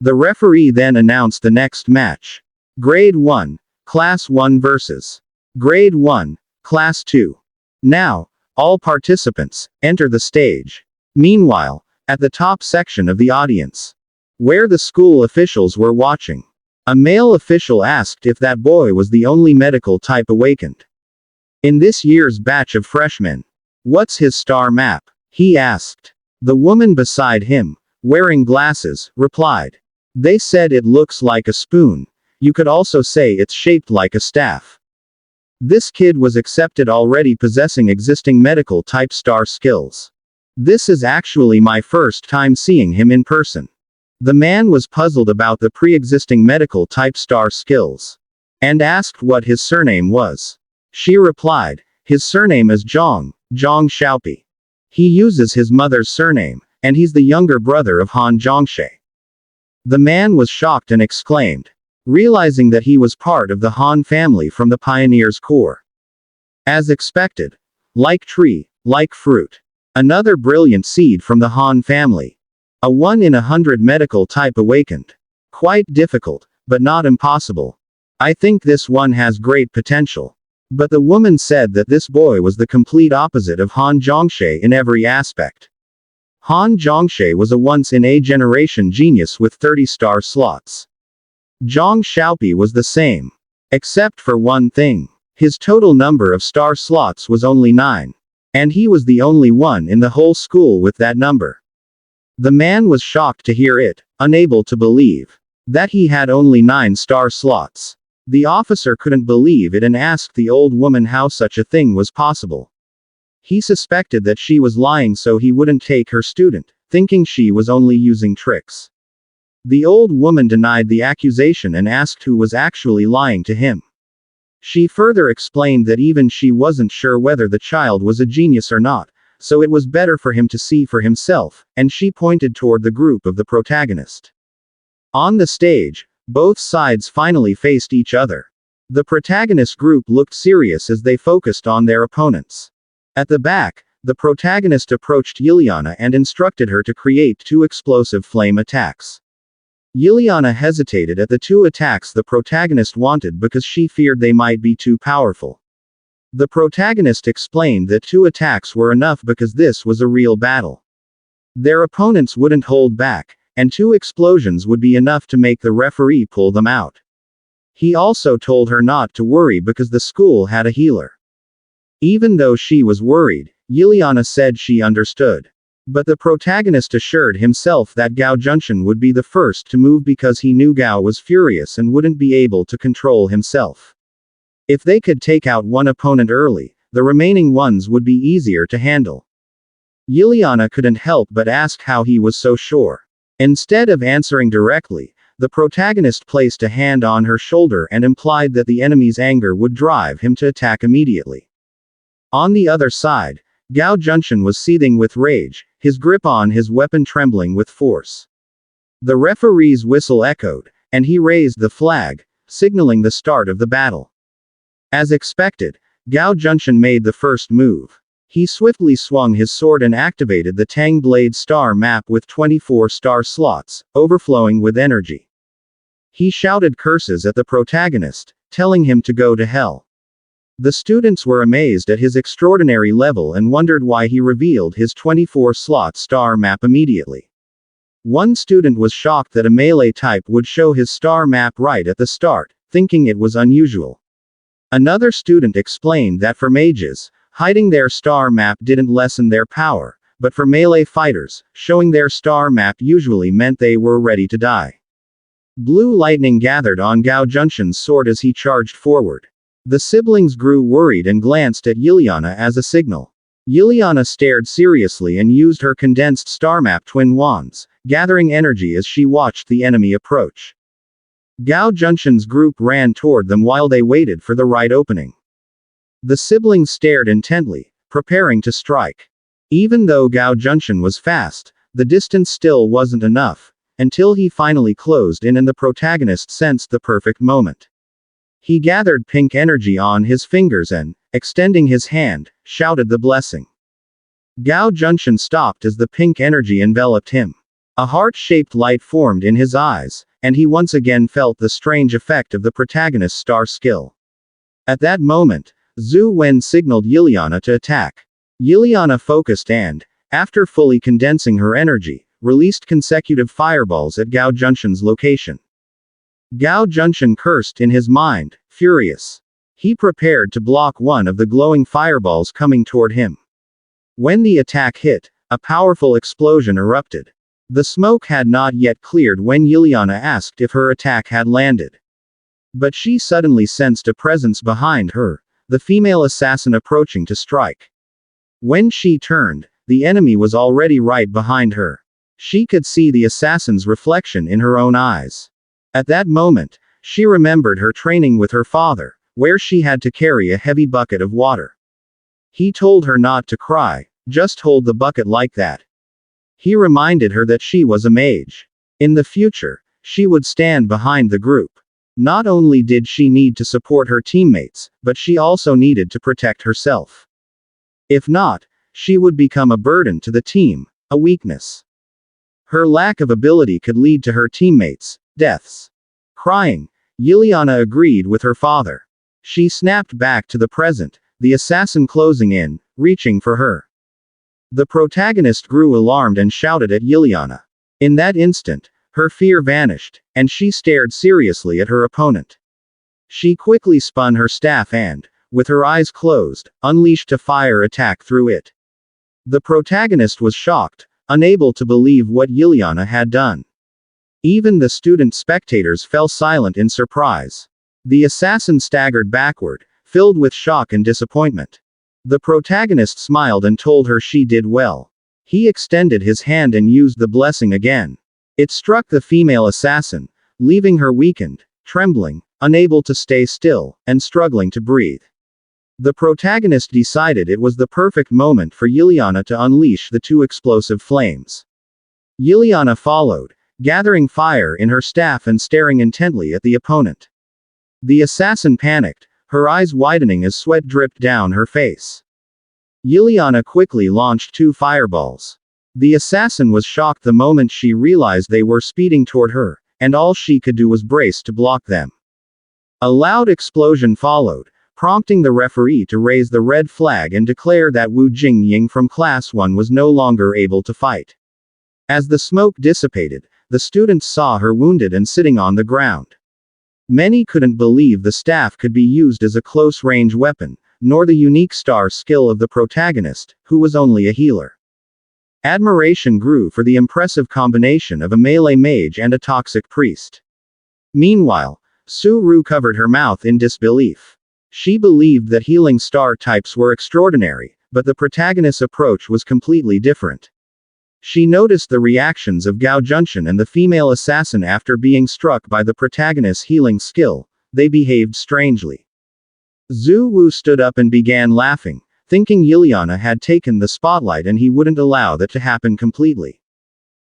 The referee then announced the next match. Grade 1, Class 1 vs. Grade 1, Class 2. Now, all participants, enter the stage. Meanwhile, at the top section of the audience, where the school officials were watching, a male official asked if that boy was the only medical type awakened in this year's batch of freshmen. What's his star map? He asked. The woman beside him, wearing glasses, replied. They said it looks like a spoon. You could also say it's shaped like a staff. This kid was accepted already possessing existing medical type star skills. This is actually my first time seeing him in person. The man was puzzled about the pre-existing medical type star skills and asked what his surname was. She replied, his surname is Jiang Xiao. He uses his mother's surname, and he's the younger brother of Han Zhongxie. The man was shocked and exclaimed, realizing that he was part of the Han family from the Pioneers' Corps. As expected, like tree, like fruit. Another brilliant seed from the Han family. A 1 in 100 medical type awakened. Quite difficult, but not impossible. I think this one has great potential. But the woman said that this boy was the complete opposite of Han Zhongxie in every aspect. Han Zhongxie was a once-in-a-generation genius with 30 star slots. Jiang Xiao was the same. Except for one thing. His total number of star slots was only 9. And he was the only one in the whole school with that number. The man was shocked to hear it, unable to believe that he had only 9 star slots. The officer couldn't believe it and asked the old woman how such a thing was possible. He suspected that she was lying so he wouldn't take her student, thinking she was only using tricks. The old woman denied the accusation and asked who was actually lying to him. She further explained that even she wasn't sure whether the child was a genius or not, so it was better for him to see for himself, and she pointed toward the group of the protagonist. On the stage, both sides finally faced each other. The protagonist group looked serious as they focused on their opponents. At the back, the protagonist approached Liliana and instructed her to create 2 explosive flame attacks. Liliana hesitated at the 2 attacks the protagonist wanted because she feared they might be too powerful. The protagonist explained that 2 attacks were enough because this was a real battle. Their opponents wouldn't hold back, and 2 explosions would be enough to make the referee pull them out. He also told her not to worry because the school had a healer. Even though she was worried, Liliana said she understood. But the protagonist assured himself that Gao Junxian would be the first to move because he knew Gao was furious and wouldn't be able to control himself. If they could take out one opponent early, the remaining ones would be easier to handle. Liliana couldn't help but ask how he was so sure. Instead of answering directly, the protagonist placed a hand on her shoulder and implied that the enemy's anger would drive him to attack immediately. On the other side, Gao Junxian was seething with rage, his grip on his weapon trembling with force. The referee's whistle echoed, and he raised the flag, signaling the start of the battle. As expected, Gao Junxian made the first move. He swiftly swung his sword and activated the Tang Blade star map with 24 star slots, overflowing with energy. He shouted curses at the protagonist, telling him to go to hell. The students were amazed at his extraordinary level and wondered why he revealed his 24-slot star map immediately. One student was shocked that a melee type would show his star map right at the start, thinking it was unusual. Another student explained that for mages, hiding their star map didn't lessen their power, but for melee fighters, showing their star map usually meant they were ready to die. Blue lightning gathered on Gao Junxian's sword as he charged forward. The siblings grew worried and glanced at Liliana as a signal. Liliana stared seriously and used her condensed star map twin wands, gathering energy as she watched the enemy approach. Gao Junxian's group ran toward them while they waited for the right opening. The siblings stared intently, preparing to strike. Even though Gao Junxian was fast, the distance still wasn't enough, until he finally closed in and the protagonist sensed the perfect moment. He gathered pink energy on his fingers and, extending his hand, shouted the blessing. Gao Junxian stopped as the pink energy enveloped him. A heart-shaped light formed in his eyes, and he once again felt the strange effect of the protagonist's star skill. At that moment, Zhu Wen signaled Liliana to attack. Liliana focused and, after fully condensing her energy, released consecutive fireballs at Gao Junshan's location. Gao Junshan cursed in his mind, furious. He prepared to block one of the glowing fireballs coming toward him. When the attack hit, a powerful explosion erupted. The smoke had not yet cleared when Liliana asked if her attack had landed. But she suddenly sensed a presence behind her, the female assassin approaching to strike. When she turned, the enemy was already right behind her. She could see the assassin's reflection in her own eyes. At that moment, she remembered her training with her father, where she had to carry a heavy bucket of water. He told her not to cry, just hold the bucket like that. He reminded her that she was a mage. In the future, she would stand behind the group. Not only did she need to support her teammates, but she also needed to protect herself. If not, she would become a burden to the team, a weakness. Her lack of ability could lead to her teammates' deaths. Crying, Liliana agreed with her father. She snapped back to the present, the assassin closing in, reaching for her. The protagonist grew alarmed and shouted at Liliana. In that instant, her fear vanished, and she stared seriously at her opponent. She quickly spun her staff and, with her eyes closed, unleashed a fire attack through it. The protagonist was shocked, unable to believe what Liliana had done. Even the student spectators fell silent in surprise. The assassin staggered backward, filled with shock and disappointment. The protagonist smiled and told her she did well. He extended his hand and used the blessing again. It struck the female assassin, leaving her weakened, trembling, unable to stay still, and struggling to breathe. The protagonist decided it was the perfect moment for Liliana to unleash the two explosive flames. Liliana followed, gathering fire in her staff and staring intently at the opponent. The assassin panicked, her eyes widening as sweat dripped down her face. Liliana quickly launched two fireballs. The assassin was shocked the moment she realized they were speeding toward her, and all she could do was brace to block them. A loud explosion followed, prompting the referee to raise the red flag and declare that Wu Jingying from Class 1 was no longer able to fight. As the smoke dissipated, the students saw her wounded and sitting on the ground. Many couldn't believe the staff could be used as a close-range weapon, nor the unique star skill of the protagonist, who was only a healer. Admiration grew for the impressive combination of a melee mage and a toxic priest. Meanwhile, Su Ru covered her mouth in disbelief. She believed that healing star types were extraordinary, but the protagonist's approach was completely different. She noticed the reactions of Gao Junshan and the female assassin after being struck by the protagonist's healing skill. They behaved strangely. Zhu Wu stood up and began laughing, thinking Liliana had taken the spotlight and he wouldn't allow that to happen completely.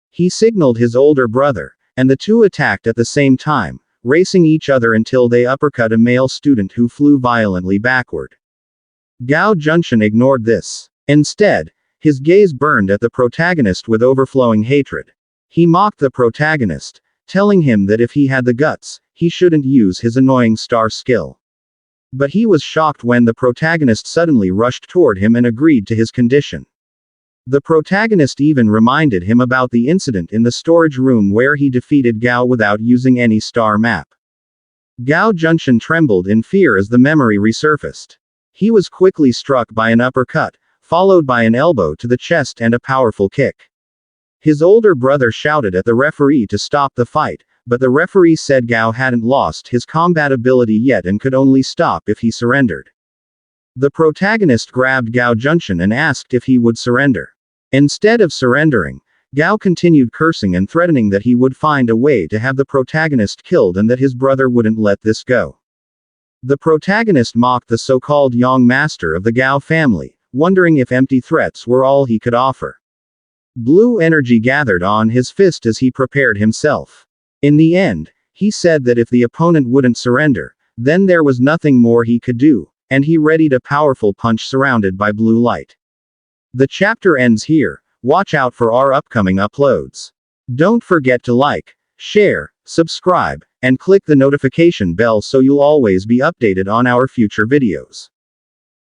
He signaled his older brother, and the two attacked at the same time, racing each other until they uppercut a male student who flew violently backward. Gao Junshan ignored this. Instead, his gaze burned at the protagonist with overflowing hatred. He mocked the protagonist, telling him that if he had the guts, he shouldn't use his annoying star skill. But he was shocked when the protagonist suddenly rushed toward him and agreed to his condition. The protagonist even reminded him about the incident in the storage room where he defeated Gao without using any star map. Gao Junshan trembled in fear as the memory resurfaced. He was quickly struck by an uppercut, followed by an elbow to the chest and a powerful kick. His older brother shouted at the referee to stop the fight, but the referee said Gao hadn't lost his combat ability yet and could only stop if he surrendered. The protagonist grabbed Gao Junshan and asked if he would surrender. Instead of surrendering, Gao continued cursing and threatening that he would find a way to have the protagonist killed and that his brother wouldn't let this go. The protagonist mocked the so-called young master of the Gao family, wondering if empty threats were all he could offer. Blue energy gathered on his fist as he prepared himself. In the end, he said that if the opponent wouldn't surrender, then there was nothing more he could do, and he readied a powerful punch surrounded by blue light. The chapter ends here. Watch out for our upcoming uploads. Don't forget to like, share, subscribe, and click the notification bell so you'll always be updated on our future videos.